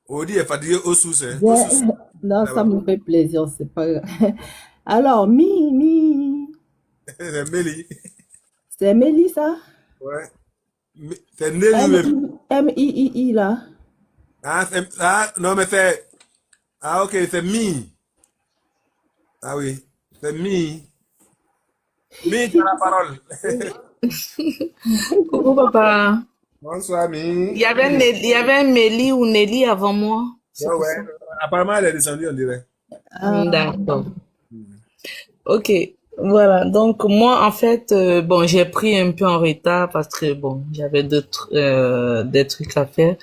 Audi est fatigué au sous, hein. Au Bien. sous. Non, Ah ça ouais. me fait plaisir, c'est pas grave. Alors, Mi, C'est Mélie. c'est Mélissa? Ouais. C'est Nelly même. M-I-I-I, là. Ah, non, mais c'est. Ah, ok, c'est Mi. Ah oui. C'est Mi. Mi, tu as la parole. Coucou papa. Bonsoir, Mi. Il y avait un Mélie ou Nelly avant moi. C'est Ouais, pour ouais. ça. Apparemment, elle est descendue, on dirait. D'accord. Ok. Voilà. Donc moi en fait bon j'ai pris un peu en retard parce que bon j'avais des trucs à faire.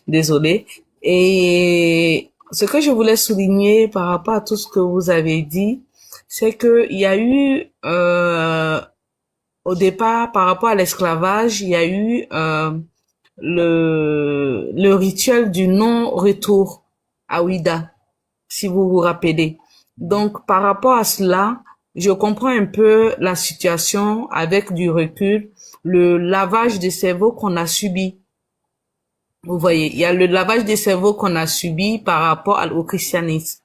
Désolée. Et ce que je voulais souligner par rapport à tout ce que vous avez dit, c'est que il y a eu au départ par rapport à l'esclavage, il y a eu le rituel du non-retour à Ouida, si vous vous rappelez. Donc, par rapport à cela, je comprends un peu la situation avec du recul, le lavage de cerveau qu'on a subi. Vous voyez, il y a le lavage des cerveaux qu'on a subi par rapport au christianisme.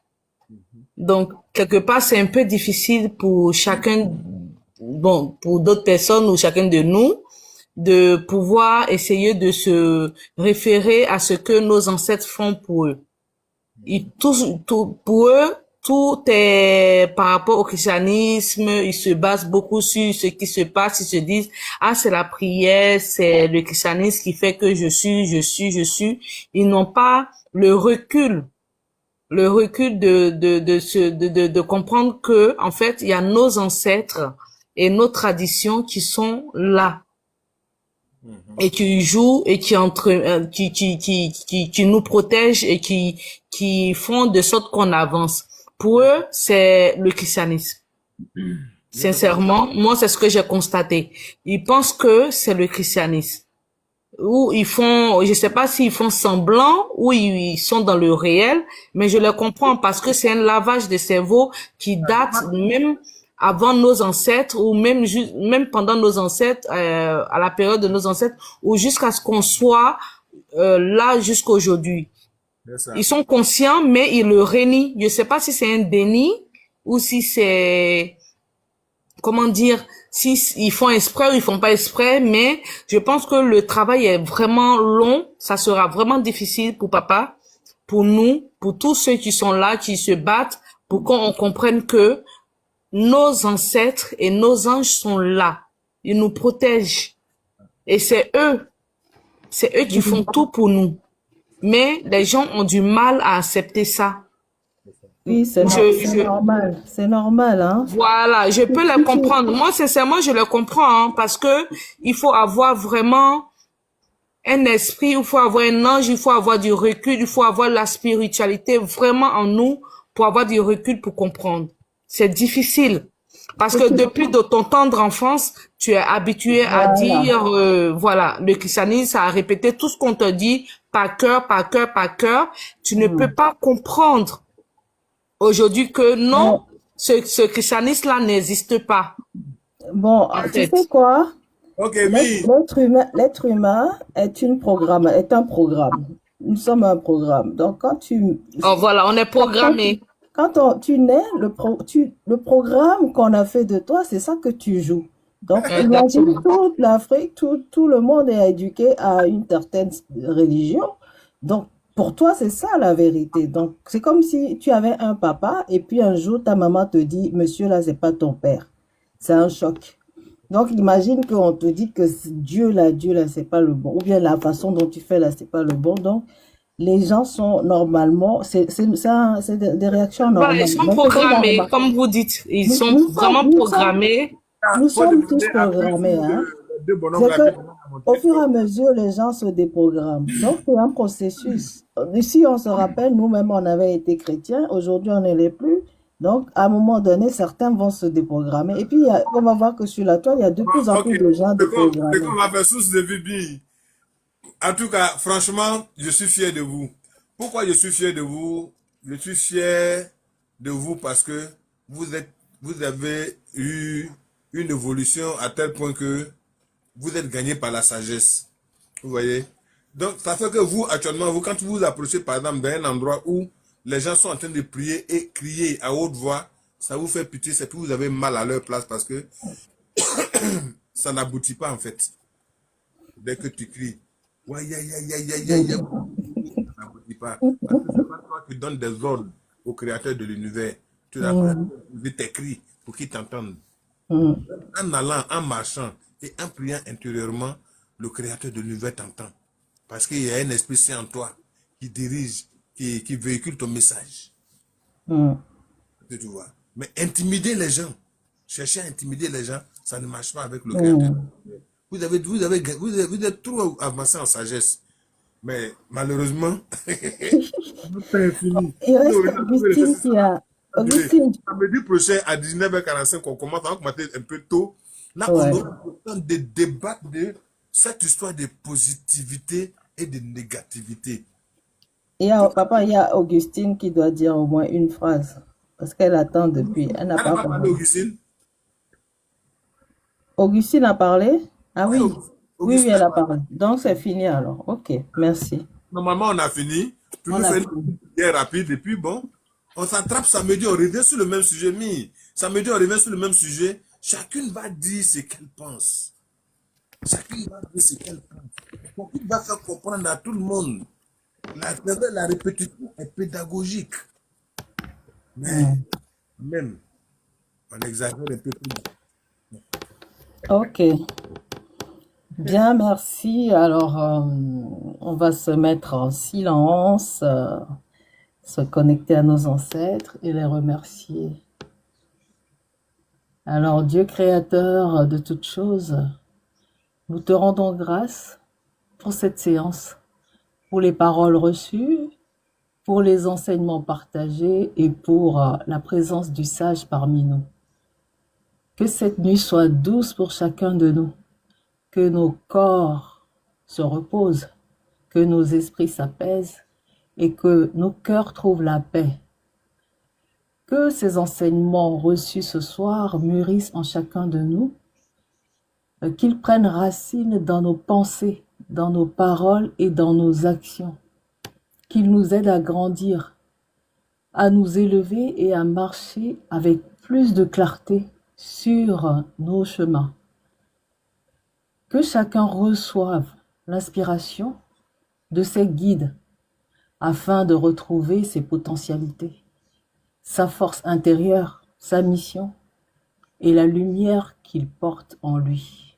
Donc, quelque part, c'est un peu difficile pour chacun, bon, pour d'autres personnes ou chacun de nous, de pouvoir essayer de se référer à ce que nos ancêtres font pour eux. Pour eux, tout est par rapport au christianisme, ils se basent beaucoup sur ce qui se passe, ils se disent, ah, c'est la prière, c'est le christianisme qui fait que je suis. Ils n'ont pas le recul de comprendre que, en fait, il y a nos ancêtres et nos traditions qui sont là et qui jouent et qui nous protègent et qui font de sorte qu'on avance. Pour eux, c'est le christianisme. Sincèrement, moi, c'est ce que j'ai constaté. Ils pensent que c'est le christianisme. Ou ils font, je sais pas s'ils font semblant ou ils sont dans le réel, mais je le comprends parce que c'est un lavage de cerveau qui date même avant nos ancêtres ou même pendant nos ancêtres, à la période de nos ancêtres ou jusqu'à ce qu'on soit là jusqu'aujourd'hui. C'est ça. Ils sont conscients, mais ils le renient. Je sais pas si c'est un déni ou si c'est, comment dire, si ils font exprès ou ils font pas exprès, mais je pense que le travail est vraiment long. Ça sera vraiment difficile pour papa, pour nous, pour tous ceux qui sont là, qui se battent, pour qu'on comprenne que nos ancêtres et nos anges sont là. Ils nous protègent. Et c'est eux qui font tout pour nous. Mais les gens ont du mal à accepter ça. Oui, c'est normal. C'est normal, hein. Voilà, je peux le comprendre. Moi, sincèrement, je le comprends, hein, parce que il faut avoir vraiment un esprit, il faut avoir un ange, il faut avoir du recul, il faut avoir la spiritualité vraiment en nous pour avoir du recul pour comprendre. C'est difficile. Parce que depuis de ton tendre enfance, tu es habitué à dire, voilà, le christianisme, ça a répété tout ce qu'on te dit par cœur. Tu ne peux pas comprendre aujourd'hui que non, ce christianisme-là n'existe pas. Bon, tu sais quoi? Ok, Mi. L'être humain est un programme. Nous sommes un programme. Donc, Oh, voilà, on est programmé. Quand tu nais, le programme qu'on a fait de toi, c'est ça que tu joues. Donc, imagine toute l'Afrique, tout le monde est éduqué à une certaine religion. Donc, pour toi, c'est ça la vérité. Donc, c'est comme si tu avais un papa et puis un jour, ta maman te dit, monsieur, là, c'est pas ton père. C'est un choc. Donc, imagine qu'on te dit que Dieu, là, c'est pas le bon. Ou bien la façon dont tu fais, là, c'est pas le bon. Donc, les gens sont normalement, c'est des réactions normales. Voilà, ils sont programmés, comme vous dites. Ils sont vraiment programmés. Nous sommes tous programmés, hein. C'est que, au fur et à mesure, les gens se déprogramment. Donc, c'est un processus. Ici, on se rappelle, nous-mêmes, on avait été chrétiens. Aujourd'hui, on ne l'est plus. Donc, à un moment donné, certains vont se déprogrammer. Et puis, on va voir que sur la toile, il y a de plus en plus de gens déprogrammés. On va faire source de Bibi. En tout cas, franchement, je suis fier de vous. Pourquoi je suis fier de vous? Je suis fier de vous parce que vous avez eu une évolution à tel point que vous êtes gagné par la sagesse. Vous voyez? Donc, ça fait que vous, actuellement, quand vous vous approchez, par exemple, d'un endroit où les gens sont en train de prier et crier à haute voix, ça vous fait pitié, c'est que vous avez mal à leur place parce que ça n'aboutit pas, en fait. Dès que tu cries, ouais, ça n'aboutit pas. Parce que c'est pas toi qui donnes des ordres au créateur de l'univers. Tu n'as pas Mm, élevé tes cris pour qu'ils t'entendent. mm. En allant, en marchant et en priant intérieurement, le Créateur de l'univers t'entend. Parce qu'il y a un esprit saint en toi qui dirige, qui véhicule ton message. Mm. Tu vois. Mais intimider les gens, chercher à intimider les gens, ça ne marche pas avec le Créateur. Vous êtes trop avancé en sagesse. Mais malheureusement, notre temps est fini. Il reste Nous, on a trouvé Augustine qui a... Augustine, Samedi prochain à 19h45, on commence à commencer un peu tôt. Là, on ouais. aura le temps de débattre de cette histoire de positivité et de négativité. Papa, il y a Augustine qui doit dire au moins une phrase. Parce qu'elle attend depuis. Elle n'a Elle n'a pas pas parlé, parlé. Augustine? Augustine a parlé? Ah Oui, oui. Oui, oui, Augustine. elle a parlé. Donc, c'est fini alors. Ok, merci. Normalement, on a fini. Puis On nous a faisons fini. une prière rapide. Et puis bon, on s'attrape samedi, on revient sur le même sujet. Samedi, on revient sur le même sujet. Chacune va dire ce qu'elle pense. Chacune va dire ce qu'elle pense. Chacune va faire comprendre à tout le monde. La répétition est pédagogique. Mais Mm. même, on exagère un peu plus. Ok. Bien, merci. Alors, on va se mettre en silence, se connecter à nos ancêtres et les remercier. Alors, Dieu créateur de toutes choses, nous te rendons grâce pour cette séance, pour les paroles reçues, pour les enseignements partagés et pour la présence du sage parmi nous. Que cette nuit soit douce pour chacun de nous, que nos corps se reposent, que nos esprits s'apaisent et que nos cœurs trouvent la paix. Que ces enseignements reçus ce soir mûrissent en chacun de nous, qu'ils prennent racine dans nos pensées, dans nos paroles et dans nos actions, qu'ils nous aident à grandir, à nous élever et à marcher avec plus de clarté sur nos chemins. Que chacun reçoive l'inspiration de ses guides afin de retrouver ses potentialités, sa force intérieure, sa mission et la lumière qu'il porte en lui.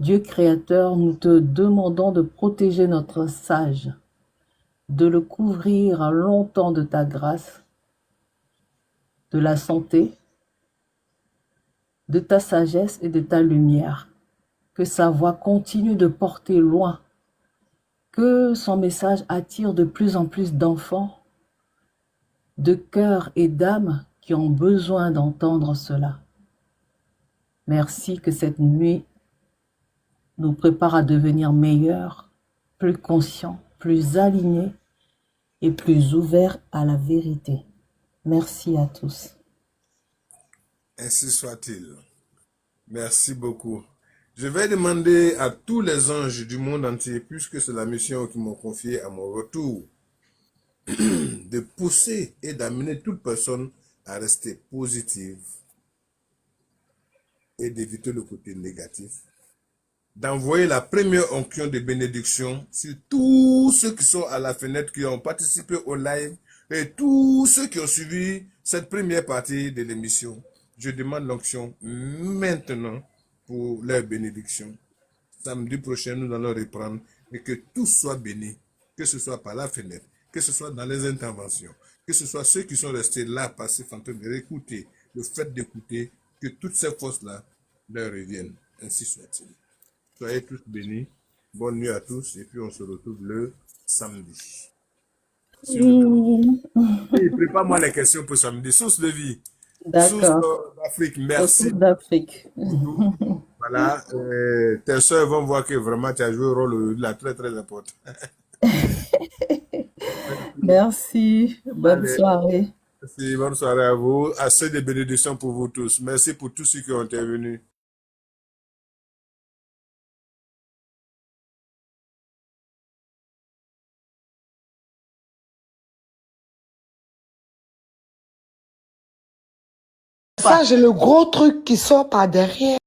Dieu créateur, nous te demandons de protéger notre sage, de le couvrir longtemps de ta grâce, de la santé, de ta sagesse et de ta lumière. Que sa voix continue de porter loin, que son message attire de plus en plus d'enfants, de cœurs et d'âmes qui ont besoin d'entendre cela. Merci que cette nuit nous prépare à devenir meilleurs, plus conscients, plus alignés et plus ouverts à la vérité. Merci à tous. Ainsi soit-il. Merci beaucoup. Je vais demander à tous les anges du monde entier, puisque c'est la mission qu'ils m'ont confiée à mon retour, de pousser et d'amener toute personne à rester positive et d'éviter le côté négatif, d'envoyer la première onction de bénédiction sur tous ceux qui sont à la fenêtre, qui ont participé au live et tous ceux qui ont suivi cette première partie de l'émission. Je demande l'onction maintenant pour leur bénédiction. Samedi prochain, nous allons reprendre et que tout soit béni, que ce soit par la fenêtre, que ce soit dans les interventions, que ce soit ceux qui sont restés là, passifs en train de réécouter, le fait d'écouter, que toutes ces forces-là leur reviennent. Ainsi soit-il. Soyez tous bénis. Bonne nuit à tous et puis on se retrouve le samedi. Et prépare-moi les questions pour samedi. Source de vie. Source D'accord. d'Afrique. Aux Merci. sources d'Afrique. Voilà. Tes soeurs vont voir que vraiment tu as joué un rôle là très très important. Merci. Bonne Allez. soirée. Merci. Bonne soirée à vous. Assez de bénédictions pour vous tous. Merci pour tous ceux qui ont intervenu. Ça, j'ai le gros truc qui sort par derrière.